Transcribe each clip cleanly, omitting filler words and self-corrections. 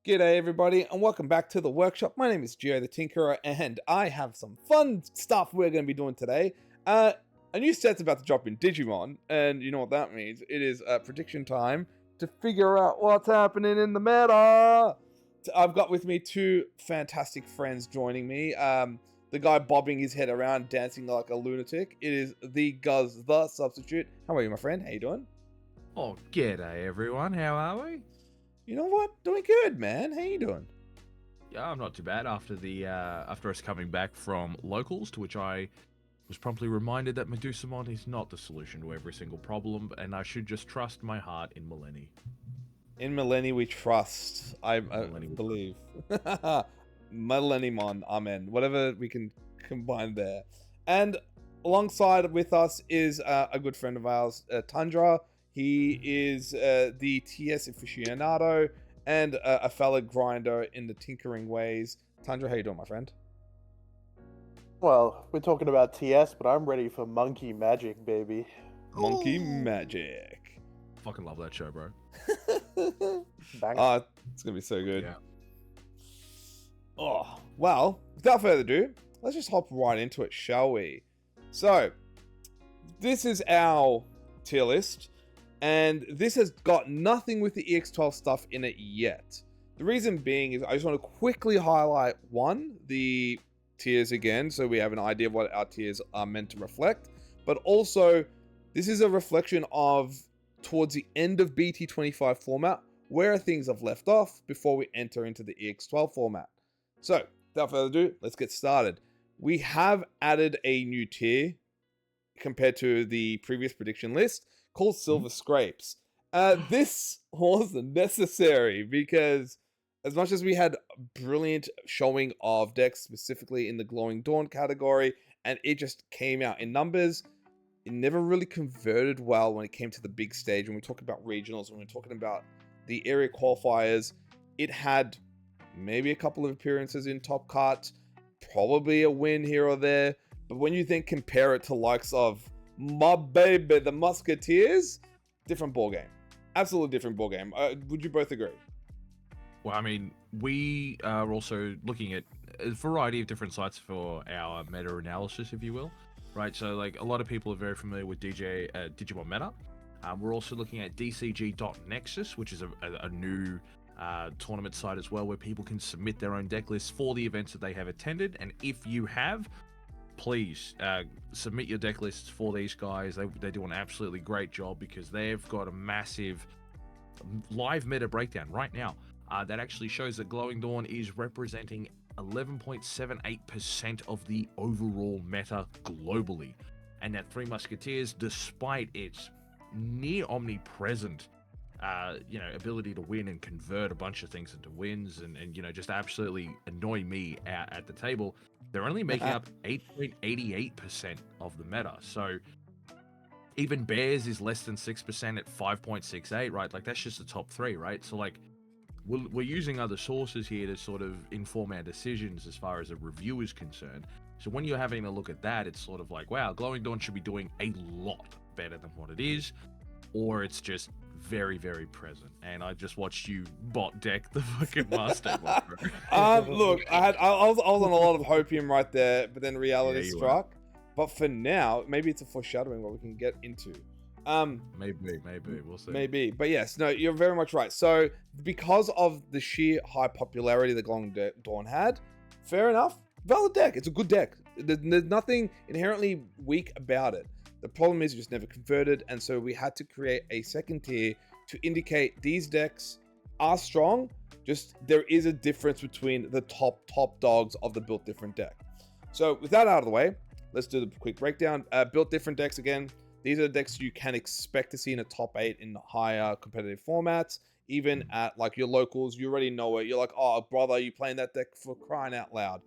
G'day everybody and welcome back to the workshop. My name is Geo the Tinkerer and I have some fun stuff we're going to be doing today. A new set's about to drop in Digimon, and you know what that means. It is prediction time to figure out what's happening in the meta. I've got with me two fantastic friends joining me. The guy bobbing his head around dancing like a lunatic. It is the Guz the Substitute. How are you, my friend? How you doing? Oh, g'day everyone. How are we? You know what? Doing good, man. How you doing? Yeah, I'm not too bad after us coming back from locals, to which I was promptly reminded that Medusamon is not the solution to every single problem, and I should just trust my heart in Millenni. In Millenni we trust. I believe. MaloMyotism, amen. Whatever we can combine there. And alongside with us is a good friend of ours, Tundra. He is the TS aficionado and a fellow grinder in the tinkering ways. Tundra, how you doing, my friend? Well, we're talking about TS, but I'm ready for monkey magic, baby. Monkey magic. Fucking love that show, bro. Bang. It's gonna be so good. Yeah. Oh, well, without further ado, let's just hop right into it, shall we? So, this is our tier list. And this has got nothing with the EX12 stuff in it yet. The reason being is I just want to quickly highlight the tiers again, so we have an idea of what our tiers are meant to reflect. But also, this is a reflection of towards the end of BT25 format, where things have left off before we enter into the EX12 format. So, without further ado, let's get started. We have added a new tier compared to the previous prediction list, called Silver Scrapes. This was necessary because as much as we had a brilliant showing of decks, specifically in the Glowing Dawn category, and it just came out in numbers, it never really converted well when it came to the big stage. When we talk about regionals, when we're talking about the area qualifiers, it had maybe a couple of appearances in Top Cut, probably a win here or there, but when you then compare it to likes of my baby, the Musketeers, different ballgame. Absolutely different ballgame. Would you both agree? Well, I mean, we are also looking at a variety of different sites for our meta analysis, if you will. Right, so like a lot of people are very familiar with Digimon Meta. We're also looking at DCG.Nexus, which is a new tournament site as well, where people can submit their own deck lists for the events that they have attended. And if you have, please submit your deck lists for these guys. They do an absolutely great job because they've got a massive live meta breakdown right now that actually shows that Glowing Dawn is representing 11.78% of the overall meta globally, and that Three Musketeers, despite its near omnipresent ability to win and convert a bunch of things into wins and just absolutely annoy me at the table, they're only making up 8.88% of the meta. So even Bears is less than 6% at 5.68, right? Like, that's just the top three, right? So like we're using other sources here to sort of inform our decisions as far as a review is concerned. So when you're having a look at that, it's sort of like, wow, Glowing Dawn should be doing a lot better than what it is, or it's just very, very present. And I just watched you bot deck the fucking Mastemon. Look, I was on a lot of hopium right there, but then reality struck. But for now, maybe it's a foreshadowing what we can get into. Maybe we'll see. Maybe, but yes, no, you're very much right. So because of the sheer high popularity that Glowing Dawn had, fair enough, valid deck. It's a good deck. There's nothing inherently weak about it. The problem is it just never converted, and so we had to create a second tier to indicate these decks are strong, just there is a difference between the top dogs of the built different deck. So with that out of the way, let's do the quick breakdown. Built different decks again. These are the decks you can expect to see in a top 8 in higher competitive formats. Even at like your locals, you already know it. You're like, oh brother, you playing that deck for crying out loud.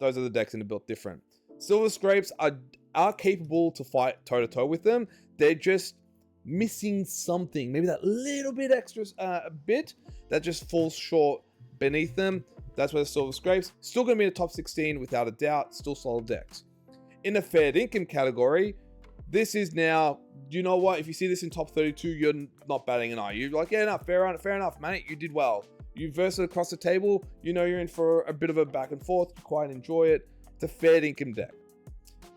Those are the decks in the built different. Silver Scrapes are capable to fight toe-to-toe with them. They're just missing something. Maybe that little bit extra bit that just falls short beneath them. That's where the Silver Scrapes. Still going to be in the top 16 without a doubt. Still solid decks. In the fair dinkum category, this is now, you know what? If you see this in top 32, you're not batting an eye. You're like, yeah, no, fair enough, mate. You did well. You verse it across the table, you know you're in for a bit of a back and forth. You quite enjoy it. It's a fair income deck.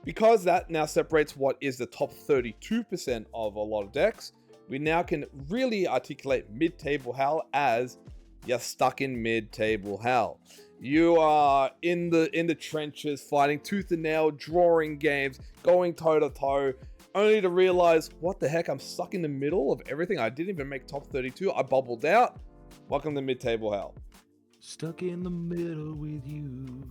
Because that now separates what is the top 32% of a lot of decks, we now can really articulate mid-table hell as you're stuck in mid-table hell. You are in the trenches, fighting tooth and nail, drawing games, going toe-to-toe, only to realize, what the heck, I'm stuck in the middle of everything. I didn't even make top 32. I bubbled out. Welcome to mid-table hell. Stuck in the middle with you.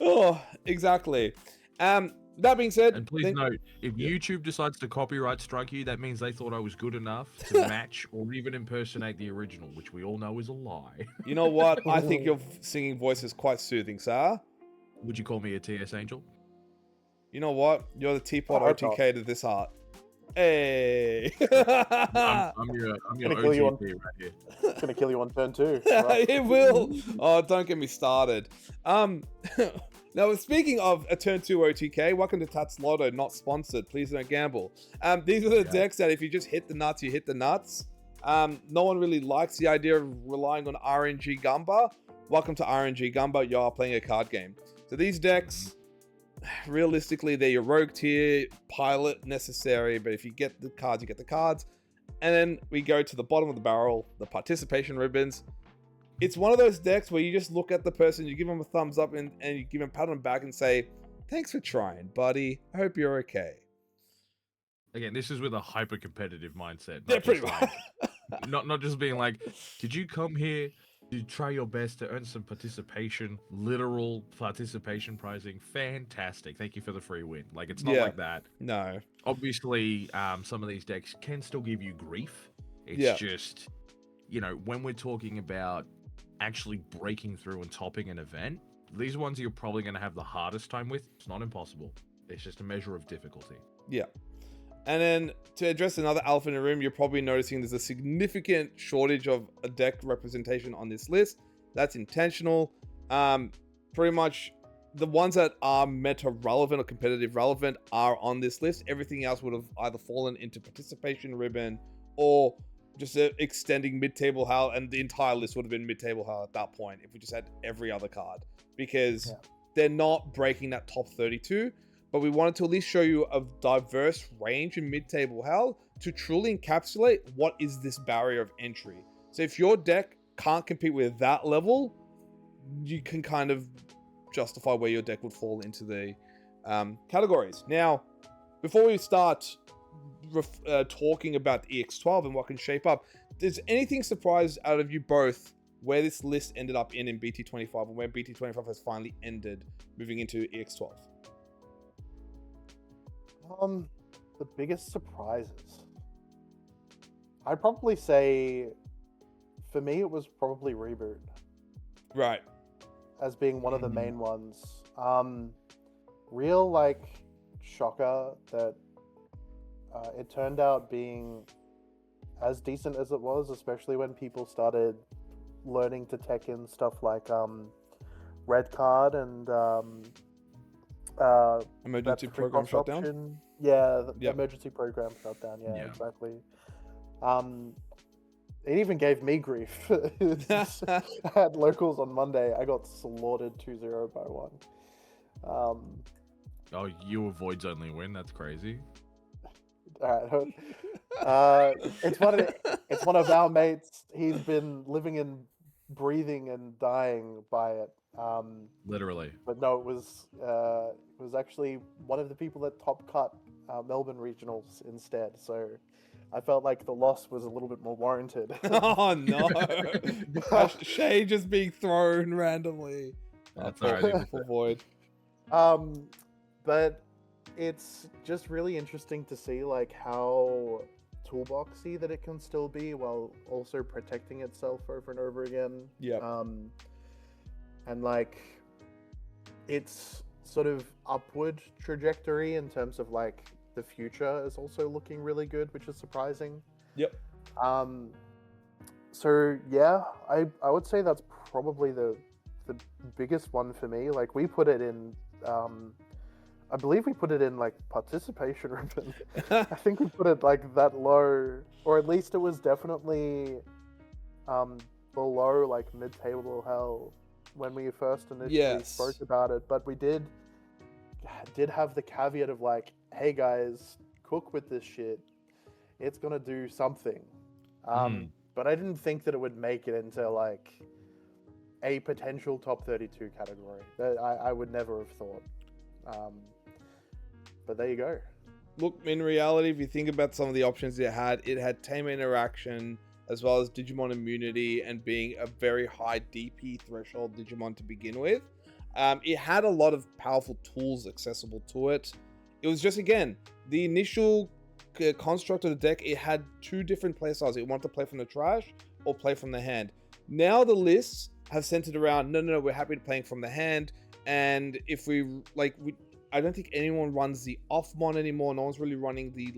Oh, exactly. That being said, And please note, if YouTube decides to copyright strike you, that means they thought I was good enough to match or even impersonate the original, which we all know is a lie. You know what? I think your singing voice is quite soothing, sir. Would you call me a TS Angel? You know what? You're the teapot OTK to this art. Hey! I'm your OTK right here. It's gonna kill you on turn 2. It will. Oh, don't get me started. Now, speaking of a turn 2 OTK, welcome to Tats Lotto, not sponsored. Please don't gamble. These are the decks that if you just hit the nuts, you hit the nuts. No one really likes the idea of relying on RNG Gumba. Welcome to RNG Gumba. You are playing a card game. So these decks, realistically, they're your rogue tier, pilot necessary, but if you get the cards, you get the cards. And then we go to the bottom of the barrel, the participation ribbons. It's one of those decks where you just look at the person, you give them a thumbs up, and you give them a pat on the back and say, thanks for trying, buddy. I hope you're okay. Again, this is with a hyper-competitive mindset. Yeah, pretty much. Like, not just being like, did you come here to try your best to earn some participation, literal participation pricing? Fantastic. Thank you for the free win. Like, it's not like that. No. Obviously, some of these decks can still give you grief. It's just, you know, when we're talking about actually breaking through and topping an event, these ones you're probably going to have the hardest time with. It's not impossible. It's just a measure of difficulty. Yeah. And then to address another elephant in the room, you're probably noticing there's a significant shortage of a deck representation on this list. That's intentional. Pretty much the ones that are meta relevant or competitive relevant are on this list. Everything else would have either fallen into participation ribbon or just extending mid-table hell, and the entire list would have been mid-table hell at that point if we just had every other card, because they're not breaking that top 32. But we wanted to at least show you a diverse range in mid-table hell to truly encapsulate what is this barrier of entry. So if your deck can't compete with that level, you can kind of justify where your deck would fall into the categories. Now, before we start talking about the EX12 and what can shape up, does anything surprise out of you both where this list ended up in BT25 and where BT25 has finally ended moving into EX12? The biggest surprises, I'd probably say, for me, it was probably Reboot. Right. As being one of the main ones. Real, like, shocker that it turned out being as decent as it was, especially when people started learning to tech in stuff like red card and emergency program shutdown. Yeah, the emergency program shutdown. Yeah, exactly. It even gave me grief. I had locals on Monday. I got slaughtered 2-0 by 1. Oh, you avoids only win. That's crazy. All right. It's one of our mates. He's been living and breathing and dying by it. Literally. But no, it was actually one of the people that top cut Melbourne regionals instead. So I felt like the loss was a little bit more warranted. Oh no! Shade just being thrown randomly. That's alright. Avoid. But it's just really interesting to see like how toolboxy that it can still be while also protecting itself over and over again. Yeah. And like its sort of upward trajectory in terms of like the future is also looking really good, which is surprising. Yep. So yeah, I would say that's probably the biggest one for me. Like we put it in I believe we put it in like participation ribbon. I think we put it like that low, or at least it was definitely below like mid-table hell when we first initially Yes. spoke about it, but we did have the caveat of like, hey guys, cook with this shit. It's gonna do something. But I didn't think that it would make it into like a potential top 32 category. That I would never have thought. But there you go. Look, in reality, if you think about some of the options it had tamer interaction, as well as Digimon immunity, and being a very high DP threshold Digimon to begin with. It had a lot of powerful tools accessible to it. It was just, again, the initial construct of the deck, it had two different playstyles. It wanted to play from the trash or play from the hand. Now the lists have centered around, no, we're happy to playing from the hand. And if I don't think anyone runs the Appmon anymore. No one's really running the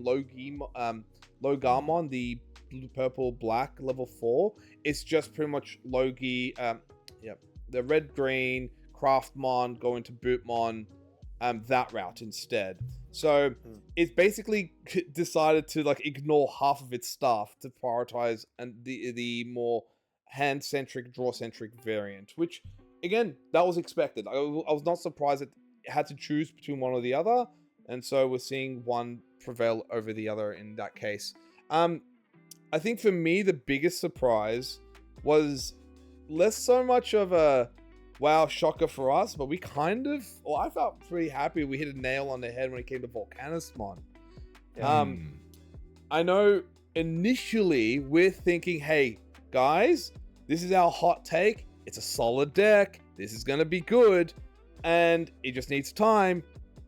Gammamon, the purple black level 4. It's just pretty much Logi, the red green Craftmon going to Bootmon, that route instead. So it's basically decided to like ignore half of its stuff to prioritize and the more hand centric, draw centric variant, which again, that was expected. I was not surprised that it had to choose between one or the other, and so we're seeing one prevail over the other in that case. I think for me, the biggest surprise was less so much of a wow shocker for us, but I felt pretty happy we hit a nail on the head when it came to Vulcanusmon. I know initially we're thinking, hey guys, this is our hot take. It's a solid deck. This is going to be good. And it just needs time.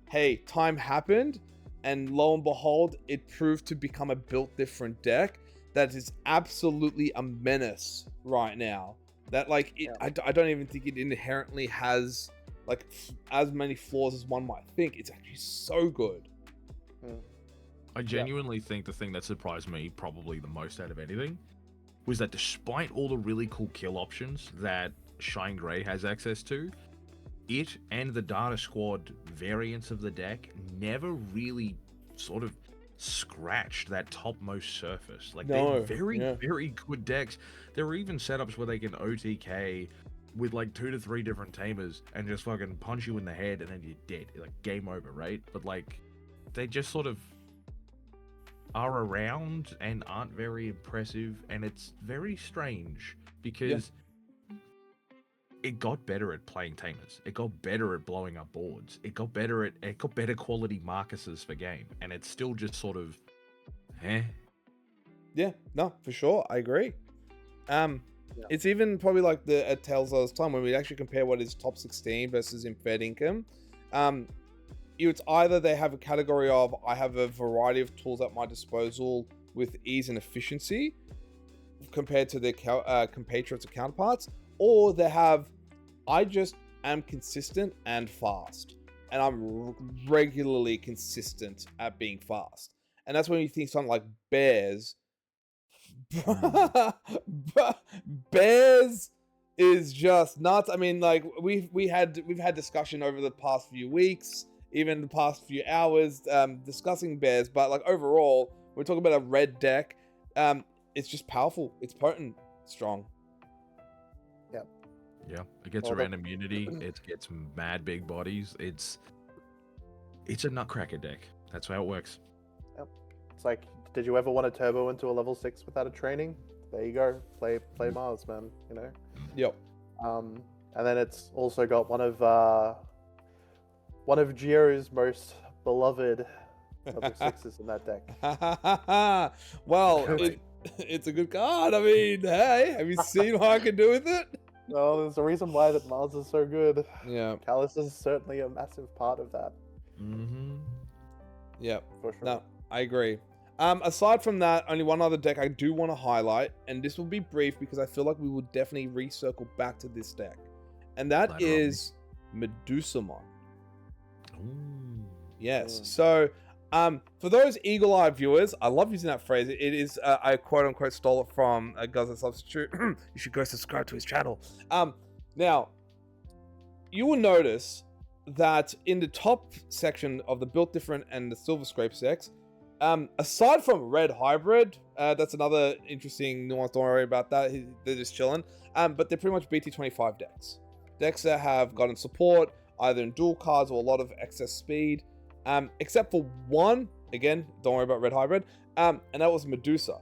Hey, time happened. And lo and behold, it proved to become a built different deck that is absolutely a menace right now. That I don't even think it inherently has like as many flaws as one might think. It's actually so good. I genuinely think the thing that surprised me probably the most out of anything was that despite all the really cool kill options that Shine Grey has access to, it and the Data Squad variants of the deck never really sort of scratched that topmost surface. Like, they're very good decks. There are even setups where they can OTK with like 2 to 3 different tamers and just fucking punch you in the head and then you're dead. Like, game over, right? But like, they just sort of are around and aren't very impressive, and it's very strange because it got better at playing tamers. It got better at blowing up boards. It got better quality Marcuses for game, and it's still just sort of, Yeah, no, for sure, I agree. It's even probably like at Tales of time when we actually compare what is top 16 versus in Fed income. It's either they have a category of I have a variety of tools at my disposal with ease and efficiency compared to their compatriots or counterparts, or they have I just am consistent and fast, and I'm regularly consistent at being fast. And that's when you think something like Bears. Bears is just nuts. I mean, like we've had discussion over the past few weeks, even the past few hours, discussing Bears. But like overall, we're talking about a red deck. It's just powerful. It's potent, strong. Yeah, it gets around immunity. It gets mad big bodies. It's a nutcracker deck. That's how it works. Yep. It's like, did you ever want to turbo into a level 6 without a training? There you go. Play Mars, man. You know. Yep. And then it's also got one of Gio's most beloved level 6s in that deck. Well, it's a good card. I mean, hey, have you seen what I can do with it? Well, there's a reason why that Mars is so good. Yeah. Callus is certainly a massive part of that. Yeah. For sure. No, I agree. Aside from that, only one other deck I do want to highlight, and this will be brief because I feel like we will definitely recircle back to this deck. And that is Medusamon. Yes. So, for those eagle-eyed viewers, I love using that phrase. It is, I quote-unquote stole it from Guzzler Substitute. You should go subscribe to his channel. Now, you will notice that in the top section of the Built Different and the Silver Scrape decks, aside from Red Hybrid, That's another interesting nuance. Don't worry about that. They're just chilling. But they're pretty much BT25 decks. Decks that have gotten support, either in dual cards or a lot of excess speed. Except for one, again, don't worry about Red Hybrid, and that was Medusa.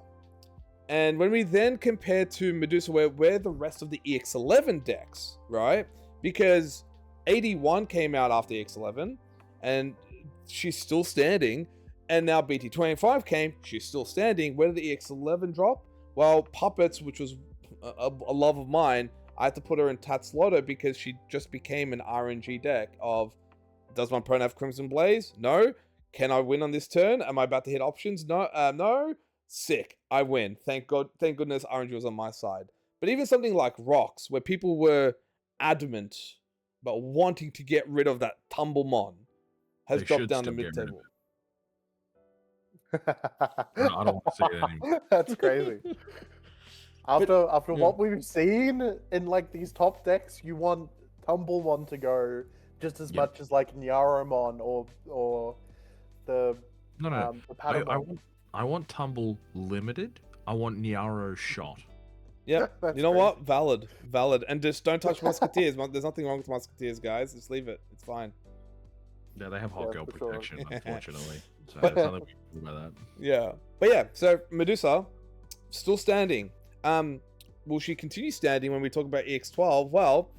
And when we then compare to Medusa, where the rest of the EX11 decks, right? Because 81 came out after EX11, and she's still standing. And now BT25 came, she's still standing. Where did the EX11 drop? Well, Puppets, which was a love of mine, I had to put her in Tatslotto because she just became an RNG deck of, does my opponent have Crimson Blaze? No. Can I win on this turn? Am I about to hit options? No. No. Sick. I win. Thank God. Thank goodness RNG was on my side. But even something like Rocks, where people were adamant but wanting to get rid of that Tumblemon, has dropped down the mid-table. I don't want to see it anymore. That's crazy. After what we've seen in like these top decks, you want Tumblemon to go just as much as like Angoramon or the No. the Patamon. I want Tumble limited. I want Nyaro shot. Yeah, you know crazy. what? Valid. And just don't touch Musketeers. There's nothing wrong with Musketeers, guys. Just leave it. It's fine. Yeah, they have hot girl for sure. protection, unfortunately. So there's nothing we can do about that. Yeah. But yeah, so Medusa, still standing. Will she continue standing when we talk about EX12? Well,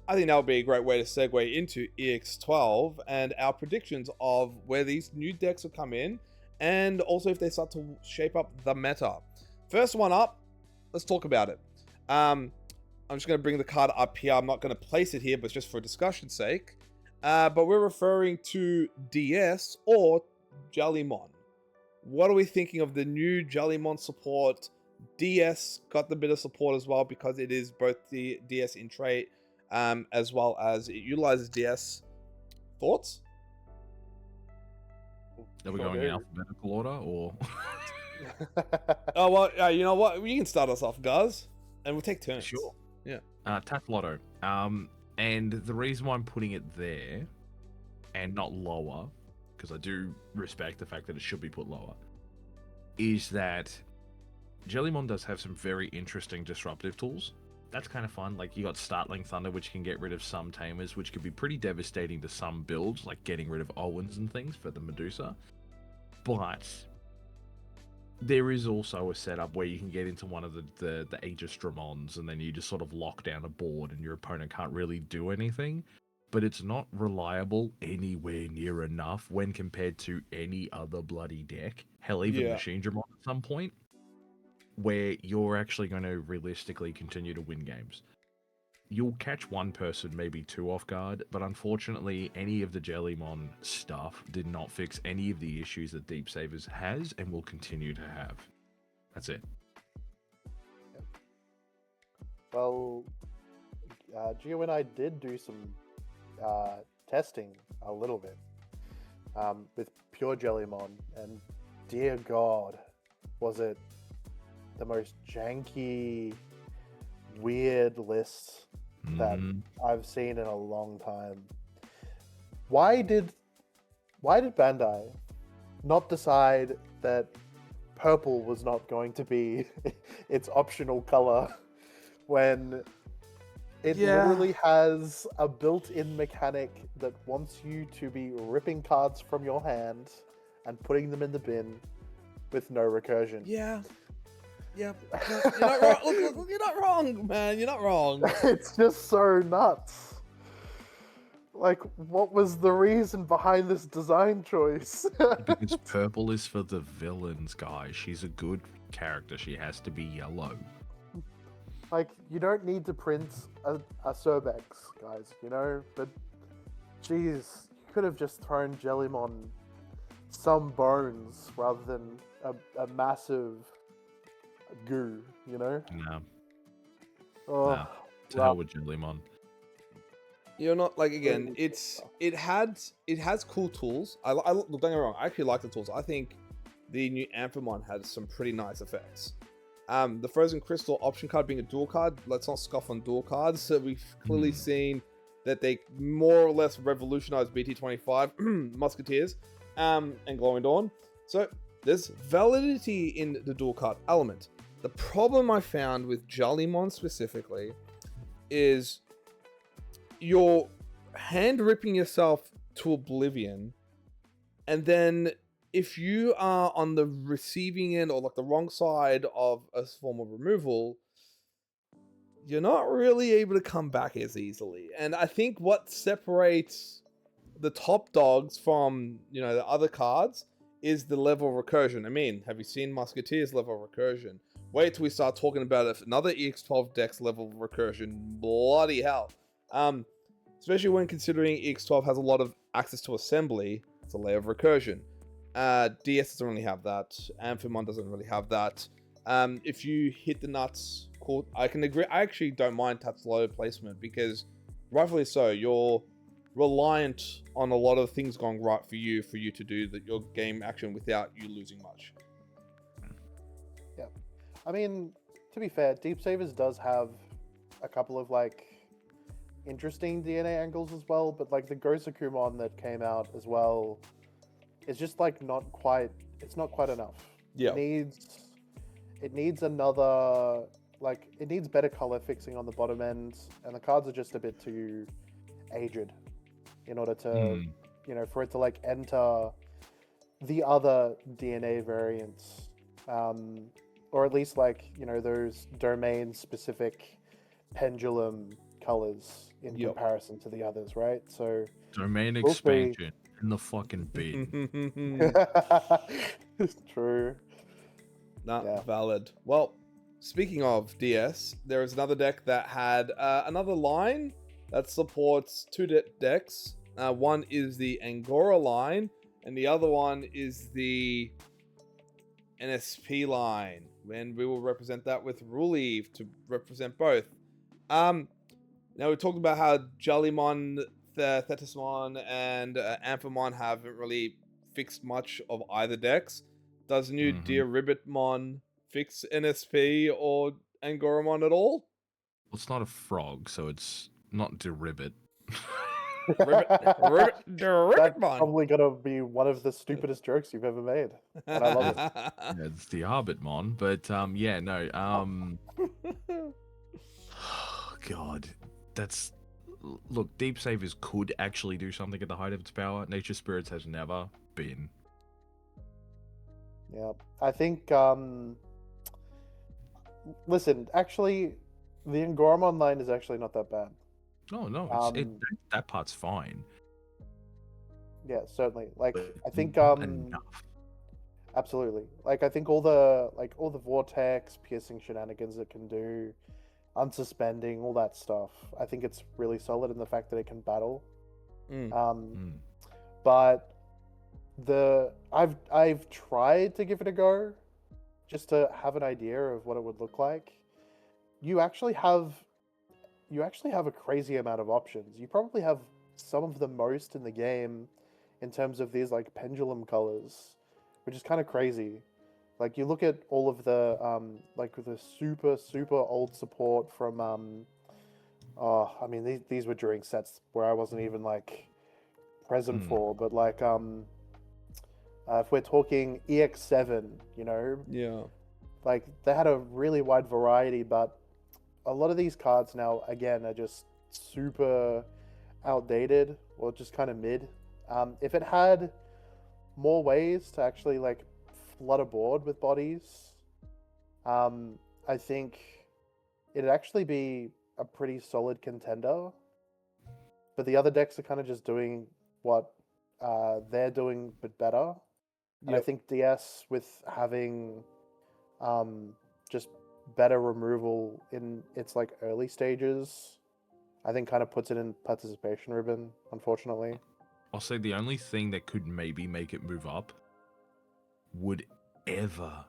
I think that would be a great way to segue into EX12 and our predictions of where these new decks will come in, and also if they start to shape up the meta. First one up, let's talk about it. I'm just going to bring the card up here. I'm not going to place it here, but just for discussion's sake. But we're referring to DS or Jellymon. What are we thinking of the new Jellymon support? DS got the bit of support as well because it is both the DS in trait as well as it utilizes DS. Thoughts? Are we going in alphabetical order or? Oh, well, you know what? You can start us off, guys, and we'll take turns. Sure. Yeah. Tatslotto. And the reason why I'm putting it there and not lower, because I do respect the fact that it should be put lower, is that Jellymon does have some very interesting disruptive tools. That's kind of fun. Like, you got Startling Thunder, which can get rid of some Tamers, which could be pretty devastating to some builds, like getting rid of Owens and things for the Medusa. But there is also a setup where you can get into one of the Hadesmons, and then you just sort of lock down a board and your opponent can't really do anything. But it's not reliable anywhere near enough when compared to any other bloody deck. Hell, even Machinedramon at some point, where you're actually going to realistically continue to win games. You'll catch one person, maybe two off guard, but unfortunately, any of the Jellymon stuff did not fix any of the issues that Deep Savers has and will continue to have. That's it. Well, Gio and I did do some testing a little bit with pure Jellymon, and dear God, was it the most janky, weird list that I've seen in a long time. Why did Bandai not decide that purple was not going to be its optional color when it literally has a built-in mechanic that wants you to be ripping cards from your hand and putting them in the bin with no recursion? Yeah. Yeah, no, you're not wrong. Look, you're not wrong, man. You're not wrong. It's just so nuts. Like, what was the reason behind this design choice? Because purple is for the villains, guys. She's a good character. She has to be yellow. Like, you don't need to print a Cerbex, guys, you know? But, jeez, you could have just thrown Jellymon some bones rather than a massive goo, you know? No. Oh, no. To hell with Jellymon. You're not, like, again, it has cool tools. Look, don't get me wrong, I actually like the tools. I think the new Amphimon had some pretty nice effects. The Frozen Crystal option card being a dual card, let's not scoff on dual cards. So we've clearly seen that they more or less revolutionized BT25 Musketeers and Glowing Dawn. So there's validity in the dual card element. The problem I found with Jellymon specifically is you're hand ripping yourself to oblivion, and then if you are on the receiving end or like the wrong side of a form of removal, you're not really able to come back as easily. And I think what separates the top dogs from, you know, the other cards is the level of recursion. I mean, have you seen Musketeers level of recursion? Wait till we start talking about if another EX12 deck's level of recursion. Bloody hell. Especially when considering EX12 has a lot of access to assembly. It's a layer of recursion. DS doesn't really have that. Amphimon doesn't really have that. If you hit the nuts, cool. I can agree. I actually don't mind Tatsuo placement because, rightfully so, you're reliant on a lot of things going right for you to do your game action without you losing much. Yeah, I mean, to be fair, Deep Savers does have a couple of like interesting DNA angles as well, but like the Gosakumon that came out as well is just like not quite. It's not quite enough. Yeah, it needs another, like it needs better color fixing on the bottom end, and the cards are just a bit too aged in order to, you know, for it to like enter the other DNA variants, or at least like, you know, those domain specific pendulum colors in comparison to the others, right? So domain expansion in the fucking bin. It's true. Not valid. Well, speaking of DS, there is another deck that had another line that supports two decks. One is the Angora line, and the other one is the NSP line. And we will represent that with Rule Eve to represent both. Now we talked about how Jellymon, Thetismon, and Amphimon haven't really fixed much of either decks. Does new Rebootmon fix NSP or Angoramon at all? Well, it's not a frog, so it's not Deribbit. That's probably gonna be one of the stupidest jokes you've ever made, and I love it. Yeah, it's the Arbitmon, but yeah, no. God, that's look. Deep Savers could actually do something at the height of its power. Nature Spirits has never been. Yeah, I think. Listen, actually, the Angoramon line is actually not that bad. No, that part's fine. Yeah, certainly. Like, But I think enough. absolutely. Like, I think all the vortex piercing shenanigans it can do, unsuspending, all that stuff. I think it's really solid in the fact that it can battle. But I've tried to give it a go, just to have an idea of what it would look like. You actually have a crazy amount of options. You probably have some of the most in the game in terms of these like pendulum colors, which is kind of crazy. Like you look at all of the like the super old support from I mean these were during sets where I wasn't even like present for, but like if we're talking EX7, you know, like they had a really wide variety, but a lot of these cards now, again, are just super outdated or just kind of mid. If it had more ways to actually like flood a board with bodies, I think it'd actually be a pretty solid contender. But the other decks are kind of just doing what they're doing, but better. And I think DS with having just better removal in its like early stages, I think kind of puts it in participation ribbon, unfortunately. I'll say the only thing that could maybe make it move up would ever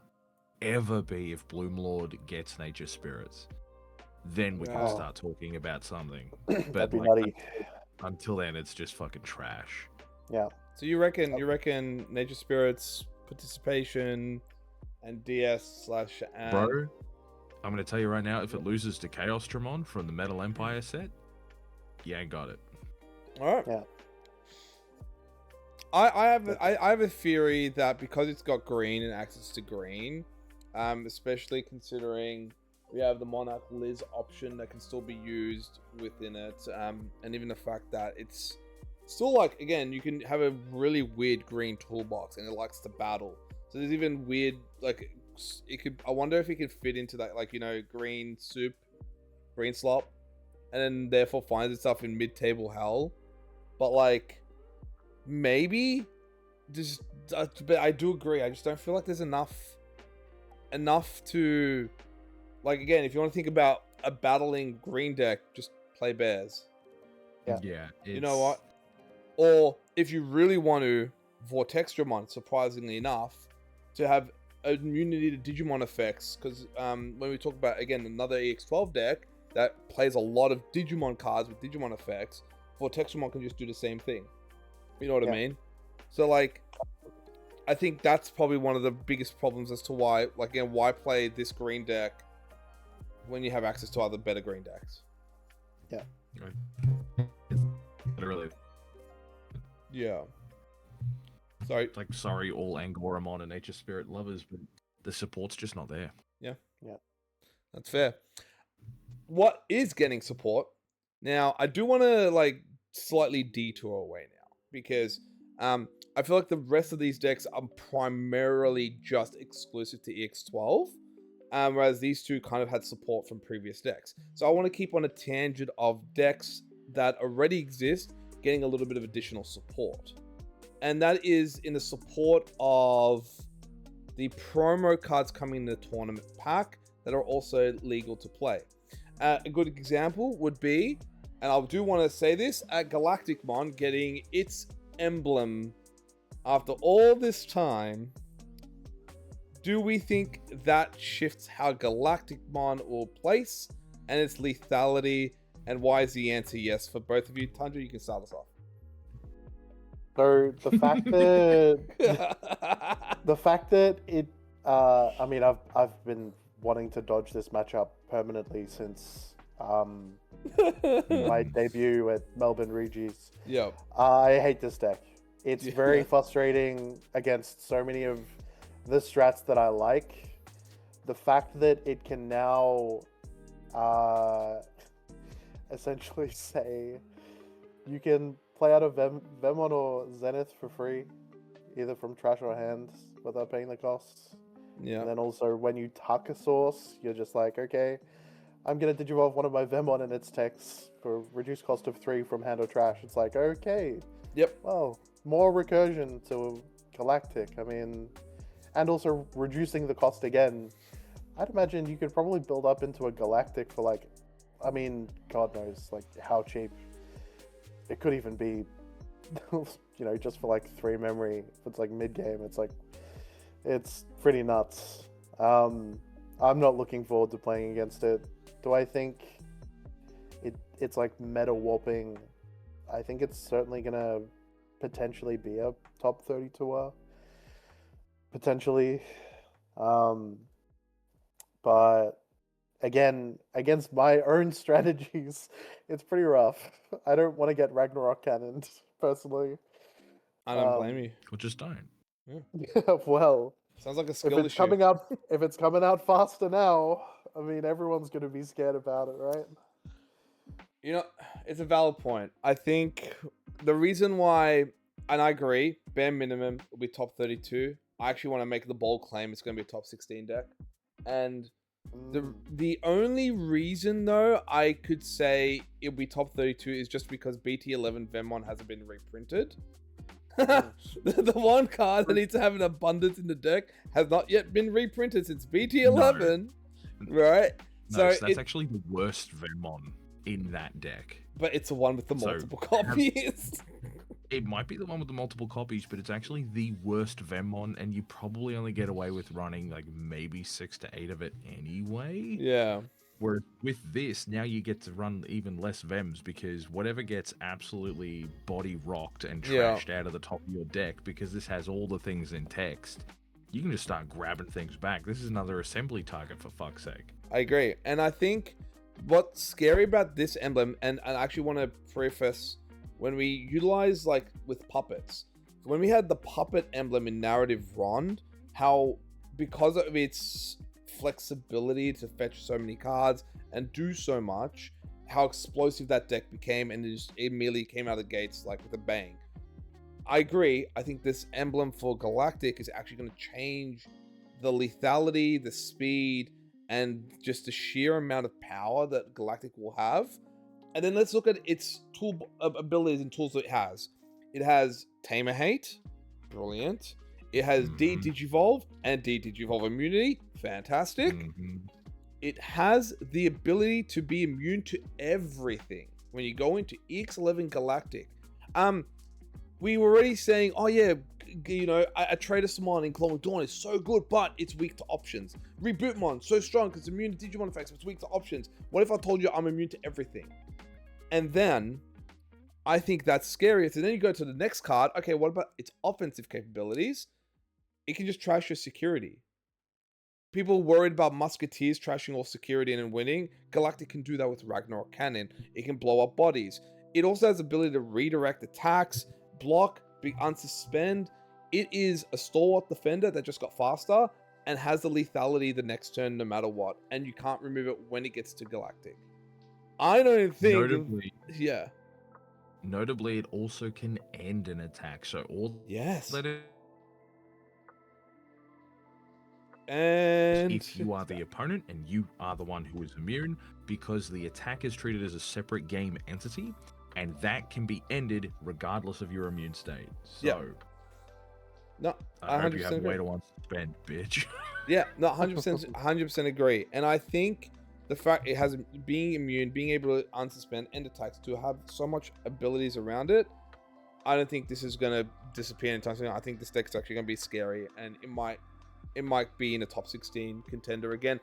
be if Bloomlord gets Nature Spirits. Then we can start talking about something. But That'd be like, nutty. until then, it's just fucking trash. Yeah. So you reckon Nature Spirits participation and DS / Bro, I'm gonna tell you right now, if it loses to Chaosdramon from the Metal Empire set, you ain't got it. All right. Yeah. I have a theory that because it's got green and access to green, especially considering we have the Monarch Liz option that can still be used within it, and even the fact that it's still like, again, you can have a really weird green toolbox and it likes to battle. So there's even weird, like, it could, I wonder if it could fit into that, like, you know, green soup, green slop, and then therefore finds itself in mid-table hell. But like, maybe just, but I do agree. I just don't feel like there's enough to, like, again, if you want to think about a battling green deck, just play bears. Yeah. You know what? Or if you really want to, Vortextramon, surprisingly enough, to have immunity to Digimon effects, because when we talk about, again, another EX12 deck that plays a lot of Digimon cards with Digimon effects, Vortextramon can just do the same thing. You know what I mean? So, like, I think that's probably one of the biggest problems as to why, like, again, why play this green deck when you have access to other better green decks. Yeah. Literally. Yeah. Sorry. It's like, sorry, all Angoramon and Nature Spirit lovers, but the support's just not there. Yeah. Yeah. That's fair. What is getting support? Now, I do want to, like, slightly detour away now, because I feel like the rest of these decks are primarily just exclusive to EX12, whereas these two kind of had support from previous decks. So I want to keep on a tangent of decks that already exist getting a little bit of additional support. And that is in the support of the promo cards coming in the tournament pack that are also legal to play. A good example would be, and I do want to say this, at Galacticmon getting its emblem after all this time. Do we think that shifts how Galacticmon will place and its lethality? And why is the answer yes for both of you? Tundra, you can start us off. So the fact that it, I mean, I've been wanting to dodge this matchup permanently since my debut at Melbourne Regis. Yeah. I hate this deck. It's very frustrating against so many of the strats that I like. The fact that it can now essentially say you can play out of Vemon or Zenith for free, either from trash or hand, without paying the costs. Yeah. And then also when you tuck a source, you're just like, okay, I'm gonna digivolve one of my Vemon and its text for reduced cost of 3 from hand or trash. It's like, okay. Yep. Well, more recursion to Galactic. I mean, and also reducing the cost again. I'd imagine you could probably build up into a Galactic for, like, I mean, God knows, like, how cheap it could even be, you know, just for like 3 memory. If it's like mid-game, it's like, it's pretty nuts. I'm not looking forward to playing against it. Do I think it's like meta warping? I think it's certainly gonna potentially be a top 30 tour. Potentially. But again, against my own strategies, it's pretty rough. I don't want to get Ragnarok cannoned, personally. I don't blame you. Well, just don't. Yeah, well, Sounds like a if skill it's issue. coming out faster now, I mean, everyone's going to be scared about it, right? You know, it's a valid point. I think the reason why, and I agree, bare minimum will be top 32. I actually want to make the bold claim it's going to be a top 16 deck. And the only reason, though, I could say it'll be top 32 is just because BT11 Vemon hasn't been reprinted. The one card that needs to have an abundance in the deck has not yet been reprinted since BT11, right? No, so that's actually the worst Vemon in that deck. But it's the one with the multiple copies. It might be the one with the multiple copies, but it's actually the worst Vemon, and you probably only get away with running like maybe 6 to 8 of it anyway. Yeah. Where with this, now you get to run even less Vems, because whatever gets absolutely body rocked and trashed out of the top of your deck, because this has all the things in text, you can just start grabbing things back. This is another assembly target, for fuck's sake. I agree. And I think what's scary about this emblem, and I actually want to preface, when we utilize, like, with puppets, when we had the puppet emblem in Narrative Rond, how because of its flexibility to fetch so many cards and do so much, how explosive that deck became, and it just immediately came out of the gates like with a bang. I agree. I think this emblem for Galactic is actually going to change the lethality, the speed, and just the sheer amount of power that Galactic will have. And then let's look at its tool abilities and tools that it has. It has Tamer Hate, brilliant. It has D-Digivolve and D-Digivolve immunity, fantastic. It has the ability to be immune to everything when you go into EX11 Galactic. We were already saying, oh yeah, you know, a Tradersamon in Clone of Dawn is so good, but it's weak to options. Rebootmon, so strong because it's immune to Digimon effects, but it's weak to options. What if I told you I'm immune to everything? And then, I think that's scary. So then you go to the next card. Okay, what about its offensive capabilities? It can just trash your security. People worried about Musketeers trashing all security and winning. Galactic can do that with Ragnarok Cannon. It can blow up bodies. It also has the ability to redirect attacks, block, be unsuspend. It is a stalwart defender that just got faster and has the lethality the next turn no matter what. And you can't remove it when it gets to Galactic. I don't think... Notably, it also can end an attack. So all that it... And if you are the opponent and you are the one who is immune, because the attack is treated as a separate game entity, and that can be ended regardless of your immune state. So, no, I hope you have a way to unsuspend, bitch. Yeah, no, 100% agree. And I think the fact it has being immune, being able to unsuspend end attacks, to have so much abilities around it, I don't think this is going to disappear anytime soon. I think this deck's actually going to be scary, and it might be in a top 16 contender again.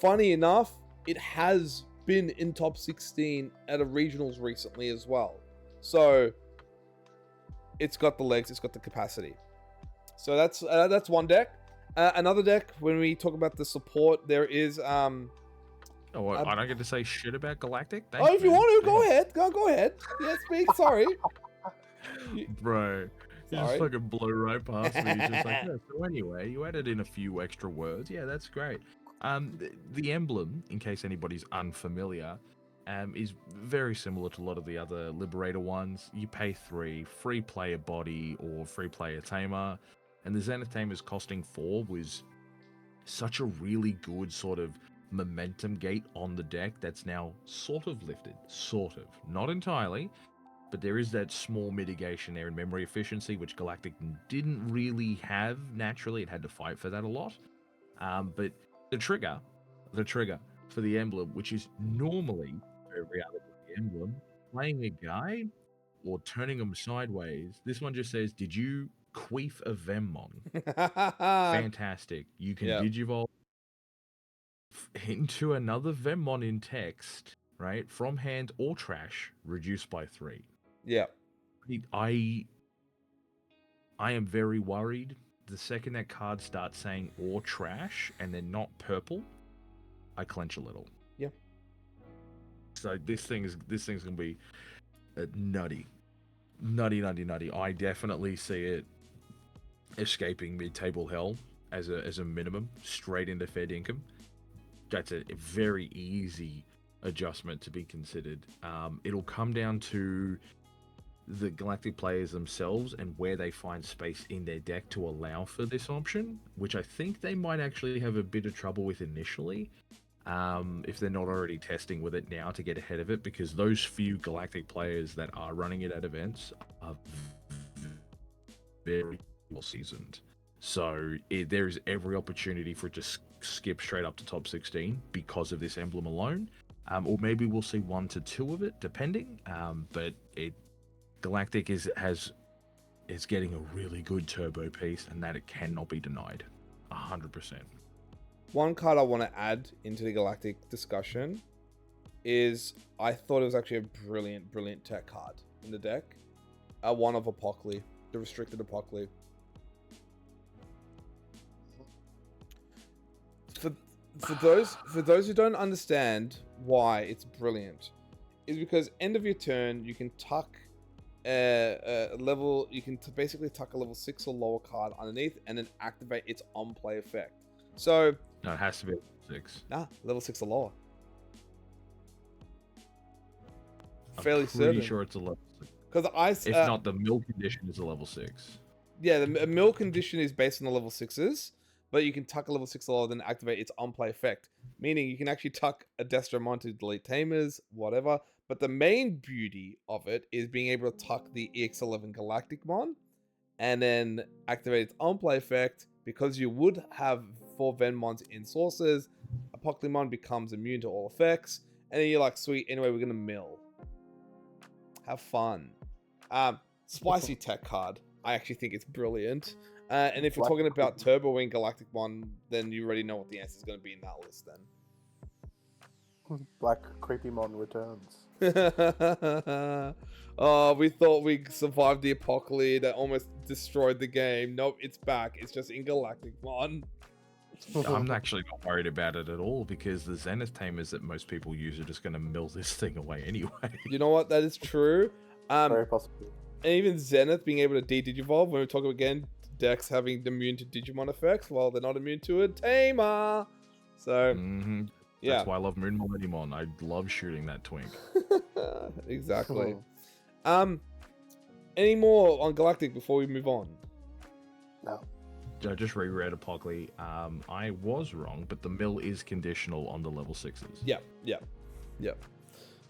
Funny enough, it has been in top 16 at a regionals recently as well. So it's got the legs, it's got the capacity. So that's one deck. Another deck, when we talk about the support, there is I don't get to say shit about Galactic. If you want to, go ahead. Go ahead. Yeah, speak. Sorry. Bro. You just fucking blew right past me. You're just like, yeah, so anyway, you added in a few extra words. Yeah, that's great. The emblem, in case anybody's unfamiliar, is very similar to a lot of the other Liberator ones. You pay 3, free player body or free player tamer, and the Zenith Tamers costing 4 was such a really good sort of momentum gate on the deck that's now sort of lifted. Sort of. Not entirely. But there is that small mitigation there in memory efficiency, which Galactic didn't really have naturally. It had to fight for that a lot. But the trigger for the emblem, which is normally every other emblem, playing a guy or turning him sideways. This one just says, "Did you queef a Vemmon?" Fantastic. You can digivolve into another Vemmon in text, right? From hand or trash, reduced by 3. Yeah. I am very worried. The second that card starts saying or trash and they're not purple, I clench a little. Yeah. So this thing's gonna be nutty. I definitely see it escaping mid-table hell as a minimum, straight into Fed income. That's a very easy adjustment to be considered. It'll come down to the Galactic players themselves and where they find space in their deck to allow for this option, which I think they might actually have a bit of trouble with initially, if they're not already testing with it now to get ahead of it, because those few Galactic players that are running it at events are very well seasoned. So there is every opportunity for it to skip straight up to top 16 because of this emblem alone. Or maybe we'll see 1 to 2 of it, depending. But Galactic is getting a really good turbo piece, and that it cannot be denied. 100%. One card I want to add into the Galactic discussion is, I thought it was actually a brilliant tech card in the deck. One of Apocly, the restricted Apocly. For those who don't understand why it's brilliant, is because end of your turn you can tuck level. You can basically tuck a level 6 or lower card underneath, and then activate its on-play effect. So No, it has to be level 6. level 6 or lower. I'm Fairly pretty certain. sure it's a level 6. Because If not, the mill condition is a level 6. yeah, the mill condition is based on the level 6s, but you can tuck a level 6 or lower, then activate its on-play effect. Meaning you can actually tuck a Deusmon to delete Tamers, whatever. But the main beauty of it is being able to tuck the EX11 Galacticmon and then activate its on-play effect. Because you would have 4 Venmons in sources, a Pokemon becomes immune to all effects, and then you're like, sweet, anyway, we're gonna mill. Have fun. Spicy tech card. I actually think it's brilliant. And if you're talking about Turbo Wing Galacticmon, then you already know what the answer is going to be in that list then. Black Creepymon returns. Oh, we thought we survived the apocalypse that almost destroyed the game. Nope, it's back. It's just in Galacticmon. I'm actually not worried about it at all because the Zenith Tamers that most people use are just going to mill this thing away anyway. You know what? That is true. Very possible. And even Zenith being able to de-digivolve, when we talk again, Dex having immune to Digimon effects, while they're not immune to a Tamer. So, yeah. That's why I love Moon Millenniumon. I love shooting that twink. Exactly. Any more on Galactic before we move on? No. I just reread Apocalypse. I was wrong, but the mill is conditional on the level 6s. Yep.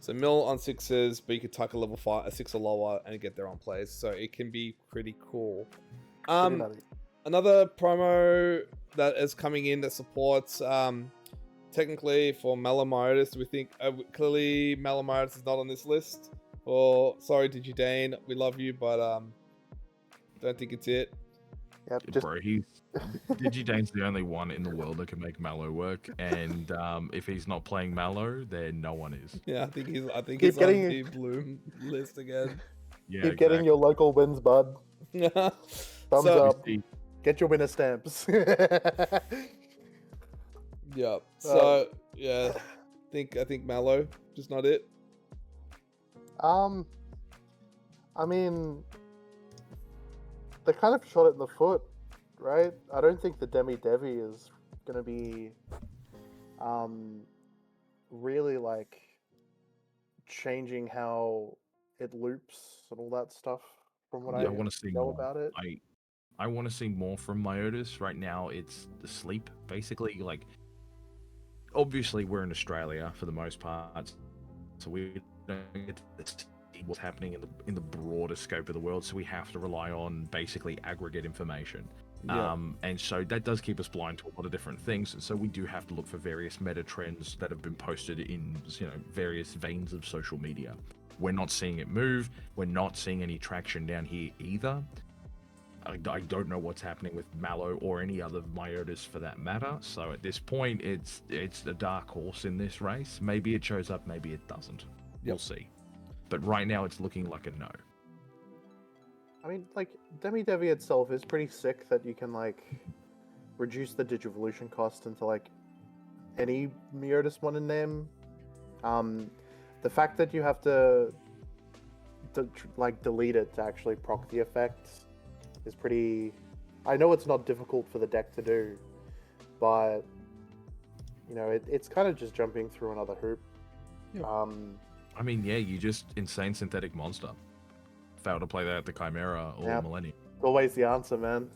So mill on 6s, but you could tuck a level 5, a 6 or lower, and get their own plays. So it can be pretty cool. Another promo that is coming in that supports technically for MaloMyotism. We think clearly MaloMyotism is not on this list. Or sorry, Digidane, we love you, but don't think it's it. Yep, Bro, Digidane's the only one in the world that can make Malo work, and if he's not playing Malo, then no one is. Yeah, I think he's on the Bloom list again. Yeah, keep getting your local wins, bud. Thumbs up. Get your winner stamps. Yeah. So yeah, I think Malo just not it. I mean, they kind of shot it in the foot, right? I don't think the Demi-Devi is going to be really like changing how it loops and all that stuff from what I want to see know more about it. I want to see more from Myotis. Right now it's the sleep, basically. Like, obviously we're in Australia for the most part, so we don't get to see what's happening in the broader scope of the world, so we have to rely on basically aggregate information. Yeah. And so that does keep us blind to a lot of different things, and so we do have to look for various meta trends that have been posted in various veins of social media. We're not seeing it move. We're not seeing any traction down here either. I don't know what's happening with Malo or any other Myotis for that matter. So at this point, it's a dark horse in this race. Maybe it shows up, maybe it doesn't. We'll see. But right now, it's looking like a no. I mean, like, Demi-Devi itself is pretty sick that you can, like, reduce the Digivolution cost into, like, any Myotismon in name. The fact that you have to delete it to actually proc the effect is pretty... I know it's not difficult for the deck to do, but, it's kind of just jumping through another hoop. Yeah. I mean, yeah, you just insane synthetic monster. Fail to play that at the Chimera or Millennium. Always the answer, man.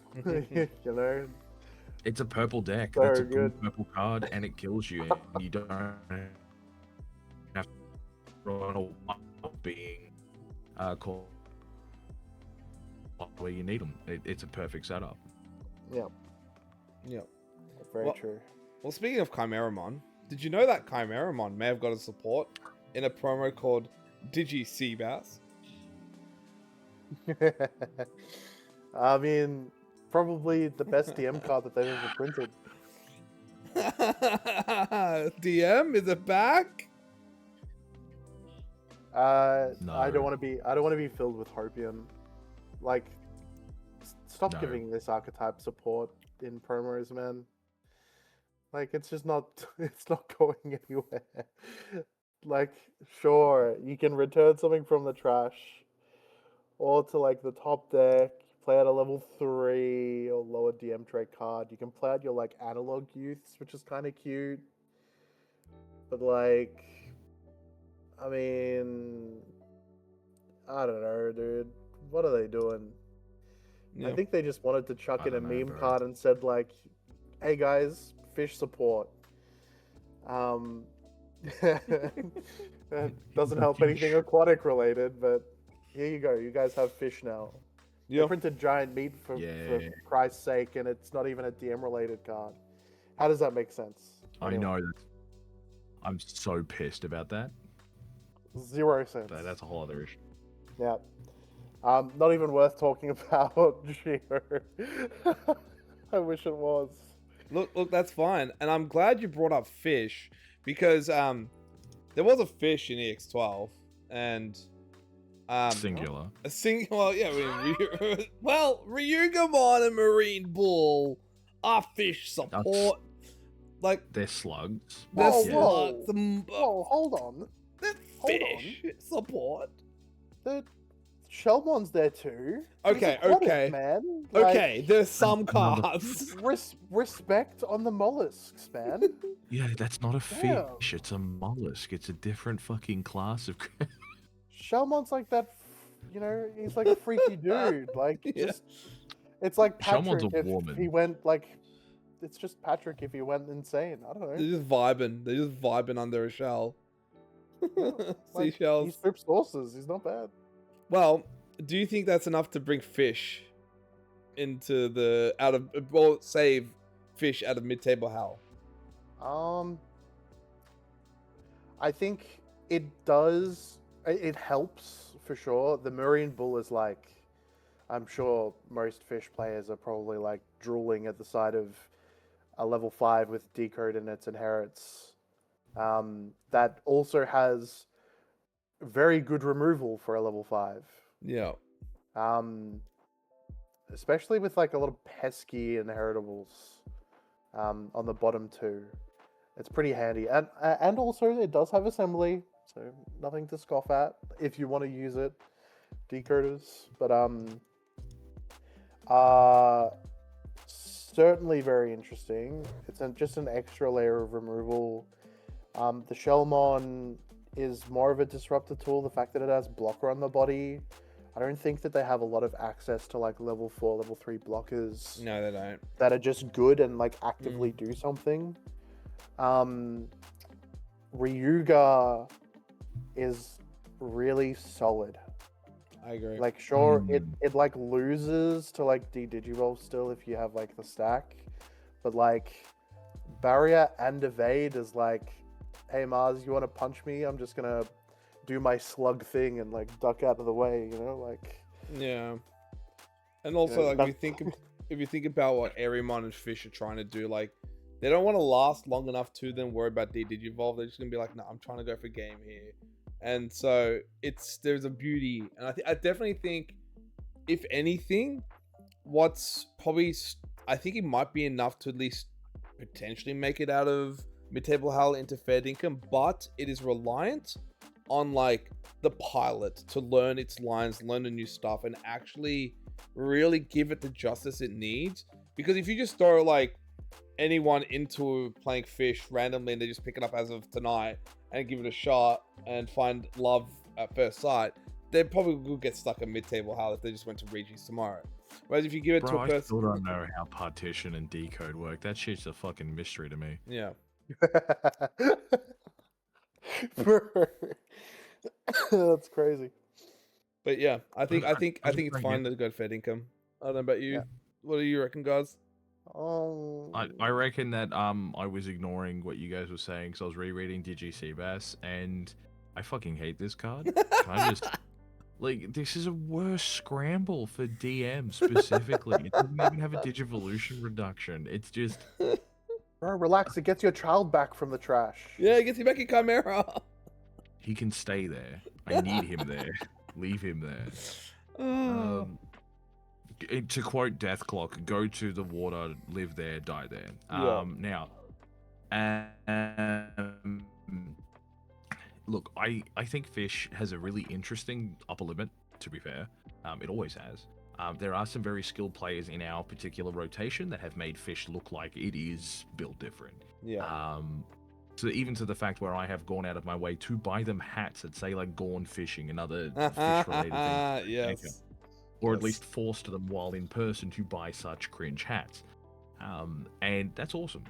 It's a purple deck. So It's a good. good purple card, and it kills you. And you don't have to run a wild being called where you need them. It's a perfect setup. Yeah. Very true. Well, speaking of Chimeramon, did you know that Chimeramon may have got a support in a promo called Digi Seabass? I mean, probably the best DM card that they've ever printed. DM, is it back? No. No. I don't want to be filled with hopium. Like, stop No. giving this archetype support in promos, man. Like, it's just not going anywhere. Like, sure, you can return something from the trash, or to like the top deck. Play out a level 3 or lower DM trait card. You can play out your like analog youths, which is kind of cute. But like, I mean, I don't know, dude. What are they doing? I Yeah. think they just wanted to chuck I in a don't know, meme bro. card and said like, "Hey guys, fish support." That doesn't help anything aquatic related, but here you go. You guys have fish now. They Yeah. printed giant meat for Yeah. Christ's sake, and it's not even a DM related card. How does that make sense? I Anyway, know that. I'm so pissed about that. 0 sense. But that's a whole other issue. Yeah. Not even worth talking about, Geo. I wish it was. Look, that's fine, and I'm glad you brought up fish because there was a fish in EX12, and Singular. a single. Yeah, well, Ryugamon and Marine Bull are fish support. Like They're slugs. they're Whoa, slugs. Whoa, hold on. They're hold fish support. The Shellmon's there too. Okay, He's aquatic, okay. man. Okay, there's some Another- cards. Respect on the mollusks, man. Yeah, that's not a Damn. fish. It's a mollusk. It's a different fucking class of. Shellmon's like that, you know, he's like a freaky dude. Like, Yeah. just, it's like Shellmon's Patrick a if woman. he went, like, it's just Patrick if he went insane. I don't know. They're just vibing. They're just vibing under a shell. Like, he Seashells. swoops horses. He's not bad. Well, do you think that's enough to bring fish into the well, save fish out of mid-table hell? I think it does. It helps for sure. The Marine Bull is like, I'm sure most fish players are probably like drooling at the sight of a level 5 with decode in its inherits. That also has very good removal for a level 5. Yeah. Especially with like a lot of pesky inheritables on the bottom 2. It's pretty handy, and also it does have assembly, so nothing to scoff at if you want to use it, decoders. But certainly very interesting. It's just an extra layer of removal. The Shellmon is more of a disruptor tool. The fact that it has blocker on the body, I don't think that they have a lot of access to like level 4, level 3 blockers No, they don't. that are just good and like actively do something. Ryuga is really solid. I agree. Like, sure, it like loses to like D-Digivolve still if you have like the stack, but like barrier and evade is like, hey Mars, you want to punch me? I'm just gonna do my slug thing and like duck out of the way, you know, like. Yeah. And also, Yeah, like, if you think about what Airymon and Fish are trying to do, like, they don't want to last long enough to then worry about D-Digivolve. They're just gonna be like, no, I'm trying to go for game here. And so there's a beauty, and I definitely think, if anything, what's probably, I think it might be enough to at least potentially make it out of mid-table hell into fair income, but it is reliant on like the pilot to learn its lines, learn the new stuff, and actually really give it the justice it needs. Because if you just throw like anyone into playing Fish randomly and they just pick it up as of tonight and give it a shot and find love at first sight, they probably will get stuck at mid-table hell if they just went to Regis tomorrow. Whereas if you give it to a I person, still don't know how partition and decode work. That shit's a fucking mystery to me. yeah, That's crazy. but yeah, I think it's I fine to go fair income. I don't know about you. Yeah. What do you reckon, guys? I reckon that I was ignoring what you guys were saying because I was rereading DGCBAS and I fucking hate this card. Can I just like, this is a worse scramble for DM specifically. It doesn't even have a Digivolution reduction. It's just Bro, relax. It gets your child back from the trash. Yeah, it gets you back in Chimera. he can stay there. I need him there. Leave him there. Oh. To quote Death Clock, go to the water, live there, die there. Yeah. Now, look, I think Fish has a really interesting upper limit, to be fair. It always has. There are some very skilled players in our particular rotation that have made fish look like it is built different. Yeah. So even to the fact where I have gone out of my way to buy them hats that say like Gorn Fishing and other fish-related things. Yes. Or at Yes. least forced them while in person to buy such cringe hats. And that's awesome.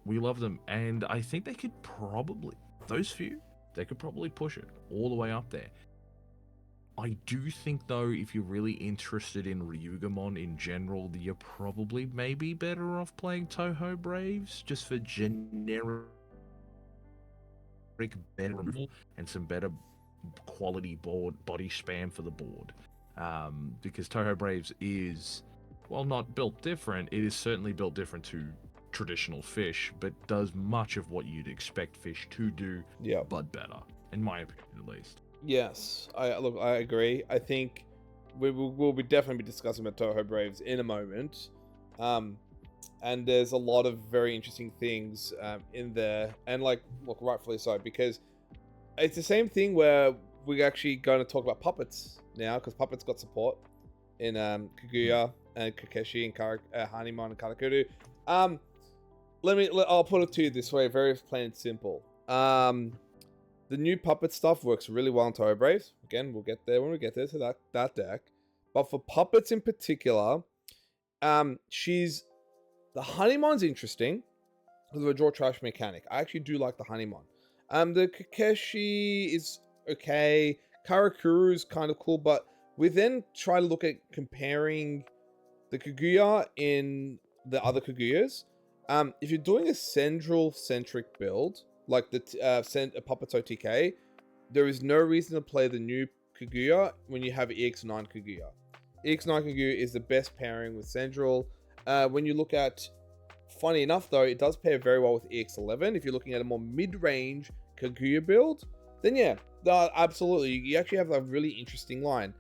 We love them. And I think they could probably, those few, they could probably push it all the way up there. I do think, though, if you're really interested in Ryugamon in general, you're probably maybe better off playing Toho Braves just for generic better removal and some better quality body spam for the board. Because Toho Braves is, well, not built different, it is certainly built different to traditional fish, but does much of what you'd expect fish to do, Yeah. but better, in my opinion at least. Yes, I agree. I think we'll definitely be discussing about Toho Braves in a moment. And there's a lot of very interesting things in there, and like, look, rightfully so, because it's the same thing where we're actually going to talk about puppets now, because puppets got support in Kaguya and Kakeshi and Hanimon and Karakuru. I'll put it to you this way, very plain and simple. The new puppet stuff works really well in Toho Braves. Again, we'll get there when we get there to that deck. But for puppets in particular, the Hanimon's interesting because of a draw trash mechanic. I actually do like the Hanimon. The Kakeshi is okay. Karakuru is kind of cool, but we then try to look at comparing the Kaguya in the other Kaguyas. If you're doing a Central-centric build, like the Puppets OTK, there is no reason to play the new Kaguya when you have EX9 Kaguya. EX9 Kaguya is the best pairing with Central. When you look at, funny enough though, it does pair very well with EX11. If you're looking at a more mid-range Kaguya build, then yeah, absolutely. You actually have a really interesting line.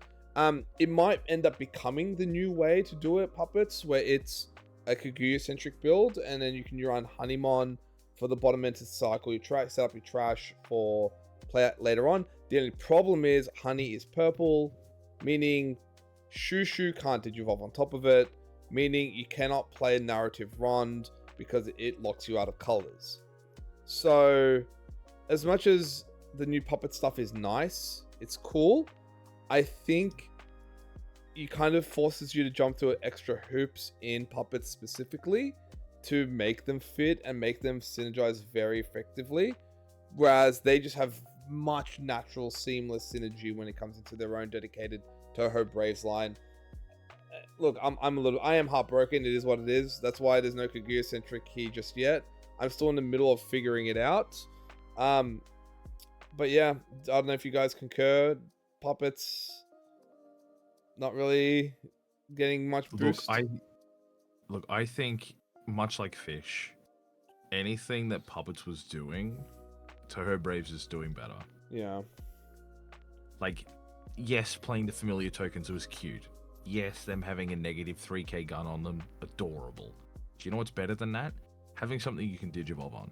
It might end up becoming the new way to do it, Puppets, where it's a Kaguya-centric build, and then you can run Hanimon for the bottom end to cycle. You set up your trash for play out later on. The only problem is Honey is purple, meaning Shushu can't digivolve on top of it, meaning you cannot play Narrative Rond because it locks you out of colors. So, as much as the new puppet stuff is nice, it's cool, I think it kind of forces you to jump through extra hoops in puppets specifically to make them fit and make them synergize very effectively, whereas they just have much natural, seamless synergy when it comes into their own dedicated Toho Braves line. Look, I am heartbroken. It is what it is. That's why there's no Kaguya-centric here just yet. I'm still in the middle of figuring it out. But yeah, I don't know if you guys concur. Puppets, not really getting much boost. Look, I think, much like Fish, anything that Puppets was doing, Toho Braves is doing better. Yeah. Like, yes, playing the familiar tokens was cute. Yes, them having a negative 3k gun on them, adorable. Do you know what's better than that? Having something you can digivolve on.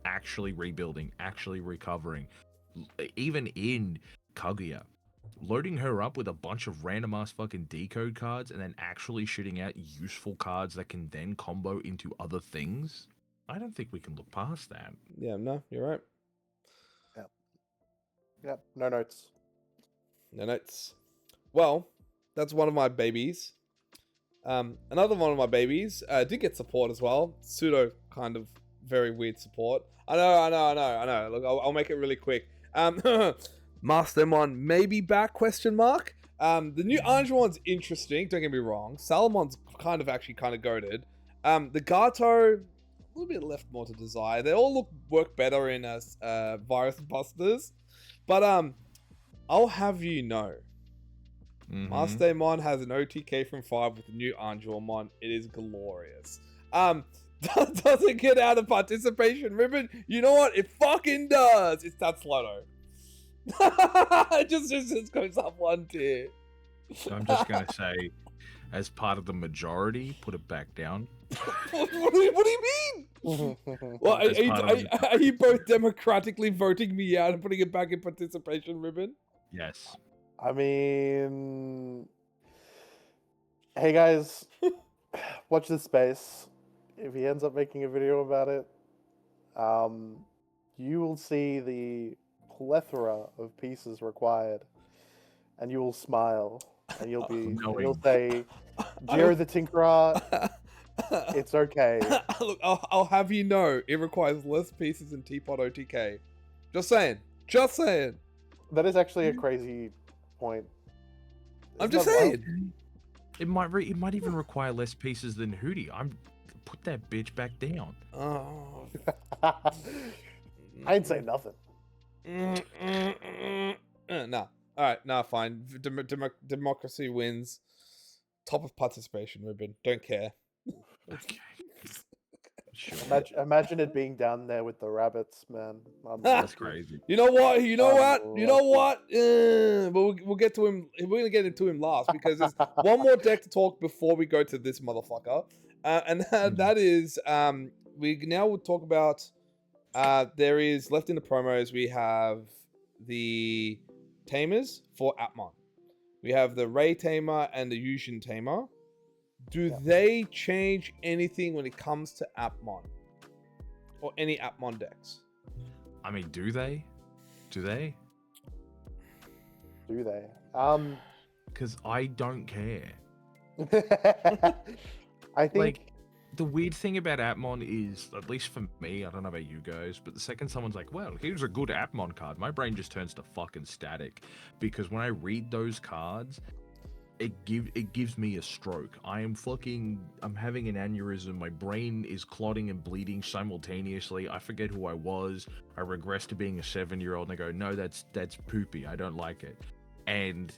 Actually rebuilding, actually recovering. Even in Kaguya, loading her up with a bunch of random ass fucking decode cards and then actually shooting out useful cards that can then combo into other things. I don't think we can look past that. Yeah, no, you're right. Yep, no notes. No notes. Well, that's one of my babies. Another one of my babies did get support as well. Pseudo kind of very weird support. I know. Look, I'll make it really quick. Mastemon maybe back, question mark. The new Angoramon's interesting, don't get me wrong. Salamon's kind of goated. The Gato, a little bit left more to desire. They all work better in as Virus Busters. But I'll have you know, Mastemon has an OTK from 5 with the new Angoramon. It is glorious. Does it get out of participation ribbon? You know what? It fucking does. It's Tatsuloto. It just goes up one tier. So I'm just going to say, as part of the majority, put it back down. What do you mean? Well, are you both democratically voting me out and putting it back in participation ribbon? Yes. I mean, hey guys, watch this space. If he ends up making a video about it, you will see the plethora of pieces required, and you will smile, and you'll say, "Jiro the Tinkerer, it's okay." Look, I'll have you know, it requires less pieces than Teapot OTK. Just saying. Just saying. That is actually a crazy point. I'm Isn't just that wild? saying. It might even require less pieces than Hootie. Put that bitch back down. Oh. I'd say nothing. Nah. Alright, nah, fine. Democracy wins. Top of participation, Ruben. Don't care. Okay. Sure. Imagine it being down there with the rabbits, man. That's crazy. You know what? You know what? You know Unlucky. what? We'll get to him. We're gonna get into him last because there's one more deck to talk before we go to this motherfucker, and that is we now will talk about. There is left in the promos. We have the Tamers for Appmon. We have the Ray Tamer and the Yushin Tamer. Do they change anything when it comes to Appmon? Or any Appmon decks? I mean, do they? Do they? Do they? Because I don't care. I think Like, the weird thing about Appmon is, at least for me, I don't know about you guys, but the second someone's like, well, here's a good Appmon card, my brain just turns to fucking static. Because when I read those cards, it gives me a stroke. I'm having an aneurysm. My brain is clotting and bleeding simultaneously. I forget who I was. I regress to being a 7-year-old and I go, no, that's poopy. I don't like it. And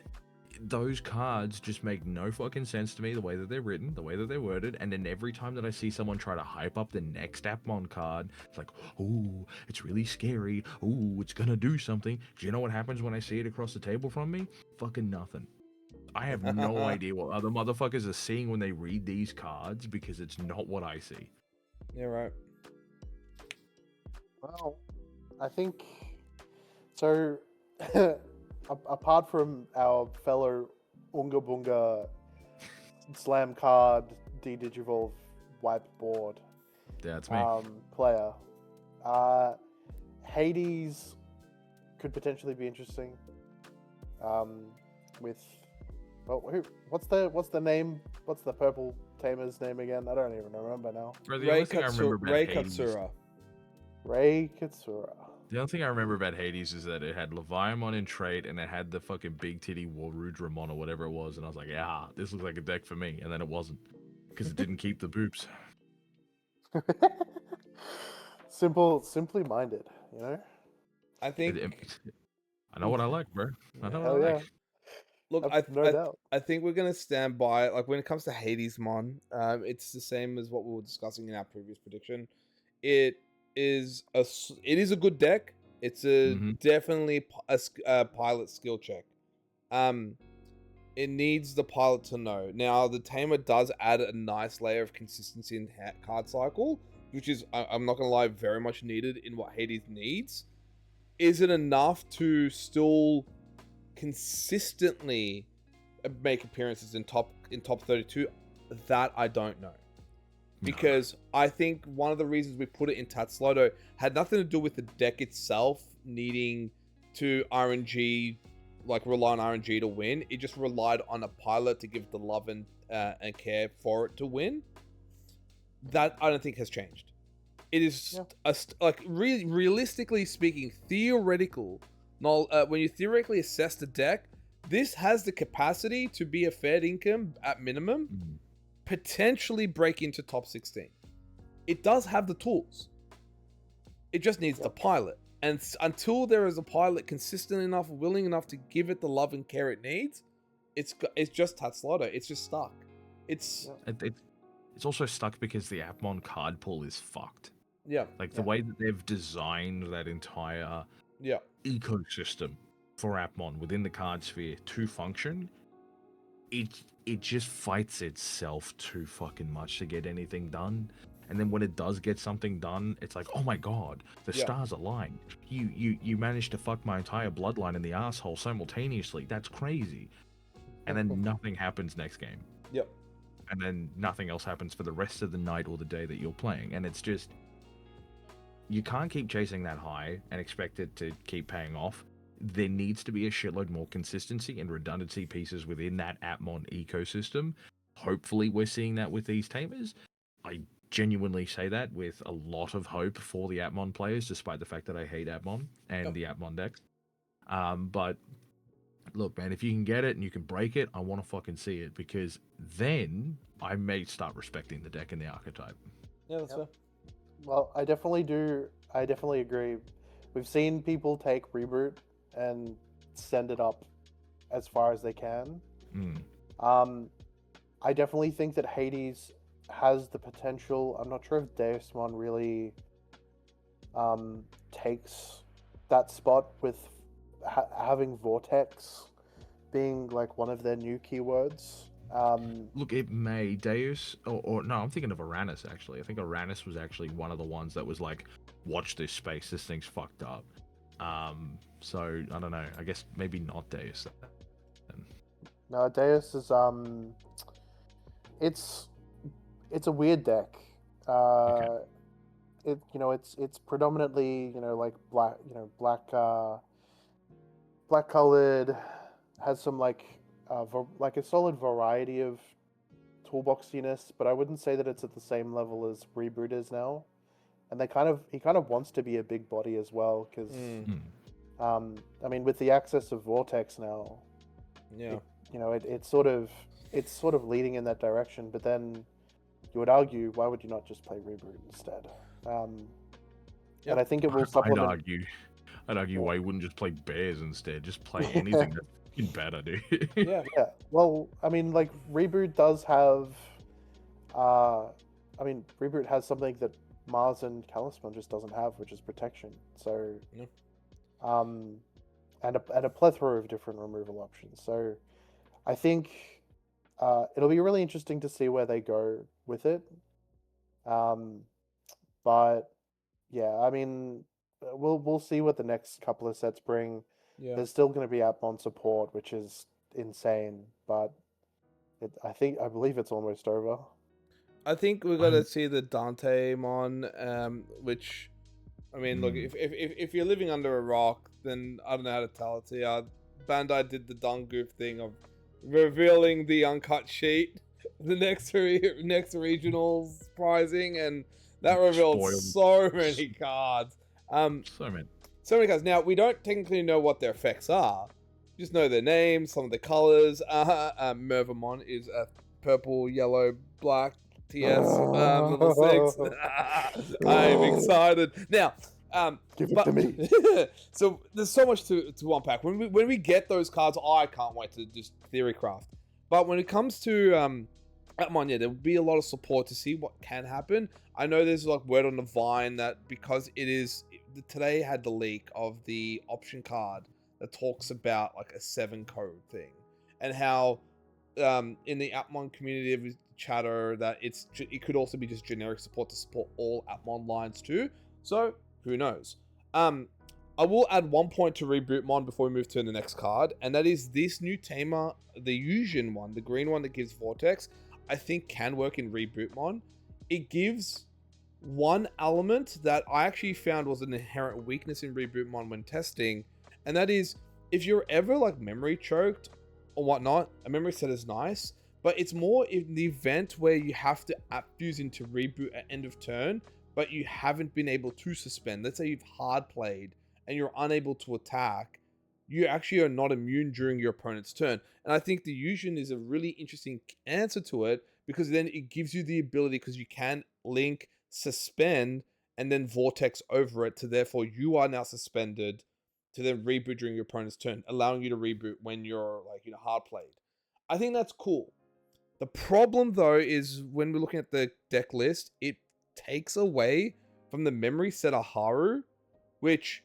those cards just make no fucking sense to me, the way that they're written, the way that they're worded. And then every time that I see someone try to hype up the next Appmon card, it's like, oh, it's really scary. Oh, it's gonna do something. Do you know what happens when I see it across the table from me? Fucking nothing. I have no idea what other motherfuckers are seeing when they read these cards, because it's not what I see. Yeah, right. Well, I think so. Apart from our fellow Unga Bunga Slam card D-Digivolve whiteboard That's me. player, Hades could potentially be interesting. With what's the name? What's the purple tamer's name again? I don't even remember now. Bro, the only thing I remember about Ray Hades- Katsura. Ray Katsura. The only thing I remember about Hades is that it had Leviathan in trait, and it had the fucking big titty Warudramon or whatever it was, and I was like, yeah, this looks like a deck for me, and then it wasn't, because it didn't keep the boops. Simply minded, you know. I think. I know what I like, bro. I know Hell what I yeah. like. Look, No doubt. I think we're gonna stand by. Like when it comes to Hadesmon, it's the same as what we were discussing in our previous prediction. It is a good deck. It's a definitely a pilot skill check. It needs the pilot to know. Now the Tamer does add a nice layer of consistency in card cycle, which is, I'm not gonna lie, very much needed in what Hades needs. Is it enough to still consistently make appearances in top 32? That I don't know. Because I think one of the reasons we put it in Tatsloto had nothing to do with the deck itself needing to RNG, like rely on RNG to win. It just relied on a pilot to give the love and care for it to win. That I don't think has changed. It is realistically speaking, theoretical. When you theoretically assess the deck, this has the capacity to be a fair income at minimum. Potentially break into top 16. It does have the tools. It just needs the pilot. And until there is a pilot consistent enough, willing enough to give it the love and care it needs, it's just Tatsloto. It's just stuck. It's also stuck because the Appmon card pool is fucked. Yeah. Like the way that they've designed that entire ecosystem for Appmon within the card sphere to function, it just fights itself too fucking much to get anything done. and then when it does get something done, it's like, oh my god, the Yeah. stars aligned. You managed to fuck my entire bloodline in the asshole simultaneously. That's crazy. And then nothing happens next game. Yep. And then nothing else happens for the rest of the night or the day that you're playing. And it's just, you can't keep chasing that high and expect it to keep paying off. There needs to be a shitload more consistency and redundancy pieces within that Appmon ecosystem. Hopefully we're seeing that with these Tamers. I genuinely say that with a lot of hope for the Appmon players, despite the fact that I hate Appmon and the Appmon decks. But look, man, if you can get it and you can break it, I want to fucking see it, because then I may start respecting the deck and the archetype. Yeah, that's fair. Well, I definitely do. I definitely agree. We've seen people take Reboot and send it up as far as they can. I definitely think that Hades has the potential. I'm not sure if Deusmon really takes that spot with having Vortex being like one of their new keywords. Look, it may. Deus, or no, I'm thinking of Uranus, actually. I think Uranus was actually one of the ones that was like, watch this space, this thing's fucked up. So, I don't know. I guess maybe not Deus. No, Deus is, it's a weird deck. Okay. It's predominantly, like black colored, has some like a solid variety of toolboxiness, but I wouldn't say that it's at the same level as Reboot is now. And he kind of wants to be a big body as well, because I mean, with the access of Vortex now, Yeah. it's sort of leading in that direction. But then you would argue, why would you not just play Reboot instead? And I think it will supplement. I'd argue why you wouldn't just play Bears instead. Just play anything that's fucking better, dude. Yeah. Yeah. Well, I mean, like, Reboot does have. Reboot has something that Mars and Calismon just doesn't have, which is protection. So, Yeah. and a plethora of different removal options. So, I think it'll be really interesting to see where they go with it. But yeah, I mean, we'll see what the next couple of sets bring. Yeah. There's still going to be Appmon support, which is insane, but I believe it's almost over. I think we're gonna see the Dantemon, which, I mean, look, if you're living under a rock, then I don't know how to tell it to you. Bandai did the dung goof thing of revealing the uncut sheet, the next regionals pricing, and that revealed so many cards. So many cards. Now, we don't technically know what their effects are. We just know their names, some of the colors. Mervamon is a purple, yellow, black TS level 6. I'm excited. Now, give it to me. So there's so much to unpack. When we get those cards, I can't wait to just theory craft. But when it comes to Appmon, yeah, there will be a lot of support to see what can happen. I know there's like word on the vine that because it is today had the leak of the option card that talks about like a 7 code thing, and how in the Appmon community of chatter that it could also be just generic support to support all Appmon lines too. So who knows? I will add 1 point to Rebootmon before we move to the next card, and that is this new Tamer, the Fusion one, the green one that gives Vortex. I think can work in Rebootmon. It gives one element that I actually found was an inherent weakness in Rebootmon when testing, and that is if you're ever like memory choked or whatnot, a memory set is nice, but it's more in the event where you have to app fuse into Reboot at end of turn, but you haven't been able to suspend. Let's say you've hard played and you're unable to attack, you actually are not immune during your opponent's turn. And I think the Fusion is a really interesting answer to it, because then it gives you the ability, because you can link, suspend, and then Vortex over it, to therefore you are now suspended to then reboot during your opponent's turn, allowing you to reboot when you're like, hard played. I think that's cool. The problem though is when we're looking at the deck list, it takes away from the Memory Setter Haru, which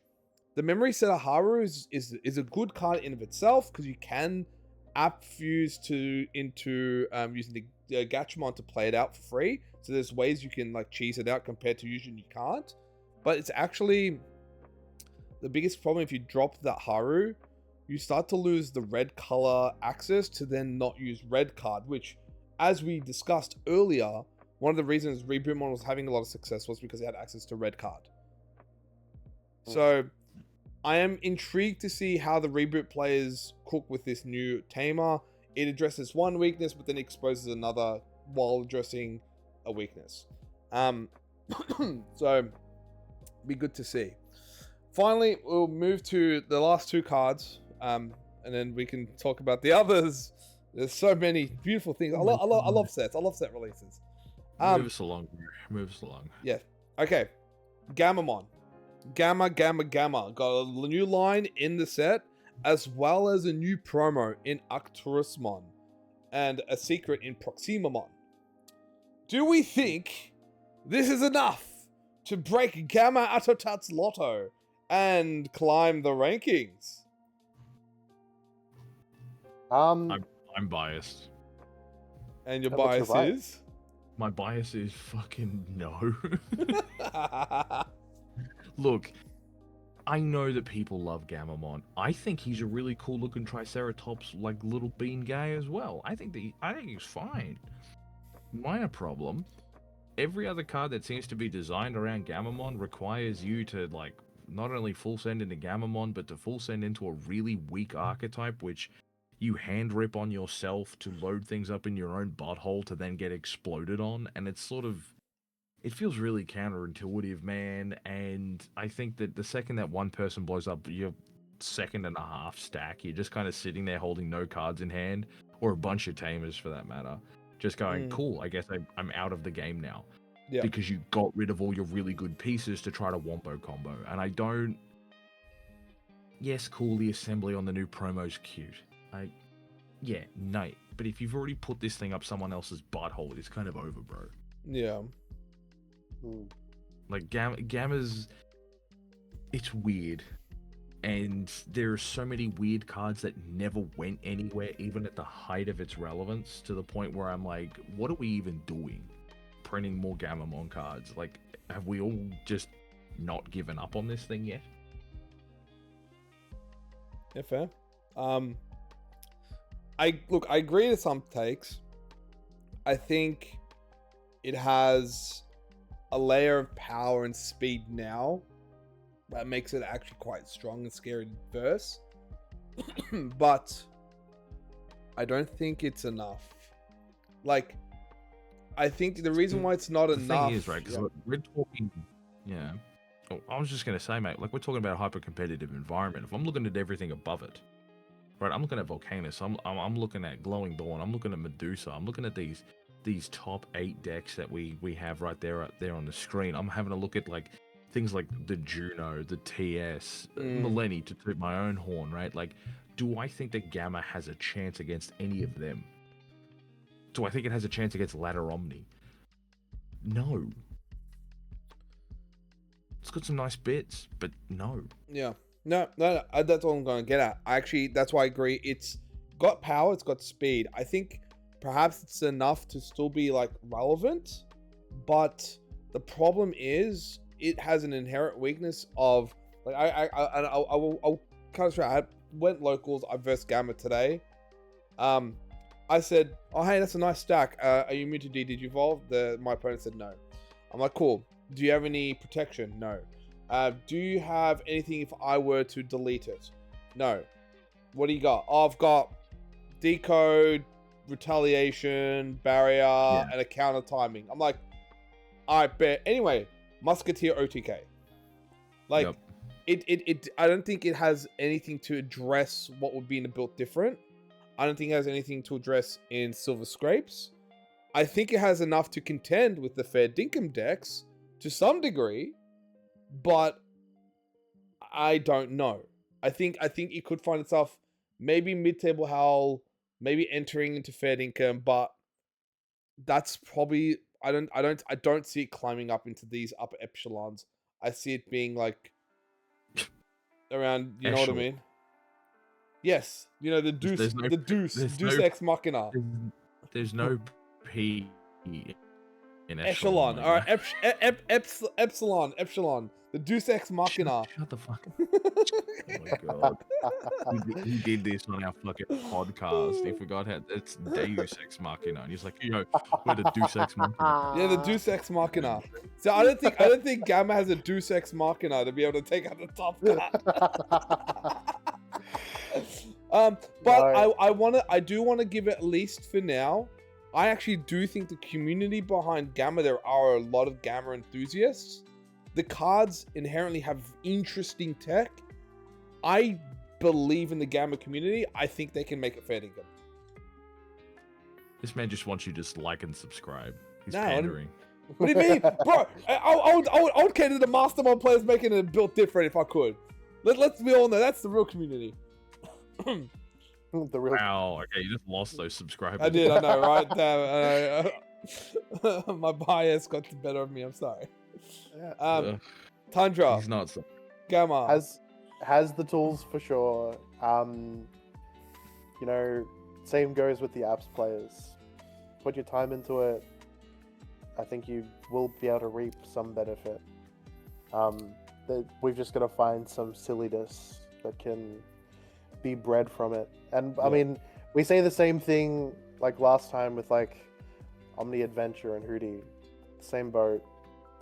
the Memory Setter Haru is a good card in of itself, because you can app fuse into using the Gammamon to play it out for free. So there's ways you can like cheese it out compared to usually you can't. But it's actually the biggest problem if you drop that Haru, you start to lose the red color access to then not use red card, which, as we discussed earlier, one of the reasons Rebootmon was having a lot of success was because it had access to red card. So I am intrigued to see how the Reboot players cook with this new Tamer. It addresses one weakness, but then exposes another while addressing a weakness. So, be good to see. Finally, we'll move to the last two cards, and then we can talk about the others. There's so many beautiful things. I love sets. I love set releases. Move us along. Move us along. Yeah. Okay. Gammamon. Gamma. Got a new line in the set, as well as a new promo in Arcturusmon, and a secret in Proximamon. Do we think this is enough to break Gamma Atotat's lotto and climb the rankings? I'm biased. And your And what's your bias bias? is? My bias is fucking no. Look, I know that people love Gammamon. I think he's a really cool looking Triceratops, like little bean guy as well. I think he's fine. Minor problem. Every other card that seems to be designed around Gammamon requires you to like not only full send into Gammamon, but to full send into a really weak archetype, which you hand rip on yourself to load things up in your own butthole to then get exploded on, and it's sort of, it feels really counterintuitive, man. And I think that the second that one person blows up your second and a half stack, you're just kind of sitting there holding no cards in hand, or a bunch of Tamers for that matter, just going, cool, I guess I'm out of the game now. Yeah. Because you got rid of all your really good pieces to try to wombo combo. And I don't... Yes, cool, the assembly on the new promo's cute. Yeah, no. But if you've already put this thing up someone else's butthole, it's kind of over, bro. Yeah. Like, Gamma's... It's weird. And there are so many weird cards that never went anywhere, even at the height of its relevance, to the point where I'm like, what are we even doing? Printing more Gammamon cards? Like, have we all just not given up on this thing yet? Yeah, fair. I agree to some takes. I think it has a layer of power and speed now that makes it actually quite strong and scary verse. But I don't think it's enough. Like, I think the reason why it's not enough... The thing is, right, because we're talking... Yeah. Oh, I was just going to say, mate, like, we're talking about a hyper-competitive environment. If I'm looking at everything above it, right, I'm looking at Vulcanus, I'm looking at Glowing Dawn, I'm looking at Medusa, I'm looking at these top 8 decks that we have right there on the screen. I'm having a look at, like, things like the Juno, the TS, Millenni, to toot my own horn, right? Like, do I think that Gamma has a chance against any of them? Do I think it has a chance against Ladder Omni? No. It's got some nice bits, but no. Yeah. No, that's all I'm going to get at. That's why I agree. It's got power, it's got speed. I think perhaps it's enough to still be, like, relevant, but the problem is it has an inherent weakness of, like, I'll cut it straight. I went locals, I versed Gamma today. I said, oh, hey, that's a nice stack. Are you immune to Digivolve? My opponent said no. I'm like, cool. Do you have any protection? No. Do you have anything if I were to delete it? No. What do you got? Oh, I've got decode, retaliation, barrier, and a counter timing. I'm like, I bet. Anyway, Musketeer OTK. Like, I don't think it has anything to address what would be in a build different. I don't think it has anything to address in Silver Scrapes. I think it has enough to contend with the Fair Dinkum decks to some degree, but I don't know. I think it could find itself maybe mid-table Howl, maybe entering into Fair Dinkum, but that's probably I don't see it climbing up into these upper echelons. I see it being like around, you know what I mean? Yes, you know, the Deus Ex Machina. There's no P In Echelon. like All right, that. Epsilon. The Deus Ex Machina. Shut the fuck up. Oh my god. He did this on our fucking podcast. He forgot how it's Deus Ex Machina. And he's like, yo, we're the Deus Ex Machina. Yeah, the Deus Ex Machina. So I don't think Gamma has a Deus Ex Machina to be able to take out the top card. But No. I do wanna give it, at least for now. I actually do think the community behind Gamma, there are a lot of Gamma enthusiasts. The cards inherently have interesting tech. I believe in the Gamma community. I think they can make it fair dinkum. This man just wants you to just like and subscribe. He's No, pandering. What do you mean? Bro, I would cater to the Mastemon players making it built different if I could. Let's be all know that's the real community. The real. Wow, okay, you just lost those subscribers. I did, I know, right? Damn, my bias got the better of me. I'm sorry. Ugh, Tundra, he's not so. Gamma. Has the tools for sure. You know, same goes with the apps players. Put your time into it. I think you will be able to reap some benefit. We've just got to find some silliness that can be bred from it. And I mean, we say the same thing like last time with like Omni Adventure and Hootie. Same boat.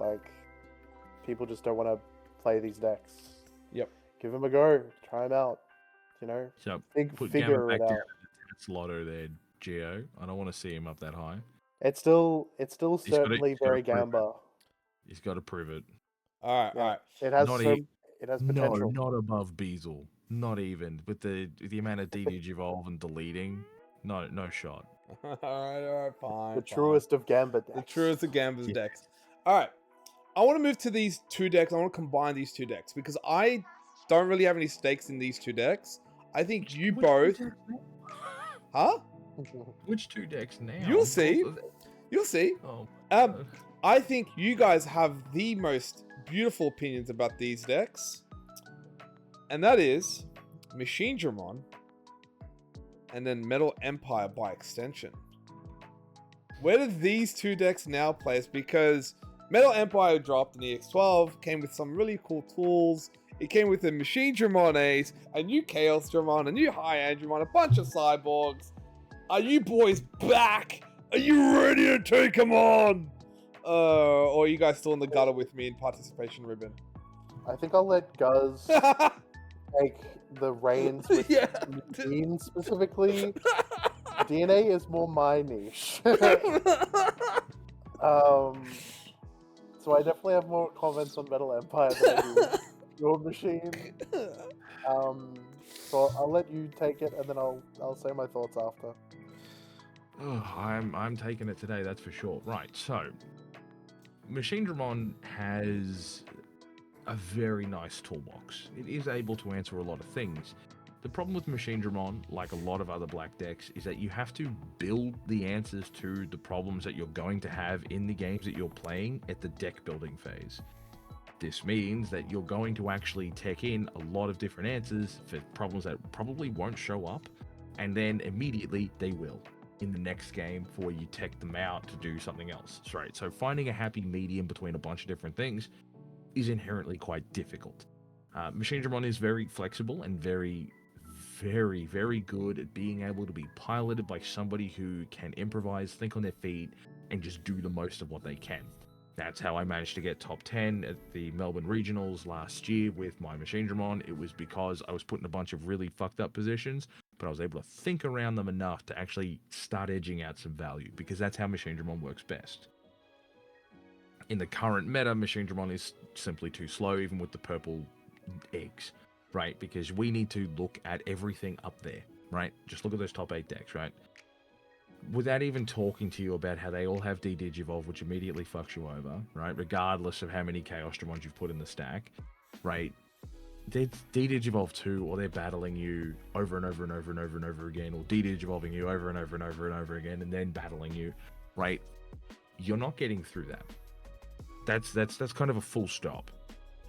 Like, people just don't want to play these decks. Yep. Give them a go. Try them out. You know, So put figure Gamma it back out. down at the Lotto there, Geo. I don't want to see him up that high. It's still He's gotta- certainly he's gotta very prove it. Gamba. He's got to prove it. All right, Yeah. all right. It has Not it has potential. No, not above Beazle. Not even with the amount of DDG evolve and deleting. No shot. All right, fine. The fine. truest of Gamba decks. The truest of Gamba's Yeah. decks. All right. I want to move to these two decks. I want to combine these two decks because I don't really have any stakes in these two decks. I think you both... Huh? Which two decks now? You'll see. You'll see. Oh. I think you guys have the most beautiful opinions about these decks. And that is Machinedramon and then Metal Empire by extension. Where do these two decks now place? Because Metal Empire dropped in EX12, came with some really cool tools. It came with a Machinedramon Ace, a new Chaos Dramon, a new High Andromon, a bunch of cyborgs. Are you boys back? Are you ready to take them on? Or are you guys still in the gutter with me in participation ribbon? I think I'll let Guz take the reins with Yeah. Dean specifically. DNA is more my niche. So I definitely have more comments on Metal Empire than I do your machine. So I'll let you take it, and then I'll say my thoughts after. Oh, I'm taking it today, that's for sure. Right, so Machinedramon has a very nice toolbox. It is able to answer a lot of things. The problem with Machinedramon, like a lot of other black decks, is that you have to build the answers to the problems that you're going to have in the games that you're playing at the deck building phase. This means that you're going to actually tech in a lot of different answers for problems that probably won't show up, and then immediately they will in the next game for you tech them out to do something else. Right? So finding a happy medium between a bunch of different things is inherently quite difficult. Machinedramon is very flexible and very good at being able to be piloted by somebody who can improvise, think on their feet, and just do the most of what they can. That's how I managed to get top 10 at the Melbourne Regionals last year with my Machinedramon. It was because I was put in a bunch of really fucked up positions, but I was able to think around them enough to actually start edging out some value, because that's how Machinedramon works best. In the current meta, Machinedramon is simply too slow, even with the purple eggs, right? Because we need to look at everything up there, right? Just look at those top 8 decks, right? Without even talking to you about how they all have D-Digivolve, which immediately fucks you over, right? Regardless of how many Chaos Dramons you've put in the stack, right? They're D-Digivolve 2, or they're battling you over and over and over and over and over again, or D-Digivolving you over and over and over and over again, and then battling you, right? You're not getting through that. That's kind of a full stop.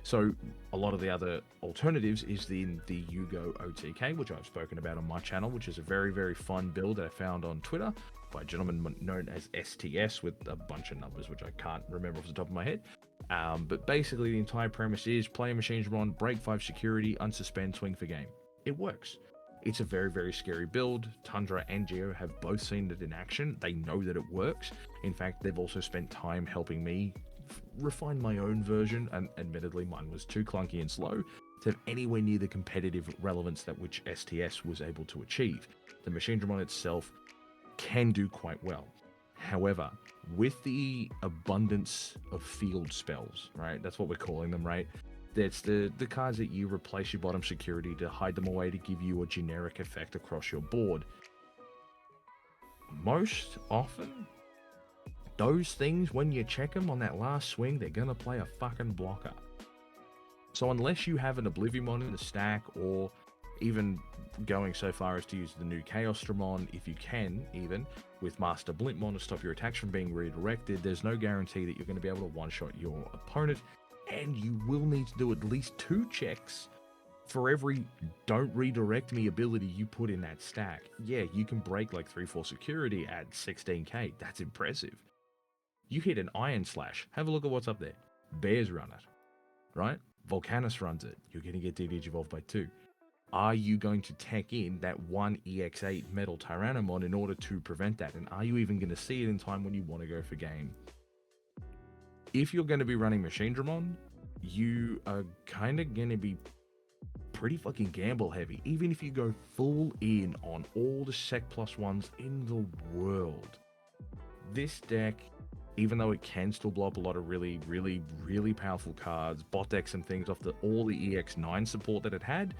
So a lot of the other alternatives is in the Yugo OTK, which I've spoken about on my channel, which is a very, very fun build that I found on Twitter by a gentleman known as STS with a bunch of numbers, which I can't remember off the top of my head. But basically the entire premise is play a Machinedramon, break 5 security, unsuspend, swing for game. It works. It's a very, very scary build. Tundra and Geo have both seen it in action. They know that it works. In fact, they've also spent time helping me refine my own version, and admittedly mine was too clunky and slow to have anywhere near the competitive relevance that which STS was able to achieve. The Machinedramon itself can do quite well. However, with the abundance of field spells, right? That's what we're calling them, right? That's the cards that you replace your bottom security to hide them away to give you a generic effect across your board. Most often, those things, when you check them on that last swing, they're going to play a fucking blocker. So unless you have an Oblivion in the stack, or even going so far as to use the new Chaosdramon, if you can, even, with Master Blintmon to stop your attacks from being redirected, there's no guarantee that you're going to be able to one-shot your opponent, and you will need to do at least 2 checks for every don't redirect me ability you put in that stack. Yeah, you can break like 3-4 security at 16k. That's impressive. You hit an Iron Slash. Have a look at what's up there. Bears run it, right? Vulcanus runs it. You're going to get DDG evolved by 2. Are you going to tech in that 1 EX8 Metal Tyrannomon in order to prevent that? And are you even going to see it in time when you want to go for game? If you're going to be running Machinedramon, you are kind of going to be pretty fucking gamble heavy. Even if you go full in on all the Sec plus ones in the world, this deck, even though it can still blow up a lot of really, really, really powerful cards, bot decks and things off all the EX9 support that it had,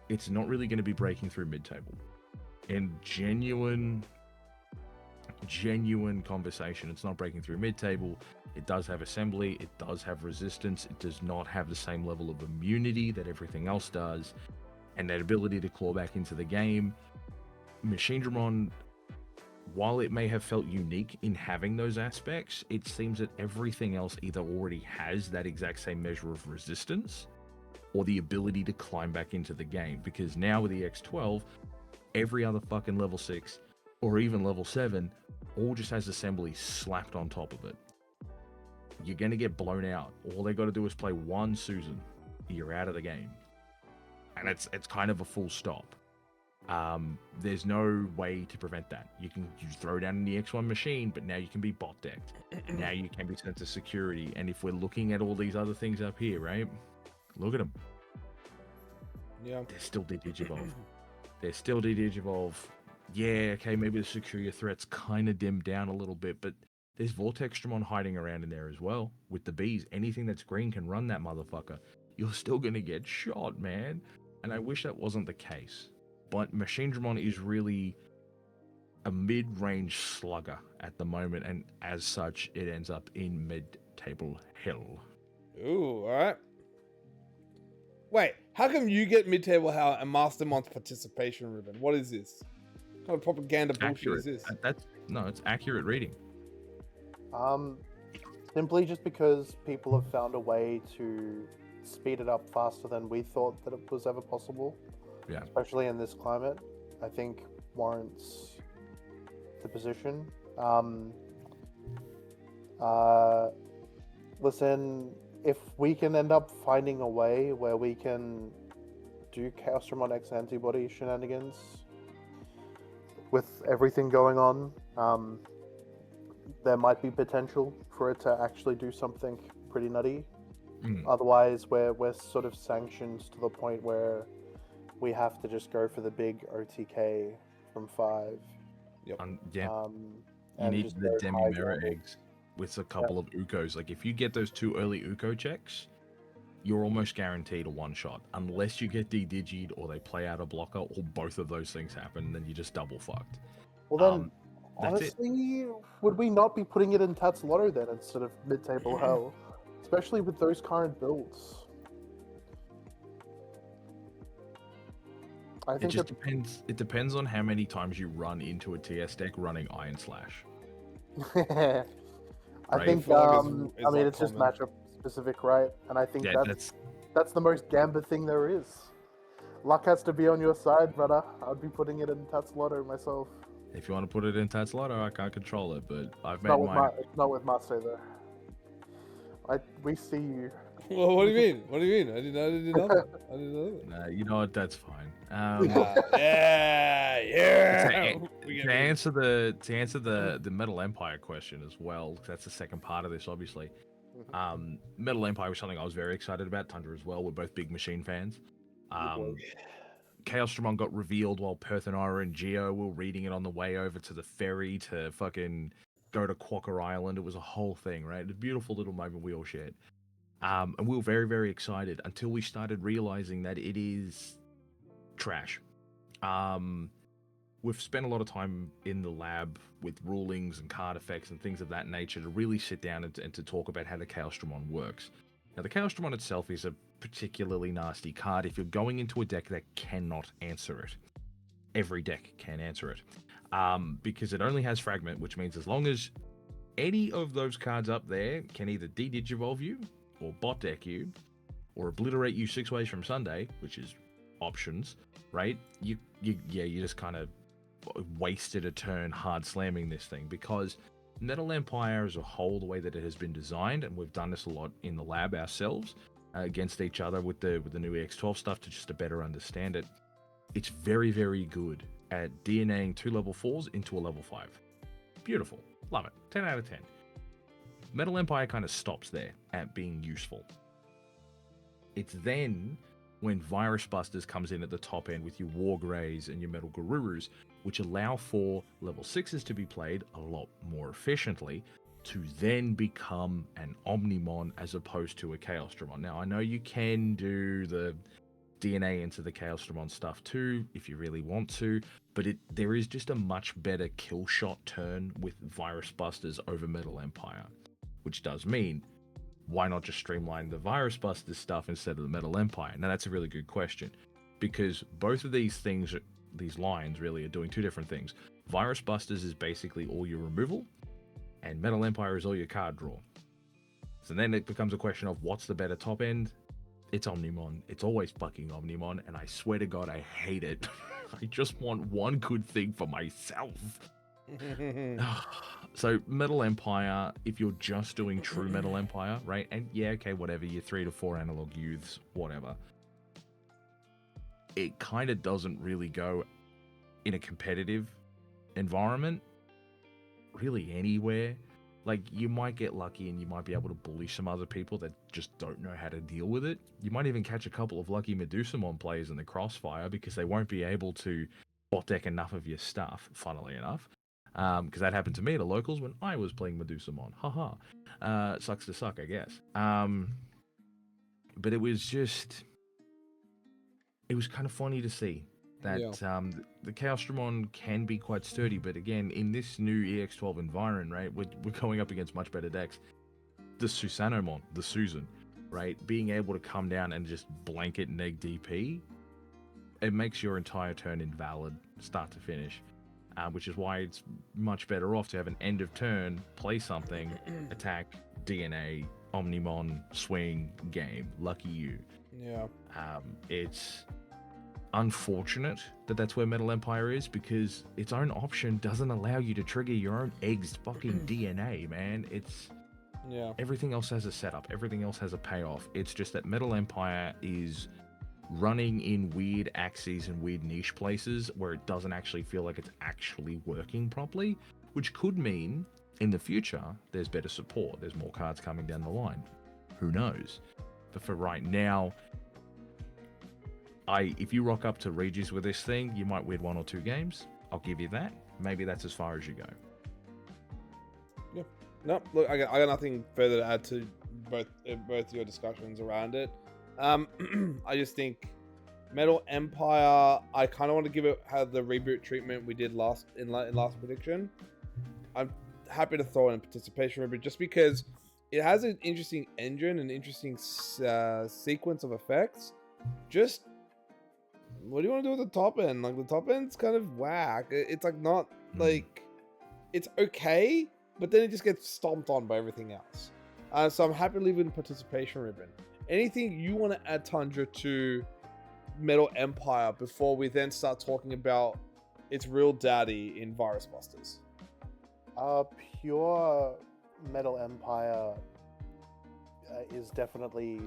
it's not really going to be breaking through mid-table. In genuine conversation, it's not breaking through mid-table. It does have assembly, it does have resistance, it does not have the same level of immunity that everything else does, and that ability to claw back into the game. Machinedramon, while it may have felt unique in having those aspects, it seems that everything else either already has that exact same measure of resistance or the ability to climb back into the game. Because now with the EX12, every other fucking level 6 or even level 7 all just has assembly slapped on top of it. You're going to get blown out. All they got to do is play one Susan. You're out of the game. And it's kind of a full stop. There's no way to prevent that. You throw down an EX1 machine, but now you can be bot decked. Now you can be sent to security. And if we're looking at all these other things up here, right? Look at them. Yeah. They're still Digivolve. They're still Digivolve. Yeah, okay, maybe the security threat's kind of dimmed down a little bit, but there's Vortextramon hiding around in there as well. With the bees, anything that's green can run that motherfucker. You're still going to get shot, man. And I wish that wasn't the case. But Machinedramon is really a mid-range slugger at the moment, and as such, it ends up in mid-table hell. Ooh, alright. Wait, how come you get mid-table hell and Mastermon's participation ribbon? What is this? What kind of propaganda bullshit is this? No, it's accurate reading. Simply just because people have found a way to speed it up faster than we thought that it was ever possible. Yeah. Especially in this climate, I think warrants the position. Listen, if we can end up finding a way where we can do Chaosdramon X antibody shenanigans with everything going on, there might be potential for it to actually do something pretty nutty. Otherwise, we're sort of sanctioned to the point where we have to just go for the big OTK from 5. Yep. You need the demi-mirror eggs with a couple of Ukos. Like, if you get those 2 early Uko checks, you're almost guaranteed a one-shot. Unless you get de-digied or they play out a blocker or both of those things happen, then you're just double fucked. Well then, honestly, would we not be putting it in Tatsulotto then instead of mid-table hell? Especially with those current builds. I think it depends. It depends on how many times you run into a TS deck running Iron Slash. I think, I mean, it's just matchup specific, right? And I think Yeah, that's the most Gamba thing there is. Luck has to be on your side, brother. I'd be putting it in Tatslotto myself. if you want to put it in Tatslotto, I can't control it, but I've made Not with mine. it's not with Master though. We see you. Well, what do you mean? What do you mean? I didn't know that. I didn't know that. Nah, you know what? That's fine. Yeah. To answer the Metal Empire question as well, 'cause that's the second part of this, obviously. Metal Empire was something I was very excited about. Tundra as well. We're both big Machine fans. Chaosdramon got revealed while Perth and Ira and Geo were reading it on the way over to the ferry to fucking go to Quokka Island. It was a whole thing, right? A beautiful little moment we all shared. And we were very, very excited until we started realizing that it is trash. We've spent a lot of time in the lab with rulings and card effects and things of that nature to really sit down and to talk about how the Chaosdramon works. Now, the Chaosdramon itself is a particularly nasty card if you're going into a deck that cannot answer it. Every deck can answer it. Because it only has Fragment, which means as long as any of those cards up there can either de-digivolve you, or bot deck you, or obliterate you 6 ways from Sunday, which is options, right? You just kind of wasted a turn hard slamming this thing, because Metal Empire as a whole, the way that it has been designed, and we've done this a lot in the lab ourselves against each other with the new EX12 stuff to better understand it. It's very, very good at DNAing 2 level 4s into a level 5. Beautiful. Love it. 10 out of 10. Metal Empire kind of stops there at being useful. It's then when Virus Busters comes in at the top end with your War Greys and your Metal Garurus, which allow for level 6s to be played a lot more efficiently, to then become an Omnimon as opposed to a Chaosdramon. Now, I know you can do the DNA into the Chaosdramon stuff too, if you really want to, but there is just a much better kill shot turn with Virus Busters over Metal Empire. Which does mean, why not just streamline the Virus Busters stuff instead of the Metal Empire? Now, that's a really good question, because both of these things, these lines really are doing two different things. Virus Busters is basically all your removal, and Metal Empire is all your card draw. So then it becomes a question of what's the better top end? It's Omnimon. It's always fucking Omnimon, and I swear to God, I hate it. I just want one good thing for myself. So Metal Empire, if you're just doing true Metal Empire, right? And yeah, okay, whatever, your 3 to 4 analog youths, whatever. It kind of doesn't really go in a competitive environment, really anywhere. Like, you might get lucky and you might be able to bully some other people that just don't know how to deal with it. You might even catch a couple of lucky Medusamon players in the crossfire because they won't be able to bot deck enough of your stuff, funnily enough. Because that happened to me at the locals when I was playing Medusamon. Haha. Sucks to suck, I guess. But it was kind of funny to see that the Chaosdramon can be quite sturdy, but again, in this new EX12 environment, right, we're going up against much better decks. The Susanomon, the Susan, right, being able to come down and just blanket neg DP, it makes your entire turn invalid, start to finish. Which is why it's much better off to have an end of turn, play something, attack, DNA, Omnimon, swing, game. Lucky you. Yeah. It's unfortunate that that's where Metal Empire is, because its own option doesn't allow you to trigger your own egg's fucking DNA, man. Everything else has a setup. Everything else has a payoff. It's just that Metal Empire is running in weird axes and weird niche places where it doesn't actually feel like it's actually working properly, which could mean in the future there's better support, there's more cards coming down the line. Who knows? But for right now, if you rock up to Regis with this thing, you might win 1 or 2 games. I'll give you that. Maybe that's as far as you go. Yeah. No, look, I got nothing further to add to both your discussions around it. I just think Metal Empire, I kind of want to give it the reboot treatment we did last prediction. I'm happy to throw in a participation reboot just because it has an interesting engine, an interesting sequence of effects. Just what do you want to do with the top end? Like, the top end's kind of whack. It's like like it's okay, but then it just gets stomped on by everything else. So I'm happy to leave it in participation ribbon. Anything you want to add, Tundra, to Metal Empire before we then start talking about its real daddy in Virus Busters? Pure Metal Empire is definitely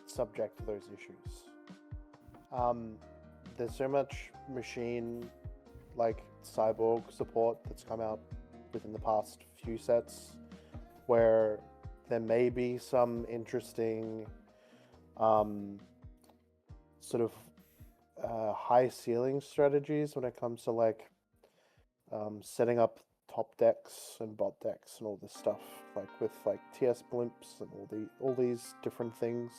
subject to those issues. There's so much machine, like cyborg support that's come out within the past few sets, where there may be some interesting sort of high ceiling strategies when it comes to like setting up top decks and bot decks and all this stuff, like with like TS blimps and all these different things.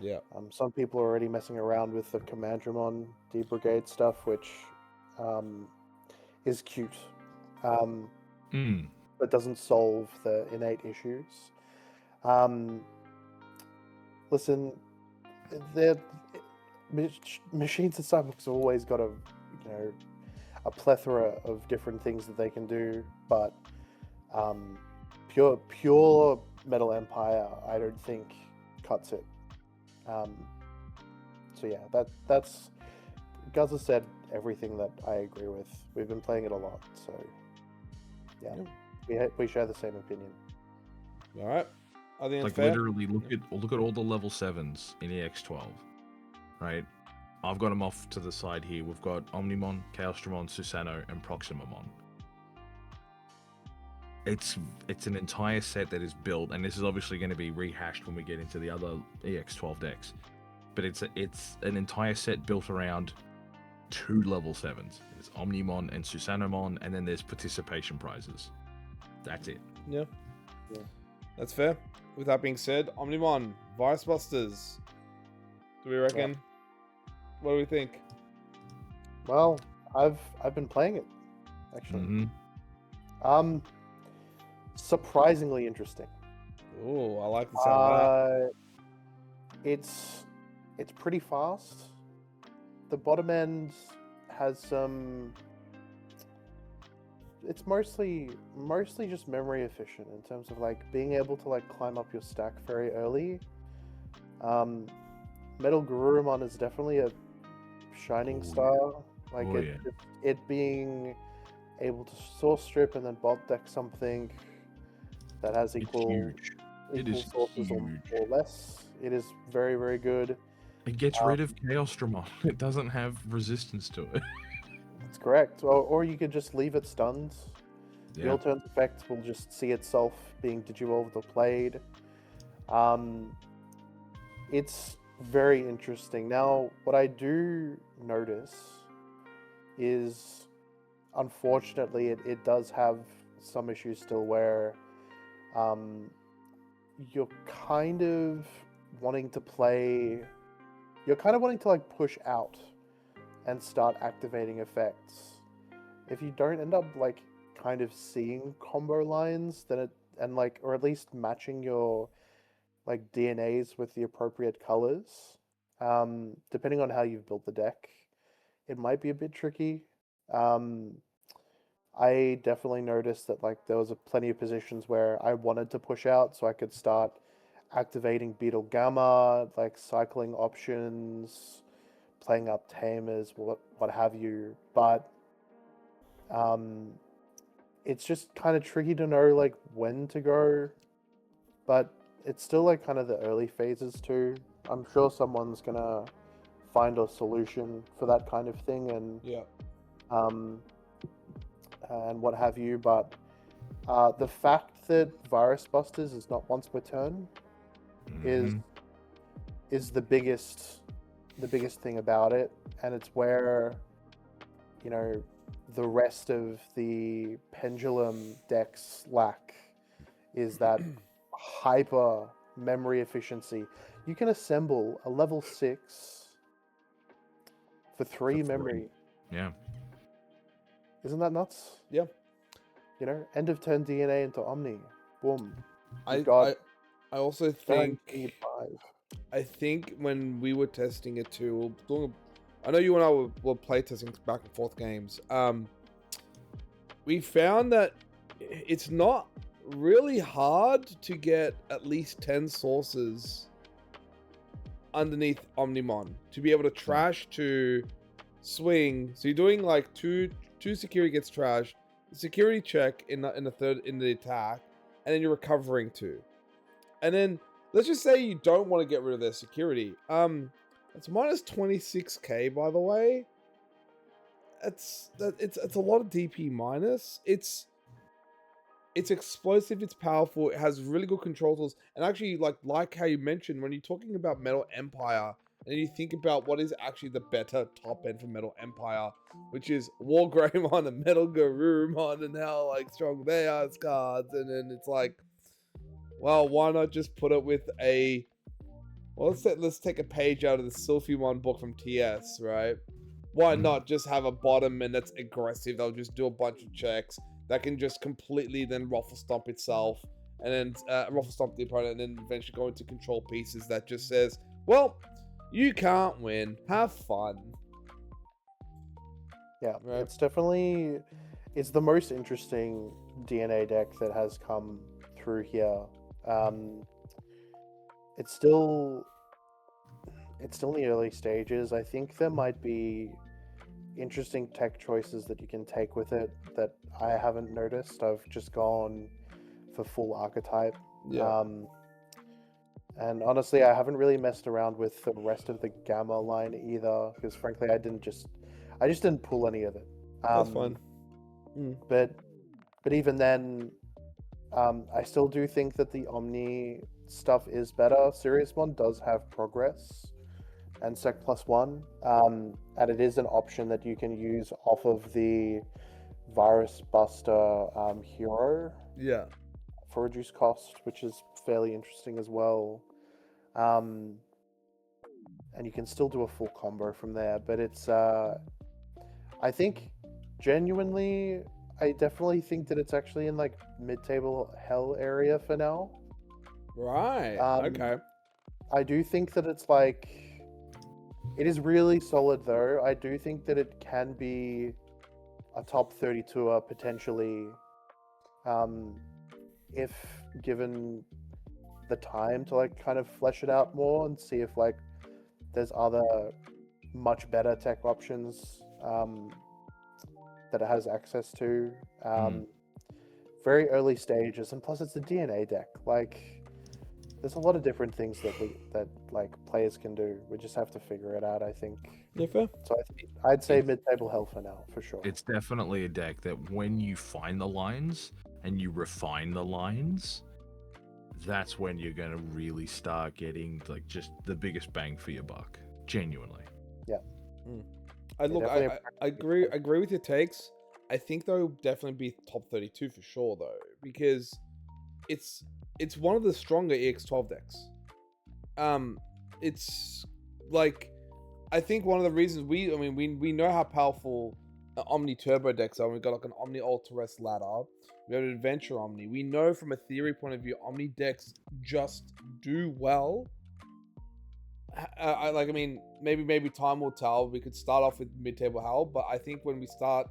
Yeah. Some people are already messing around with the Commandramon D Brigade stuff, which is cute, but doesn't solve the innate issues. Listen, machines and cyborgs have always got a plethora of different things that they can do, but pure Metal Empire, I don't think cuts it. So yeah, that's Guzza said everything that I agree with. We've been playing it a lot, so yeah. We share the same opinion. All right. I think like fair. literally look at all the level 7s in EX12, right? I've got them off to the side here. We've got Omnimon, Chaosdramon, Susano, and Proximamon. It's an entire set that is built, and this is obviously going to be rehashed when we get into the other EX12 decks. But it's an entire set built around 2 level 7s. There's Omnimon and Susanomon, and then there's participation prizes. That's it. Yeah. That's fair. With that being said, Omnimon, Virus Busters. Do we reckon? Yeah. What do we think? Well, I've been playing it, actually. Surprisingly interesting. Oh, I like the sound of that. It's pretty fast. The bottom end has some. It's mostly just memory efficient in terms of like being able to like climb up your stack very early. Metal Garurumon is definitely a shining star. Like it being able to source strip and then bot deck something that has equal sources or less. It is very, very good. It gets rid of Chaosdramon. It doesn't have resistance to it. That's correct. Or you could just leave it stunned. Yeah. The alternate effect will just see itself being digivolved or played. It's very interesting. Now, what I do notice is, unfortunately, it does have some issues still where you're kind of wanting to like push out and start activating effects. If you don't end up like kind of seeing combo lines, then or at least matching your like DNAs with the appropriate colors, depending on how you've built the deck, it might be a bit tricky. I definitely noticed that like there was plenty of positions where I wanted to push out so I could start activating Beetle Gamma, like cycling options, playing up Tamers, what have you. But it's just kind of tricky to know like when to go. But it's still like kind of the early phases too. I'm sure someone's gonna find a solution for that kind of thing and what have you. But the fact that Virus Busters is not once per turn is the biggest thing about it, and it's where the rest of the Pendulum decks lack, is that hyper memory efficiency. You can assemble a level 6 for 3 memory. Yeah. Isn't that nuts? Yeah. End of turn DNA into Omni. Boom. I also think when we were testing it too, I know you and I were playtesting back and forth games. We found that it's not really hard to get at least 10 sources underneath Omnimon to be able to trash to swing. So you're doing like two security gets trashed, security check in the attack, and then you're recovering 2. And then let's just say you don't want to get rid of their security. It's minus 26k, by the way. It's a lot of DP minus. It's explosive, it's powerful, it has really good control tools, and actually like how you mentioned when you're talking about Metal Empire and you think about what is actually the better top end for Metal Empire, which is Wargreymon and Metal Garurumon and how like strong they are as cards, and then it's like, well, why not just put it with a, well, let's take a page out of the Sylphimon book from TS, right? Why not just have a bottom and that's aggressive? They'll just do a bunch of checks that can just completely then ruffle stomp itself, and then ruffle stomp the opponent, and then eventually go into control pieces that just says, well, you can't win, have fun. Yeah, right? it's definitely, it's the most interesting DNA deck that has come through here. It's still in the early stages. I think there might be interesting tech choices that you can take with it that I haven't noticed. I've just gone for full archetype. Yeah. And honestly, I haven't really messed around with the rest of the Gamma line either, because frankly, I just didn't pull any of it. That's fine. But even then, I still do think that the Omni stuff is better. Siriusmon does have progress and Sec +1, and it is an option that you can use off of the Virus Buster hero. Yeah. For reduced cost, which is fairly interesting as well. And you can still do a full combo from there, but it's I think genuinely, I definitely think that it's actually in like mid-table hell area for now. Right. Okay. I do think that it's like, it is really solid though. I do think that it can be a top 32er potentially, if given the time to like kind of flesh it out more and see if like there's other much better tech options that it has access to. Very early stages, and plus it's a DNA deck. Like, there's a lot of different things that like players can do. We just have to figure it out, I think. Yeah, fair. So I'd say mid-table hell for now, for sure. It's definitely a deck that when you find the lines and you refine the lines, that's when you're going to really start getting like just the biggest bang for your buck. Genuinely. Yeah. I agree with your takes. I think they'll definitely be top 32 for sure though, because it's one of the stronger EX12 decks. It's like, I think one of the reasons we know how powerful Omni Turbo decks are. We've got like an Omni Ultra ladder. We have an Adventure Omni. We know from a theory point of view, Omni decks just do well. Maybe time will tell. We could start off with mid-table hell, but I think when we start,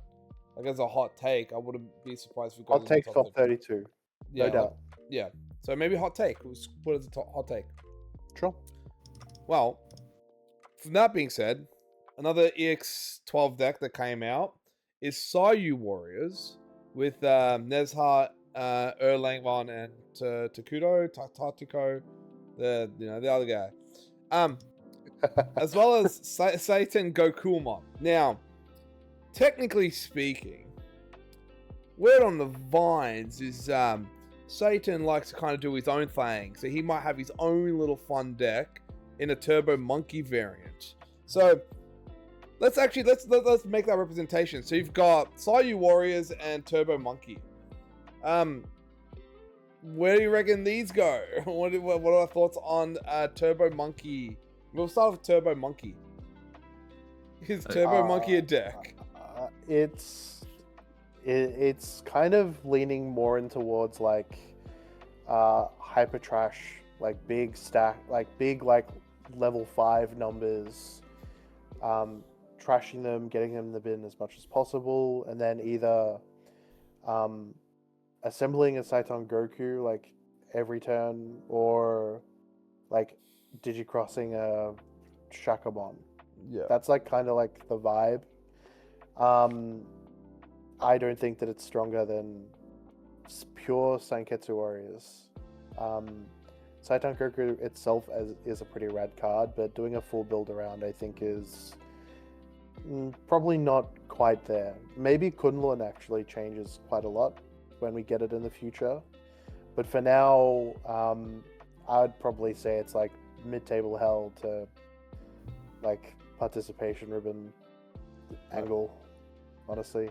like as a hot take, I wouldn't be surprised if we got hot take top 32. Yeah, no doubt. Yeah. So maybe hot take. We'll put it as a hot take. Sure. Well, from that being said, another EX12 deck that came out is Saiyu Warriors with Nezha, Erlangmon, and Takuto, Tatiko, the other guy. As well as Satan Gokumon. Now, technically speaking, word on the vines is Satan likes to kind of do his own thing, so he might have his own little fun deck in a Turbo Monkey variant. So let's make that representation. So you've got Saiyu Warriors and Turbo Monkey. Where do you reckon these go? What are our thoughts on Turbo Monkey? We'll start with Turbo Monkey. Is Turbo Monkey a deck? It's kind of leaning more in towards like hyper trash, like big stack, like big like level 5 numbers, trashing them, getting them in the bin as much as possible, and then either assembling a Saiton Goku like every turn, or like digicrossing a Shakamon. Yeah. That's like kind of like the vibe. I don't think that it's stronger than pure Sanketsu Warriors. Saiton Goku itself is a pretty rad card, but doing a full build around, I think, is probably not quite there. Maybe Kunlun actually changes quite a lot when we get it in the future. But for now, I'd probably say it's like mid-table hell to like participation ribbon angle, honestly.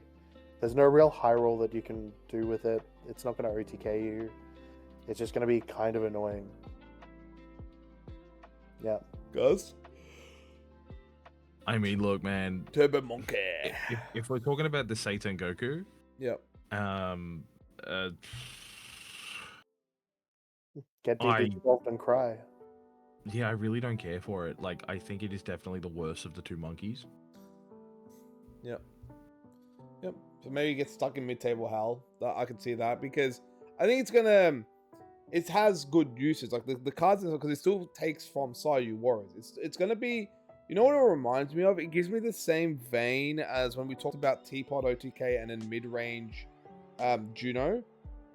There's no real high roll that you can do with it. It's not going to OTK you. It's just going to be kind of annoying. Yeah. Guys? I mean, look, man. Turbo Monkey. If we're talking about the Satan Goku, Yep. Get involved and cry. Yeah, I really don't care for it. Like, I think it is definitely the worst of the two monkeys. Yep. So maybe get stuck in mid-table hell. I can see that, because I think it's gonna. It has good uses, like the cards, because it still takes from Saiyu Warriors. It's gonna be. You know what it reminds me of? It gives me the same vein as when we talked about Teapot OTK and then mid-range Juno.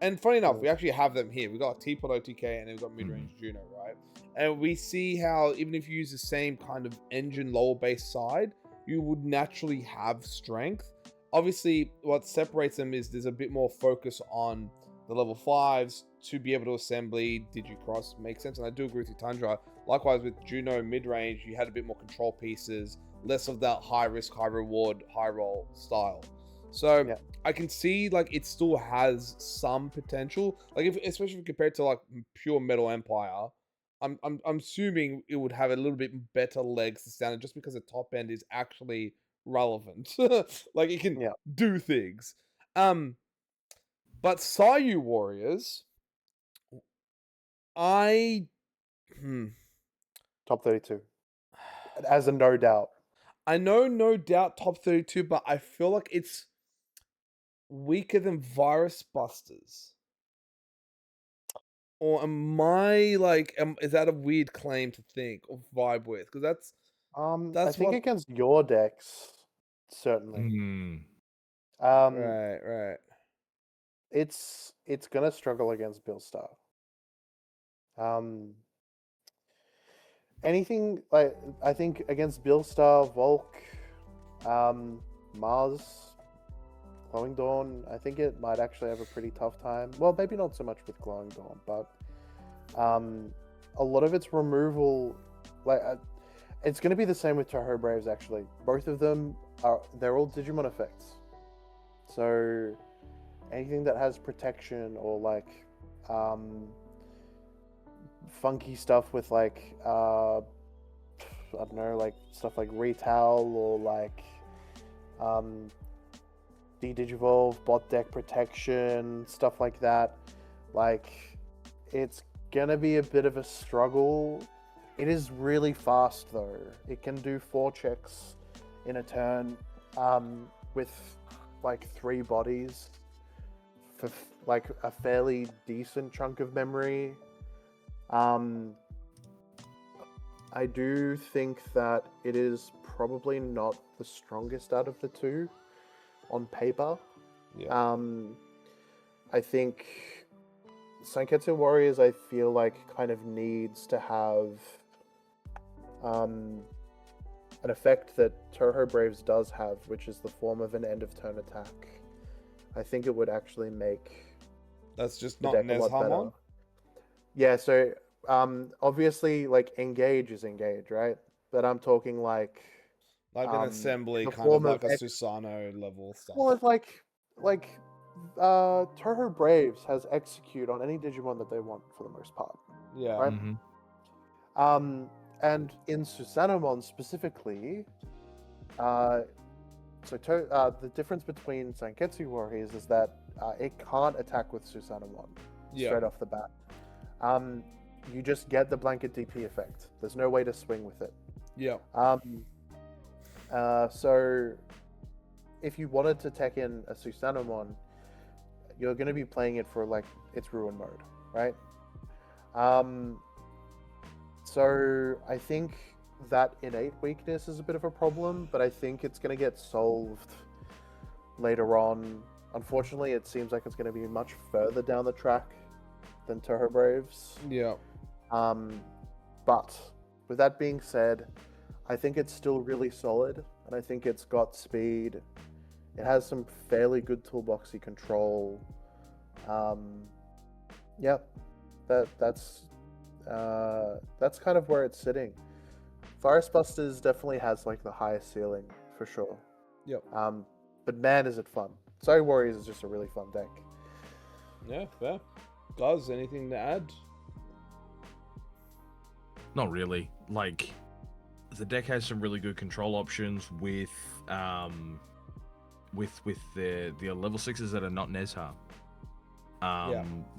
And funny enough, we actually have them here. We've got Teapot OTK and then we've got mid-range Juno, right? And we see how even if you use the same kind of engine lower base side, you would naturally have strength. Obviously, what separates them is there's a bit more focus on the level 5s to be able to assembly, digicross, makes sense. And I do agree with you, Tundra. Likewise, with Juno mid-range, you had a bit more control pieces, less of that high risk, high reward, high roll style. So yeah. I can see like it still has some potential. Like especially compared to like pure Metal Empire, I'm assuming it would have a little bit better legs to stand just because the top end is actually relevant. Like it can do things. But Saiyu Warriors, Top 32. As a no doubt. I know no doubt top 32, but I feel like it's weaker than Virus Busters. Or am I like, is that a weird claim to think or vibe with? Because that's I think against your decks, certainly. Right. It's gonna struggle against Billstar. Anything like I think against Billstar, Volk, Mars, Glowing Dawn, I think it might actually have a pretty tough time. Well, maybe not so much with Glowing Dawn, but a lot of its removal, like it's going to be the same with Toho Braves. Actually, both of them they're all Digimon effects. So anything that has protection or like funky stuff with like I don't know, like stuff like Retail or like Digivolve, bot deck protection, stuff like that. Like it's gonna be a bit of a struggle. It is really fast though. It can do 4 checks in a turn with like 3 bodies for like a fairly decent chunk of memory. I do think that it is probably not the strongest out of the two on paper. Yeah. I think Sanketsu Warriors, I feel like, kind of needs to have an effect that Toho Braves does have, which is the form of an end of turn attack. I think it would actually make that's just not Neshamon. Yeah, so obviously, like engage is engage, right? But I'm talking like an assembly, kind of like a Susano level stuff. Well, it's like Toho Braves has execute on any Digimon that they want for the most part. Yeah. Right. Mm-hmm. And in Susanomon specifically, the difference between Sanketsu Warriors is that it can't attack with Susanomon straight off the bat. You just get the blanket DP effect. There's no way to swing with it. Yeah. So if you wanted to tech in a Susanomon, you're going to be playing it for like its ruin mode, right? So I think that innate weakness is a bit of a problem, but I think it's going to get solved later on. Unfortunately, it seems like it's going to be much further down the track than Toho Braves. Yeah. But with that being said, I think it's still really solid, and I think it's got speed. It has some fairly good toolboxy control. Yeah, that's kind of where it's sitting. Forest Busters definitely has like the highest ceiling for sure. Yep. But man, is it fun! Saiyu Warriors is just a really fun deck. Yeah, fair. Guys, anything to add? Not really. Like, the deck has some really good control options with the level 6s that are not Nezha.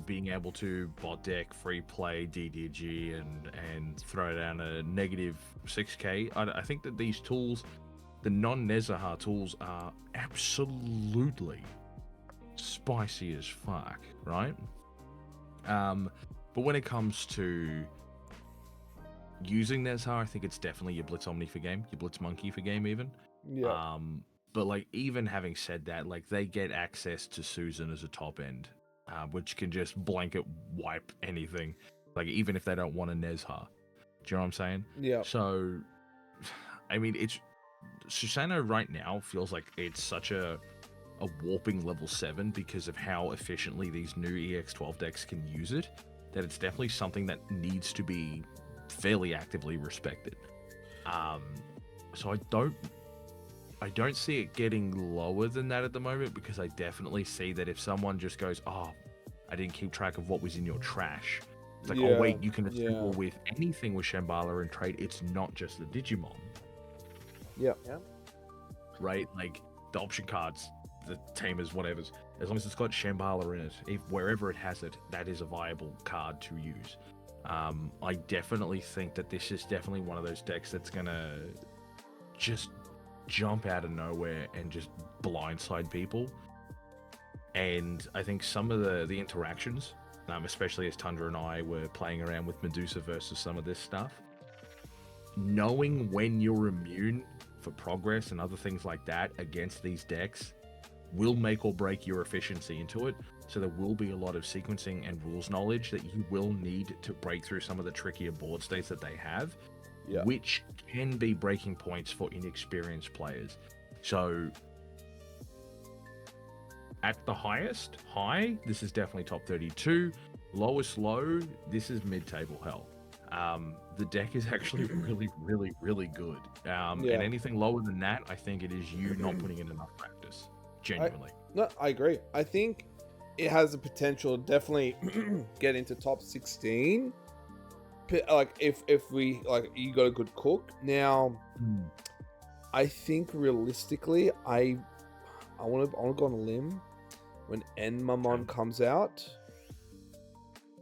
Being able to bot deck, free play DDG and throw down a negative 6k. I think that these tools, the non-Nezha tools, are absolutely spicy as fuck, right? But when it comes to using Nezha, I think it's definitely your Blitz Omni for game, your Blitz Monkey for game even. Yeah. But like, even having said that, like, they get access to Susan as a top end, which can just blanket wipe anything, like, even if they don't want a Nezha. Do you know what I'm saying? Yeah. So, I mean, it's Susanoo right now feels like it's such a warping level 7 because of how efficiently these new EX12 decks can use it, that it's definitely something that needs to be fairly actively respected. So I don't see it getting lower than that at the moment, because I definitely see that if someone just goes, oh, I didn't keep track of what was in your trash, it's like, oh wait, you can assemble with anything with Shambhala and trade. It's not just the Digimon. Yeah. Right? Like, the option cards, the Tamers, whatever's, as long as it's got Shambhala in it, if wherever it has it, that is a viable card to use. I definitely think that this is definitely one of those decks that's gonna just jump out of nowhere and just blindside people. And I think some of the interactions, especially as Tundra and I were playing around with Medusa versus some of this stuff, knowing when you're immune for progress and other things like that against these decks will make or break your efficiency into it. So there will be a lot of sequencing and rules knowledge that you will need to break through some of the trickier board states that they have, which can be breaking points for inexperienced players. So at the highest high, this is definitely top 32. Lowest low, this is mid-table hell. The deck is actually really, really, really good. And anything lower than that, I think it is you not putting in enough practice. Genuinely. I agree. I think it has the potential to definitely get into top 16. Like, if we, like, you got a good cook. Now, I think realistically, I want to go on a limb. When Angoramon comes out,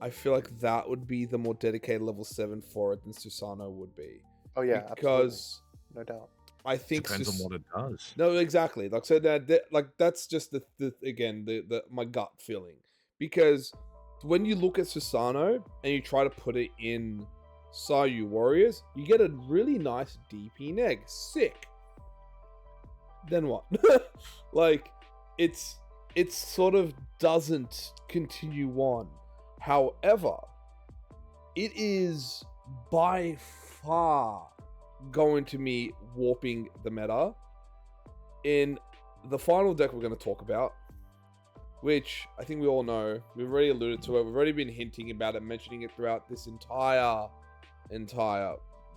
I feel like that would be the more dedicated level 7 for it than Susanoo would be. Oh yeah, because absolutely. No doubt. I think depends on what it does. No, exactly. Like, so that like, that's just the my gut feeling, because when you look at Susanoo and you try to put it in Saiyu Warriors, you get a really nice DP neg. Sick. Then what? Like, it sort of doesn't continue on. However, it is by far going to be warping the meta in the final deck we're going to talk about, which I think we all know. We've already alluded to it. We've already been hinting about it, mentioning it throughout this entire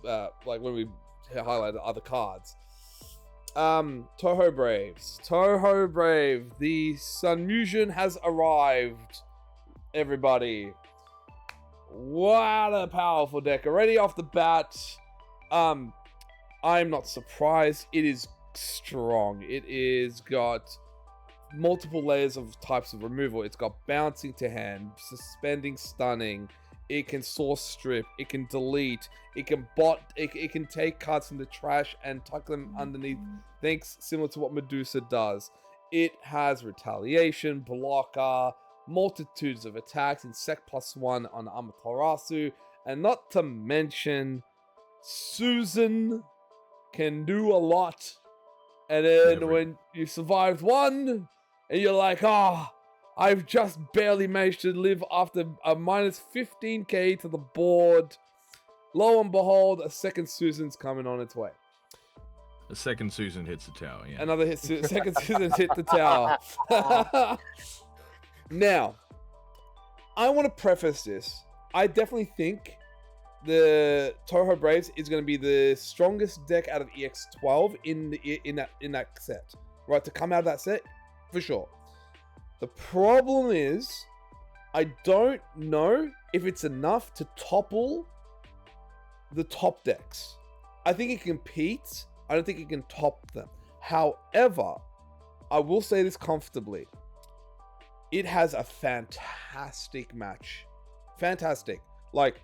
like, when we highlighted other cards. Toho Braves. Toho Brave. The Sun Musion has arrived, everybody. What a powerful deck. Already off the bat, I'm not surprised. It is strong. It is got multiple layers of types of removal. It's got bouncing to hand, suspending, stunning. It can source strip. It can delete. It can bot. It can take cards from the trash and tuck them underneath. Thanks, similar to what Medusa does. It has retaliation, blocker, multitudes of attacks, insect +1 on Amaterasu, and not to mention Susan can do a lot. And then when you survived one, and you're like, I've just barely managed to live after a minus 15k to the board. Lo and behold, a second Susan's coming on its way. The second Susan hits the tower, yeah. Another second Susan's hit the tower. Now, I want to preface this. I definitely think the Toho Braves is going to be the strongest deck out of EX12 in that set. Right, to come out of that set, for sure. The problem is, I don't know if it's enough to topple the top decks. I think it competes. I don't think it can top them. However, I will say this comfortably. It has a fantastic match. Fantastic. Like,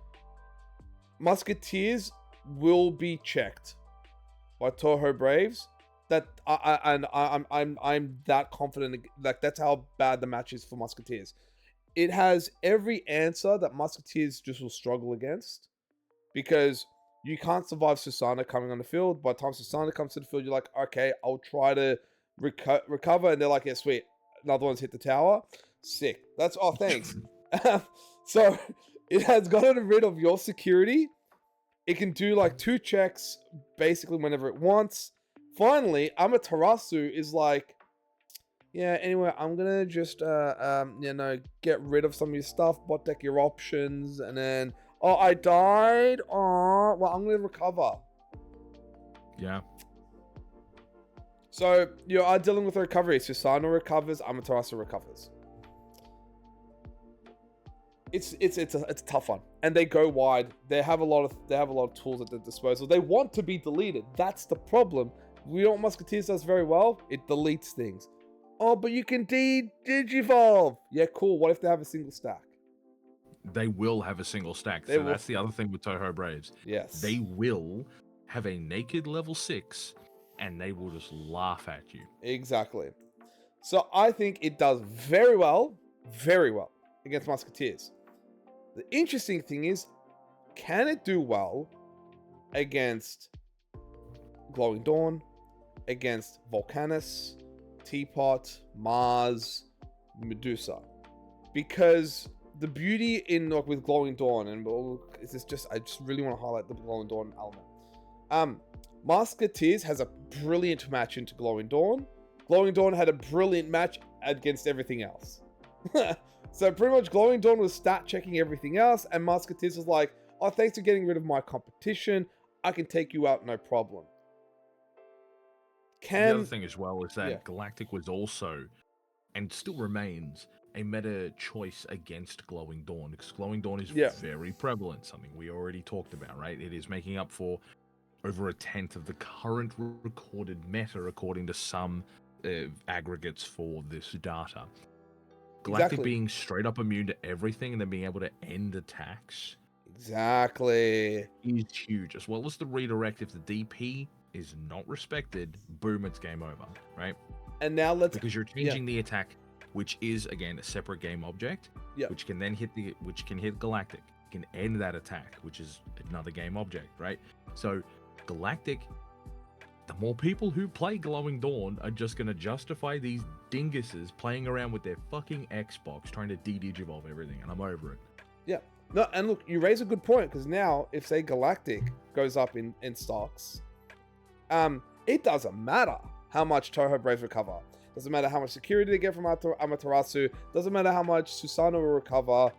Musketeers will be checked by Toho Braves. That I'm that confident. Like, that's how bad the match is for Musketeers. It has every answer that Musketeers just will struggle against, because you can't survive Susana coming on the field. By the time Susana comes to the field, you're like, okay, I'll try to recover. And they're like, yeah, sweet. Another one's hit the tower. Sick. That's, thanks. So it has gotten rid of your security. It can do like 2 checks basically whenever it wants. Finally, Amaterasu is like, yeah, anyway, I'm gonna just, get rid of some of your stuff, bot deck your options, and then, I died. Well, I'm gonna recover. Yeah. So you are dealing with a recovery. Susano recovers, Amaterasu recovers. It's a tough one, and they go wide. They have a lot of tools at their disposal. They want to be deleted. That's the problem. We know what Musketeers does very well. It deletes things. But you can digivolve. Yeah, cool. What if they have a single stack? They will have a single stack. They will. That's the other thing with Toho Braves. Yes. They will have a naked level 6, and they will just laugh at you. Exactly. So I think it does very well against Musketeers. The interesting thing is, can it do well against Glowing Dawn, against Vulcanus, Teapot, Mars, Medusa? Because the beauty in with Glowing Dawn, and I just really want to highlight the Glowing Dawn element. Musketeers has a brilliant match into Glowing Dawn. Glowing Dawn had a brilliant match against everything else. So pretty much Glowing Dawn was stat checking everything else, and Musketeers was like, thanks for getting rid of my competition. I can take you out, no problem. The other thing as well is that Galactic was also, and still remains, a meta choice against Glowing Dawn, because Glowing Dawn is very prevalent, something we already talked about, right? It is making up for over 1/10 of the current recorded meta, according to some aggregates for this data. Galactic being straight up immune to everything and then being able to end attacks. Exactly. Is huge, as well as the redirect. If the DP is not respected, boom, it's game over, right? And now because you're changing the attack, which is again a separate game object, which can then hit Galactic, can end that attack, which is another game object, right? So Galactic, the more people who play Glowing Dawn are just going to justify these dinguses playing around with their fucking Xbox trying to de-digivolve everything, and I'm over it. Yeah. No, and look, you raise a good point, because now if, say, Galactic goes up in stocks, it doesn't matter how much Toho Braves recover. Doesn't matter how much security they get from Amaterasu. Doesn't matter how much Susano will recover,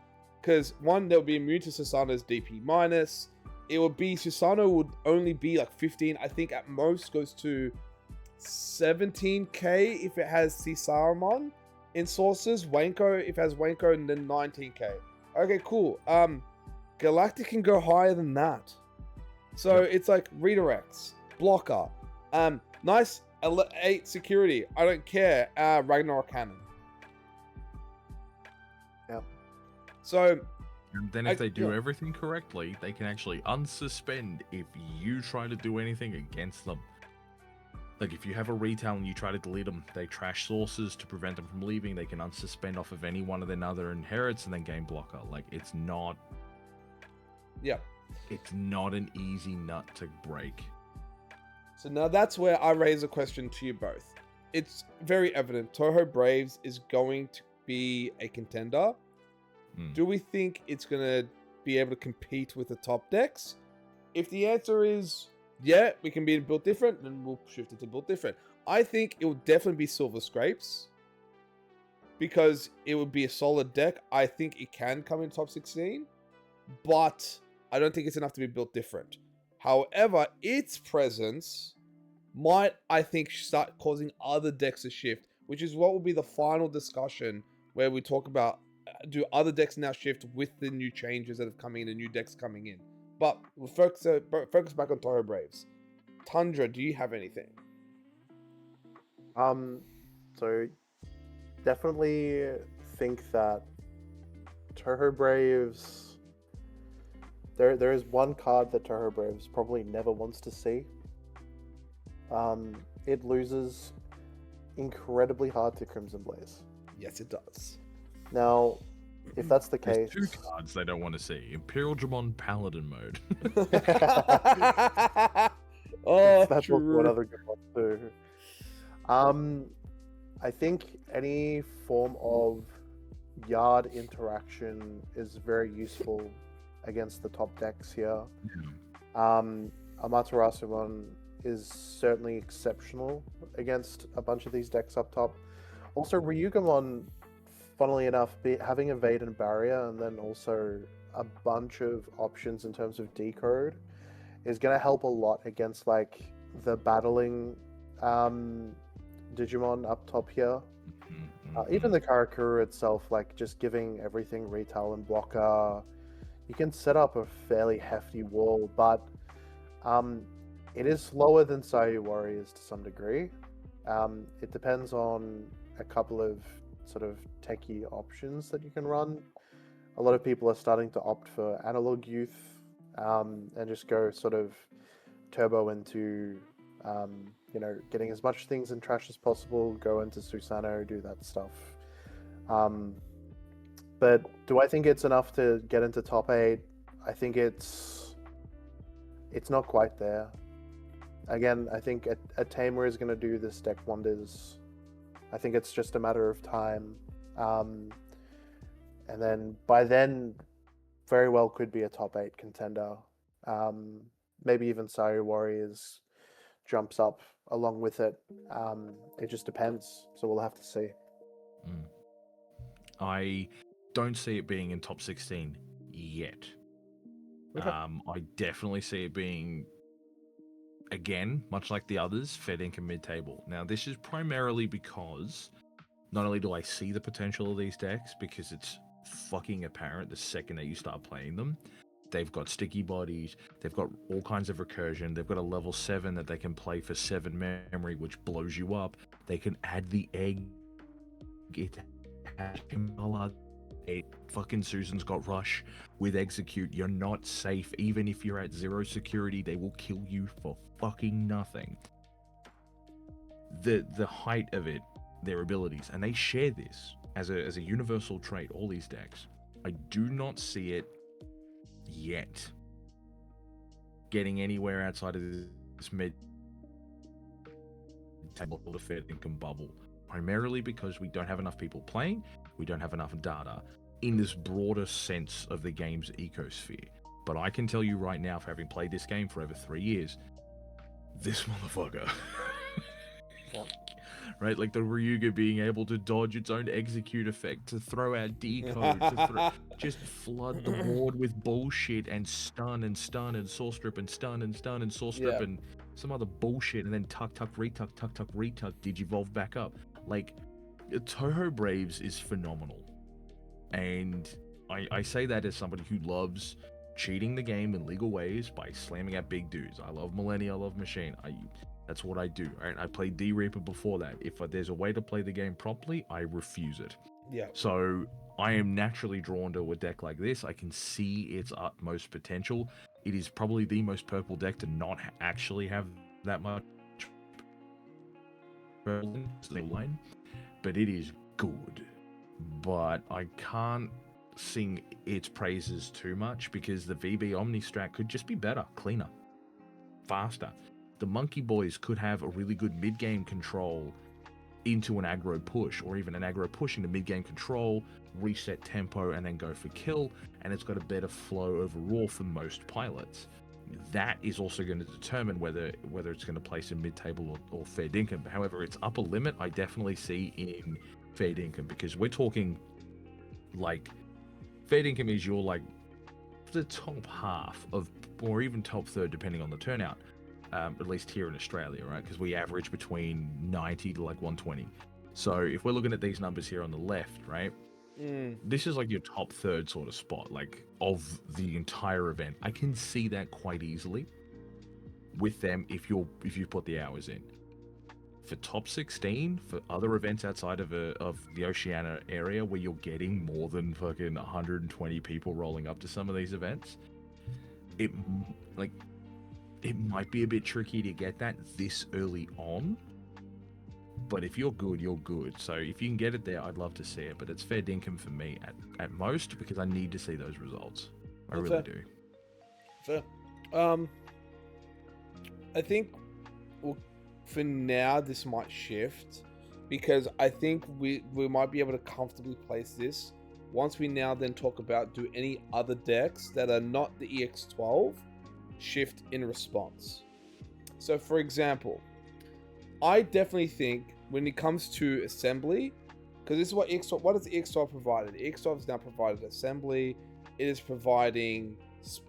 because one, they'll be immune to Susano's DP minus. It would be, Susano would only be like 15, I think at most goes to 17k if it has Saiyu in sources. Wanko, if it has Wanko, and then 19k. Okay, cool. Galactic can go higher than that. So it's like redirects, blocker, nice 8 security, I don't care, Ragnarok cannon. Yeah. So, and then if they do everything correctly, they can actually unsuspend if you try to do anything against them. Like, if you have a retail and you try to delete them, they trash sources to prevent them from leaving. They can unsuspend off of any one of their other inherits and then game blocker. Like, it's not an easy nut to break. So now that's where I raise a question to you both. It's very evident Toho Braves is going to be a contender. Do we think it's going to be able to compete with the top decks? If the answer is, yeah, we can be built different, then we'll shift it to built different. I think it will definitely be Silver Scrapes, because it would be a solid deck. I think it can come in top 16, but I don't think it's enough to be built different. However, its presence might, I think, start causing other decks to shift, which is what will be the final discussion where we talk about, do other decks now shift with the new changes that have come in and new decks coming in. But we'll focus back on Toho Braves. Tundra, do you have anything? So definitely think that Toho Braves. There is one card that Toho Braves probably never wants to see. It loses incredibly hard to Crimson Blaze. Yes, it does. Now, if that's the case, There's two cards they don't want to see: Imperialdramon Paladin mode. Oh, that's true. one other good one too. I think any form of yard interaction is very useful against the top decks here. Amaterasumon is certainly exceptional against a bunch of these decks up top. Also, Ryugamon, funnily enough, having Evade and Barrier, and then also a bunch of options in terms of decode, is going to help a lot against like the battling Digimon up top here. Even the Karakuru itself, like just giving everything retail and blocker, you can set up a fairly hefty wall, but it is slower than Saiyu Warriors to some degree. It depends on a couple of sort of techie options that you can run. A lot of people are starting to opt for Analog Youth and just go sort of turbo into getting as much things in trash as possible, go into Susano, do that stuff. But do I think it's enough to get into top 8? I think it's not quite there. Again, I think a Tamer is going to do this deck wonders. I think it's just a matter of time. And then by then, very well could be a top 8 contender. Maybe even Saiyu Warriors jumps up along with it. It just depends. So we'll have to see. I don't see it being in top 16 yet. Okay. I definitely see it being, again, much like the others, fed ink and mid-table. Now, this is primarily because not only do I see the potential of these decks, because it's fucking apparent the second that you start playing them. They've got sticky bodies, they've got all kinds of recursion, they've got a level 7 that they can play for 7 memory, which blows you up. They can add the egg. It has Kamala. Fucking Susan's got Rush with Execute. You're not safe. Even if you're at 0 security, they will kill you for fucking nothing. The height of it, their abilities, and they share this as a universal trait, all these decks. I do not see it yet getting anywhere outside of this mid table to fit and can bubble, primarily because we don't have enough people playing, we don't have enough data in this broader sense of the game's ecosphere. But I can tell you right now, for having played this game for over 3 years, this motherfucker right, like the Ryuga being able to dodge its own execute effect, to throw out decode, to just flood the board with bullshit and stun and stun and source strip and stun and stun and source strip and some other bullshit, and then tuck retuck digivolve back up. Like, Toho Braves is phenomenal, and I say that as somebody who loves cheating the game in legal ways by slamming at big dudes. I love Millennia, I love Machine. That's what I do, right? I played D-Reaper before that. If there's a way to play the game properly, I refuse it. Yeah. So I am naturally drawn to a deck like this. I can see its utmost potential. It is probably the most purple deck to not actually have that much line, but it is good. But I can't sing its praises too much because the VB Omni strat could just be better, cleaner, faster. The Monkey Boys could have a really good mid-game control into an aggro push, or even an aggro push into mid-game control, reset tempo, and then go for kill, and it's got a better flow overall for most pilots. That is also going to determine whether it's going to place in mid-table or fair dinkum. However, its upper limit I definitely see in fair dinkum, because we're talking like fair dinkum is your like the top half of, or even top third depending on the turnout, at least here in Australia, right? Because we average between 90 to like 120. So if we're looking at these numbers here on the left, right, this is like your top third sort of spot, like of the entire event. I can see that quite easily with them if you put the hours in. For top 16, for other events outside of the Oceania area where you're getting more than fucking 120 people rolling up to some of these events, it might be a bit tricky to get that this early on. But if you're good, you're good. So if you can get it there, I'd love to see it. But it's fair dinkum for me at most, because I need to see those results. I really do. Fair. I think for now this might shift, because I think we might be able to comfortably place this once we now then talk about do any other decks that are not the EX12 shift in response. So for example, I definitely think when it comes to assembly, because this is what EX12, what has the EX12 provided? The EX12 has now provided assembly. It is providing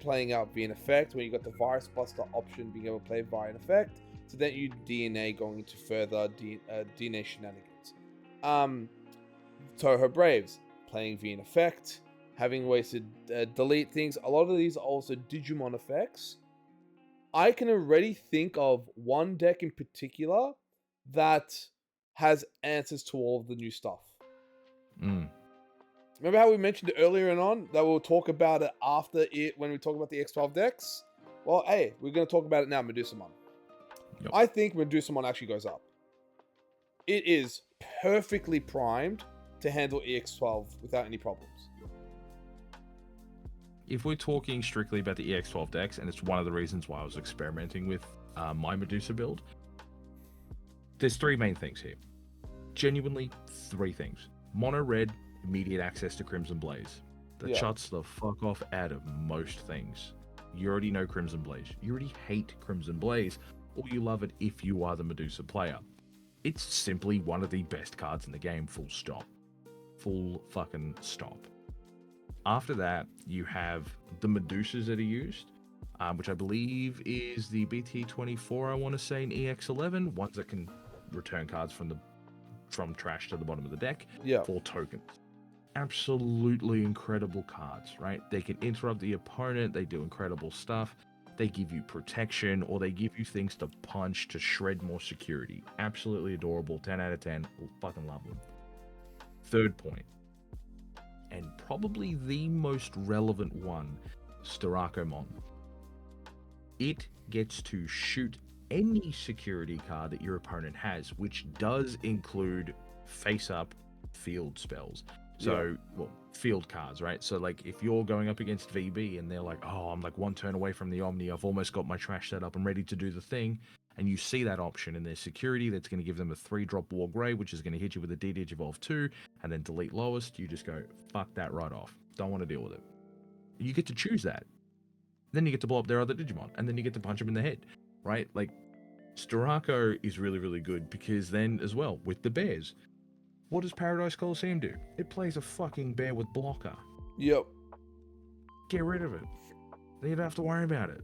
playing out via an effect, where you got the virus buster option being able to play via an effect. So then you DNA going into further DNA shenanigans. Toho Braves playing via an effect, having ways to delete things. A lot of these are also Digimon effects. I can already think of one deck in particular that has answers to all of the new stuff. Remember how we mentioned it earlier on that we'll talk about it after it when we talk about the X12 decks? Well, hey, we're going to talk about it now, Medusamon. Yep. I think Medusamon actually goes up. It is perfectly primed to handle EX12 without any problems. If we're talking strictly about the EX12 decks, and it's one of the reasons why I was experimenting with my Medusa build, there's three main things here. Genuinely, three things. Mono red, immediate access to Crimson Blaze. That shuts the fuck off out of most things. You already know Crimson Blaze. You already hate Crimson Blaze, or you love it if you are the Medusa player. It's simply one of the best cards in the game, full stop. Full fucking stop. After that, you have the Medusas that are used, which I believe is the BT24, I want to say, in EX11, ones that can return cards from trash to the bottom of the deck for tokens. Absolutely incredible cards, right? They can interrupt the opponent, they do incredible stuff, they give you protection, or they give you things to punch to shred more security. Absolutely adorable, 10 out of 10, we'll fucking love them. Third point, and probably the most relevant one, Styrakomon. It gets to shoot any security card that your opponent has, which does include face-up field spells. So, field cards, right? So, like, if you're going up against VB and they're like, oh, I'm like one turn away from the Omni, I've almost got my trash set up, I'm ready to do the thing, and you see that option in their security, that's going to give them a 3-drop War Grey, which is going to hit you with a DD Evolve 2, and then delete lowest, you just go, fuck that right off. Don't want to deal with it. You get to choose that. Then you get to blow up their other Digimon, and then you get to punch them in the head, right? Like, Styraco is really, really good, because then, as well, with the bears, what does Paradise Coliseum do? It plays a fucking bear with blocker. Yep. Get rid of it. Then you don't have to worry about it.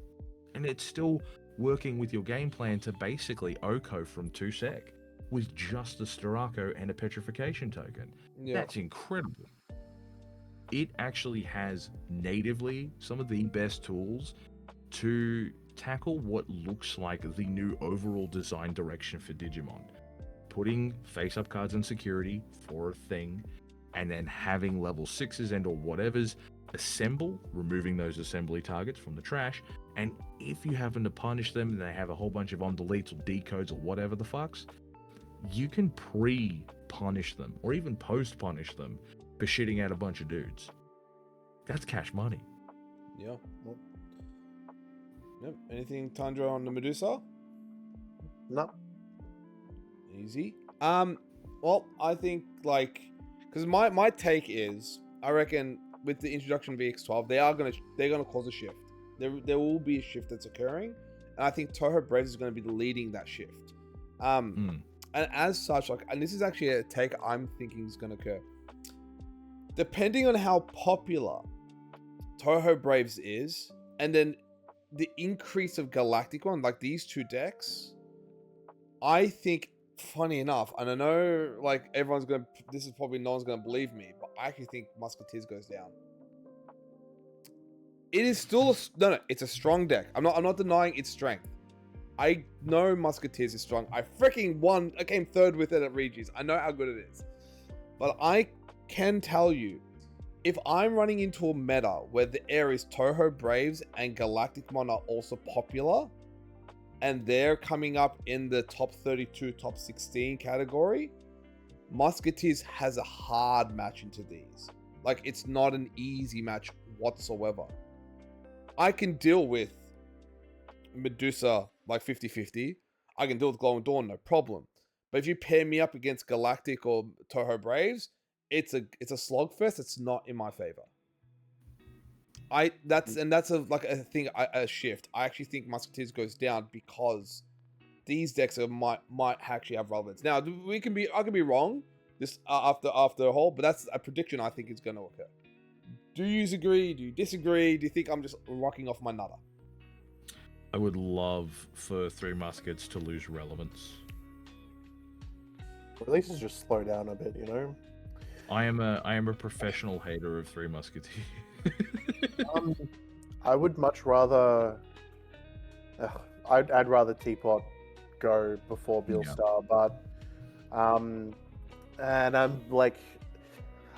And it's still working with your game plan to basically Oko from 2-sec with just a Styraco and a petrification token. Yep. That's incredible. It actually has natively some of the best tools to tackle what looks like the new overall design direction for Digimon. Putting face-up cards in security for a thing, and then having level 6s and or whatevers assemble, removing those assembly targets from the trash, and if you happen to punish them and they have a whole bunch of on-deletes or decodes or whatever the fucks, you can pre-punish them or even post-punish them for shitting out a bunch of dudes. That's cash money. Yeah. Yep. Anything, Tundra, on the Medusa? No. Easy. Well, I think, like, because my take is, I reckon with the introduction of EX12, they're gonna cause a shift. There will be a shift that's occurring, and I think Toho Brave is going to be leading that shift. And as such, like, and this is actually a take I'm thinking is going to occur. Depending on how popular Toho Braves is, and then the increase of Galacticmon, like these two decks, I think, funny enough, and I know, like, no one's gonna believe me, but I actually think Musketeers goes down. It is still it's a strong deck. I'm not denying its strength. I know Musketeers is strong. I came third with it at Regis. I know how good it is. But I can tell you, if I'm running into a meta where the is Toho Braves and Galacticmon are also popular, and they're coming up in the top 32, top 16 category, Musketeers has a hard match into these. Like, it's not an easy match whatsoever. I can deal with Medusa like 50-50. I can deal with Glowing Dawn, no problem. But if you pair me up against Galactic or Toho Braves, it's a slogfest. It's not in my favor. That's a shift. I actually think Musketeers goes down because these decks might actually have relevance. Now I can be wrong this after a whole, but that's a prediction I think is going to occur. Do you agree? Do you disagree? Do you think I'm just rocking off my nutter? I would love for Three Muskets to lose relevance. At least it's just slow down a bit, you know? I am a professional hater of Three Musketeers. I would much rather... I'd rather Teapot go before Beelstar, but... and I'm like...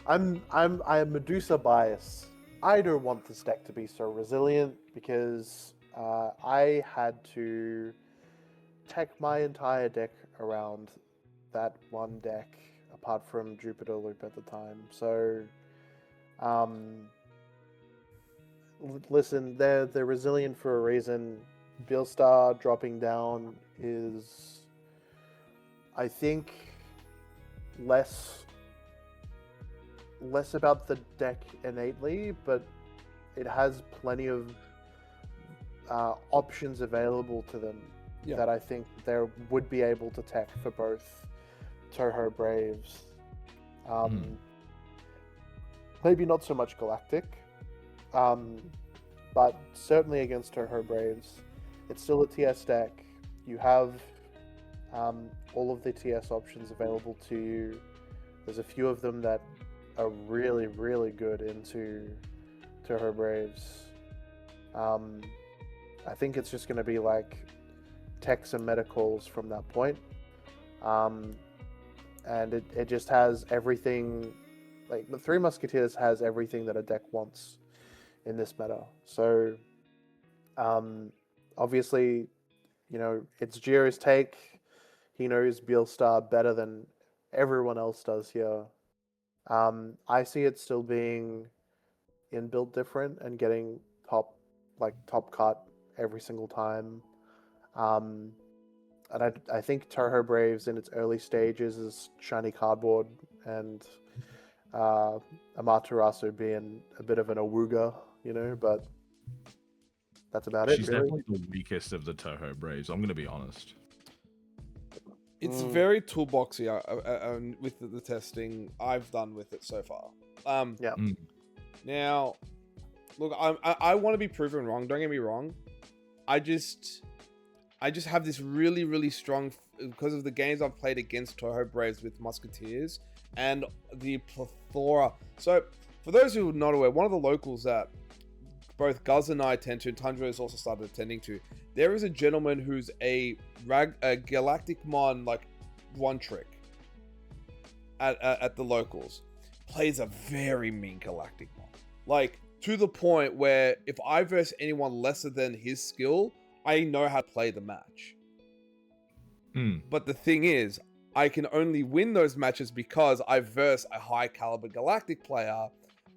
I'm Medusa bias. I don't want this deck to be so resilient because I had to tech my entire deck around that one deck, apart from Jupiter Loop at the time. So, listen, they're resilient for a reason. Beelstar dropping down is, I think, less about the deck innately, but it has plenty of options available to them that I think they would be able to tech for both Toho Braves. Maybe not so much Galactic, but certainly against Toho Braves. It's still a TS deck. You have all of the TS options available to you. There's a few of them that are really, really good into Toho Braves. I think it's just going to be like techs and medicals from that point. And it just has everything, like the Three Musketeers has everything that a deck wants in this meta. So, obviously, you know, it's Jiro's take. He knows Beelstar better than everyone else does here. I see it still being inbuilt different and getting top cut every single time. And I think Toho Braves in its early stages is shiny cardboard, and Amaterasu being a bit of an awooga, you know, but that's about it. She's really. definitely the weakest of the Toho Braves. I'm going to be honest. It's very toolboxy with the testing I've done with it so far. Now, look, I want to be proven wrong. Don't get me wrong. I just have this really, really strong, because of the games I've played against Toho Braves with Musketeers and the plethora. So, for those who are not aware, one of the locals that both Guz and I attend to, and Tundra has also started attending to, there is a gentleman who's a Galacticmon, like, one trick at the locals. Plays a very mean Galacticmon. Like, to the point where if I verse anyone lesser than his skill, I know how to play the match. But the thing is, I can only win those matches because I verse a high caliber Galactic player,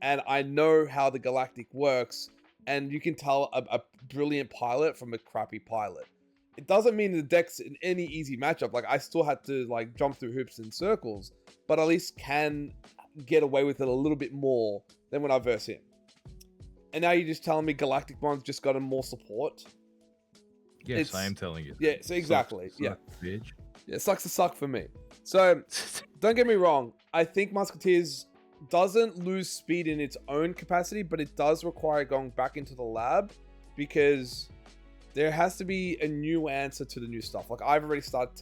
and I know how the Galactic works, and you can tell a brilliant pilot from a crappy pilot. It doesn't mean the deck's in any easy matchup. Like, I still had to like jump through hoops and circles, but at least can get away with it a little bit more than when I verse him. And now you're just telling me Galacticmon's just got more support? Yes, I am telling you. Yeah, so exactly. Suck, bitch. Yeah, it sucks to suck for me. So, don't get me wrong. I think Musketeers doesn't lose speed in its own capacity, but it does require going back into the lab because there has to be a new answer to the new stuff. Like, I've already started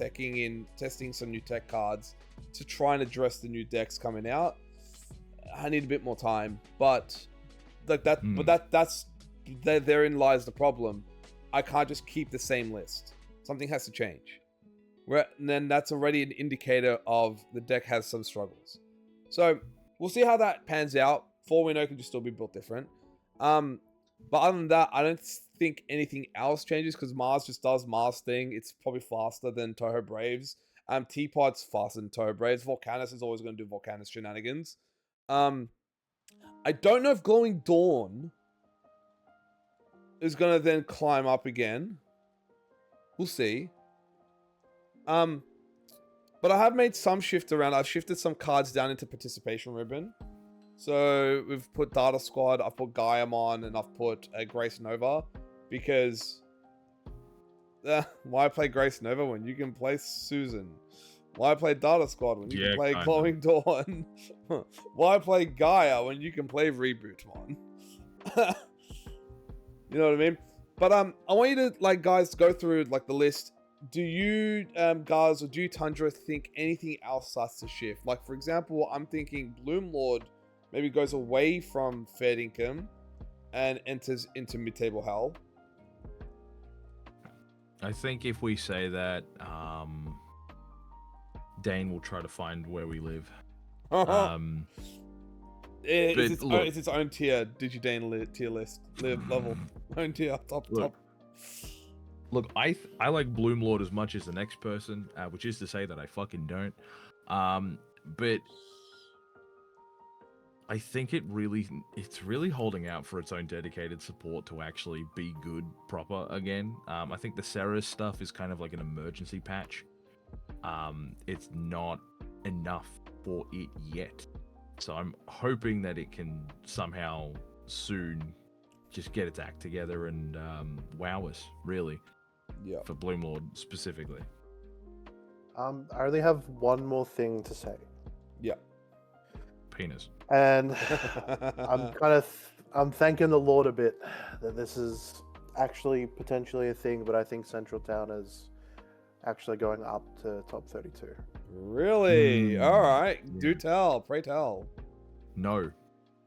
testing some new tech cards to try and address the new decks coming out. I need a bit more time, but like that. But therein lies the problem. I can't just keep the same list. Something has to change. And then that's already an indicator of the deck has some struggles. So we'll see how that pans out. 4 Winnow can just still be built different. But other than that, I don't think anything else changes because Mars just does Mars thing. It's probably faster than Toho Braves. Teapot's faster than Toho Braves. Vulcanus is always going to do Vulcanus shenanigans. I don't know if Glowing Dawn is going to then climb up again. We'll see. But I have made some shift around. I've shifted some cards down into Participation Ribbon. So we've put Data Squad, I've put Gammamon, and I've put Grace Nova. Because why play Grace Nova when you can play Susan? Why play Data Squad when you can play Glowing Dawn? Why play Gaia when you can play Rebootmon? You know what I mean? But I want you to, guys, go through the list. Do you guys or do you Tundra think anything else starts to shift? Like, for example, I'm thinking BloomLord maybe goes away from Fair Income and enters into mid-table hell. I think if we say that, Dane will try to find where we live. It's its own tier, Digidane tier list, level, own tier, top. Look, I like BloomLord as much as the next person, which is to say that I fucking don't. But I think it's really holding out for its own dedicated support to actually be good proper again. I think the Ceres stuff is kind of like an emergency patch. It's not enough for it yet. So I'm hoping that it can somehow soon just get its act together and wow us, really. Yeah. For BloomLord specifically. I only have one more thing to say. Yeah. Penis. And I'm thanking the Lord a bit that this is actually potentially a thing, but I think Central Town is actually going up to top 32. Really? All right. Yeah. Do tell. Pray tell. No.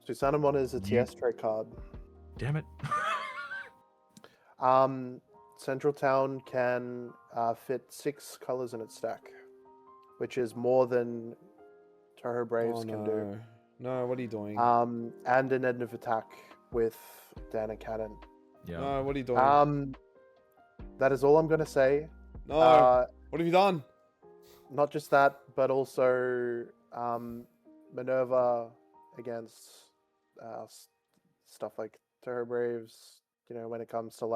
Susanamon is a TS trait card. Damn it. Central Town can fit 6 colors in its stack, which is more than Toho Braves can do. No, what are you doing? And an end of attack with Dana Cannon. Yeah. No, what are you doing? That is all I'm going to say. No. What have you done? Not just that, but also Minerva against stuff like Toho Braves. You know, when it comes to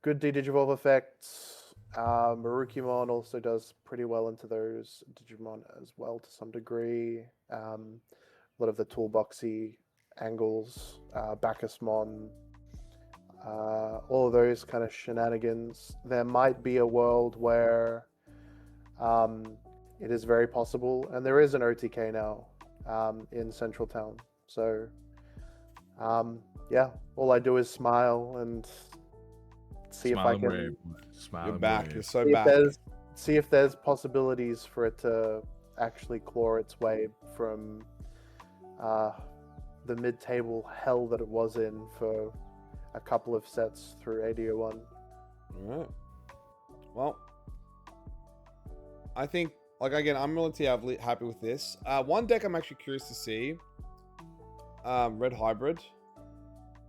good D-Digivolve effects. Marukimon also does pretty well into those Digimon as well to some degree. A lot of the toolboxy angles, Bacchusmon, all of those kind of shenanigans. There might be a world where it is very possible, and there is an OTK now in Central Town. So, all I do is smile and see if I can. You're back. You're so see back. See if there's possibilities for it to actually claw its way from the mid-table hell that it was in for a couple of sets through AD01. All right. Well, I think, again, I'm relatively happy with this. One deck I'm actually curious to see. Red Hybrid.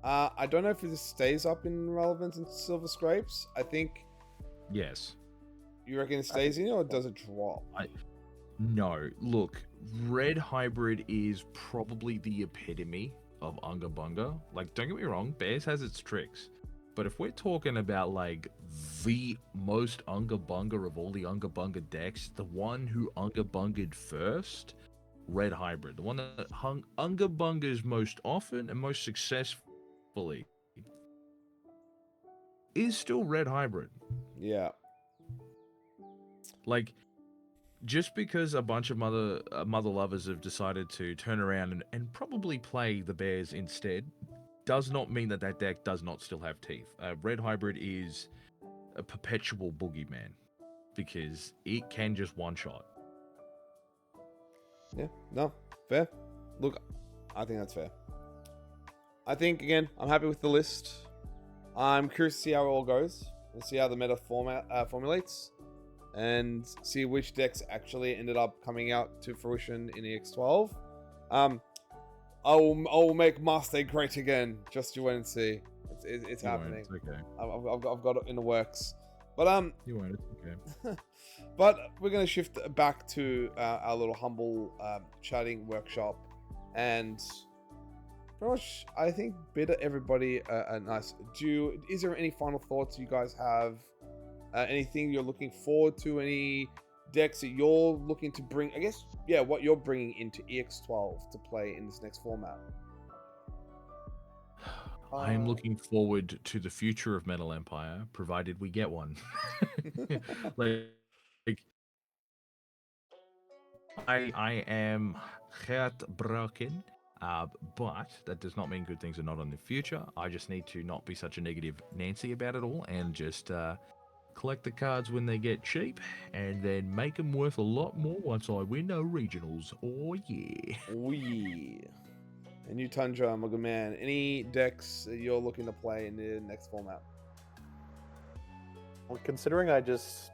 I don't know if this stays up in relevance in Silver Scrapes. I think... Yes. You reckon it stays in, or does it drop? No, look, Red Hybrid is probably the epitome of Unga Bunga. Like, don't get me wrong, Bears has its tricks. But if we're talking about, like, the most Unga Bunga of all the Unga Bunga decks, the one who Unga Bunga'd first, Red Hybrid. The one that hung Unga Bunga's most often and most successfully is still Red Hybrid. Yeah. Like, just because a bunch of mother lovers have decided to turn around and probably play the Bears instead, does not mean that that deck does not still have teeth. Red Hybrid is a perpetual boogeyman because it can just one-shot. Yeah, no, fair. Look, I think that's fair. I think, again, I'm happy with the list. I'm curious to see how it all goes and see how the meta formulates and see which decks actually ended up coming out to fruition in EX12. I will make Master great again. Just you wait and see. It's happening. It's okay. I've got it in the works. But You won't. It's okay. but we're gonna shift back to our little humble chatting workshop, and pretty much I think bid everybody a nice. Is there any final thoughts you guys have? Anything you're looking forward to? Any decks that you're looking to bring? I guess, yeah, what you're bringing into EX12 to play in this next format. I am looking forward to the future of Metal Empire, provided we get one. like I am heartbroken, but that does not mean good things are not in the future. I just need to not be such a negative Nancy about it all and just collect the cards when they get cheap and then make them worth a lot more once I win our regionals. Oh yeah. Oh yeah. And you, Tundra, my good man, any decks that you're looking to play in the next format? Well, considering I just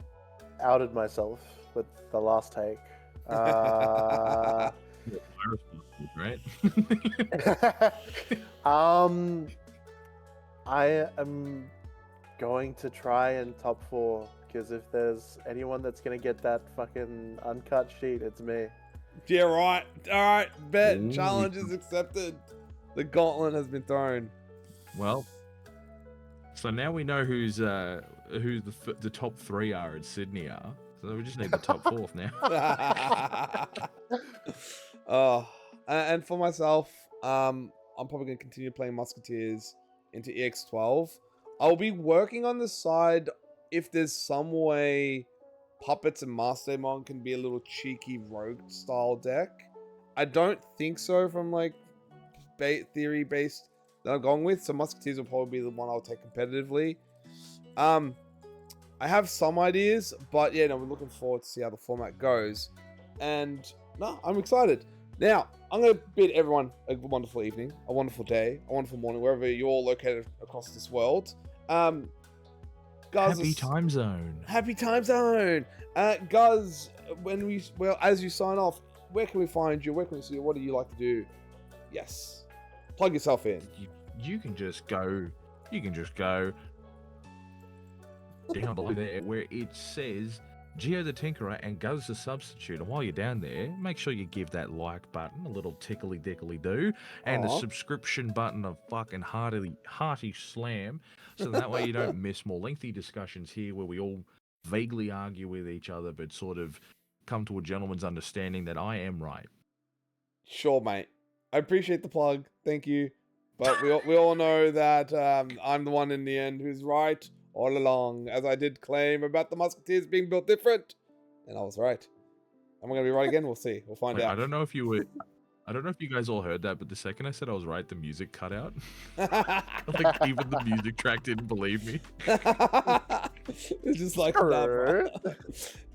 outed myself with the last take, right? I am going to try and top 4, because if there's anyone that's gonna get that fucking uncut sheet, it's me. Yeah, right. All right, bet. Ooh. Challenge is accepted. The gauntlet has been thrown. Well, so now we know who the top 3 are at Sydney are. So we just need the top 4th now. And for myself, I'm probably going to continue playing Musketeers into EX12. I'll be working on the side if there's some way Puppets and Mastemon can be a little cheeky rogue style deck. I don't think so from like theory based that I'm going with. So Musketeers will probably be the one I'll take competitively. I have some ideas, but yeah, no, we're looking forward to see how the format goes. And no, I'm excited. Now, I'm going to bid everyone a wonderful evening, a wonderful day, a wonderful morning, wherever you're all located across this world. Guz, Happy time zone. Happy time zone. Guz, as you sign off, where can we find you? Where can we see you? What do you like to do? Yes. Plug yourself in. You can just go down below there where it says Geo the Tinkerer and Guz the Substitute. And while you're down there, make sure you give that like button a little tickly dickly do, and the subscription button a fucking hearty slam, so that way you don't miss more lengthy discussions here where we all vaguely argue with each other but sort of come to a gentleman's understanding that I am right. Sure, mate. I appreciate the plug. Thank you. But we all know that I'm the one in the end who's right all along, as I did claim about the Musketeers being built different, and I was right. Am I going to be right again? We'll see. We'll find out. I don't know if you guys all heard that, but the second I said I was right, the music cut out. Like, even the music track didn't believe me. It's just like that.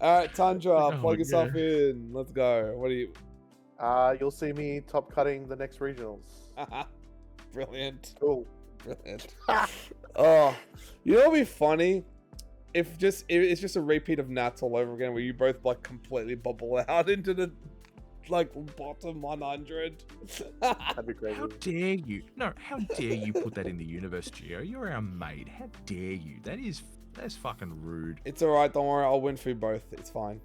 All right, Tundra, plug yourself in. Let's go. What do you? You'll see me top cutting the next regionals. Brilliant. Cool. Brilliant. Oh, you know what'd be funny? If it's just a repeat of Nats all over again, where you both like completely bubble out into the like bottom 100. That'd be crazy. How dare you? No, how dare you put that in the universe, Geo? You're our mate. How dare you? That is That's fucking rude. It's alright, don't worry, I'll win through both. It's fine.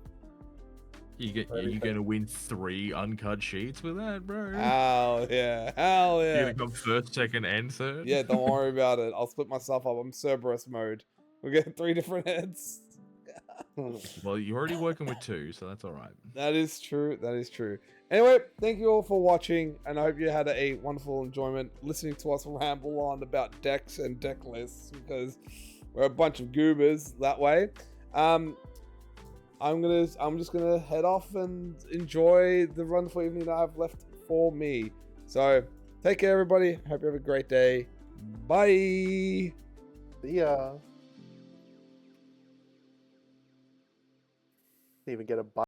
You gonna win 3 uncut sheets with that, bro? Hell yeah. Hell You're yeah. gonna come first, second, and third? Yeah, don't worry about it. I'll split myself up. I'm Cerberus mode. We're getting 3 different heads. Well, you're already working with 2, so that's alright. That is true. That is true. Anyway, thank you all for watching, and I hope you had a wonderful enjoyment listening to us ramble on about decks and deck lists, because we're a bunch of goobers that way. I'm just gonna head off and enjoy the wonderful evening that I have left for me. So take care, everybody. Hope you have a great day. Bye. See ya. Didn't even get a bite.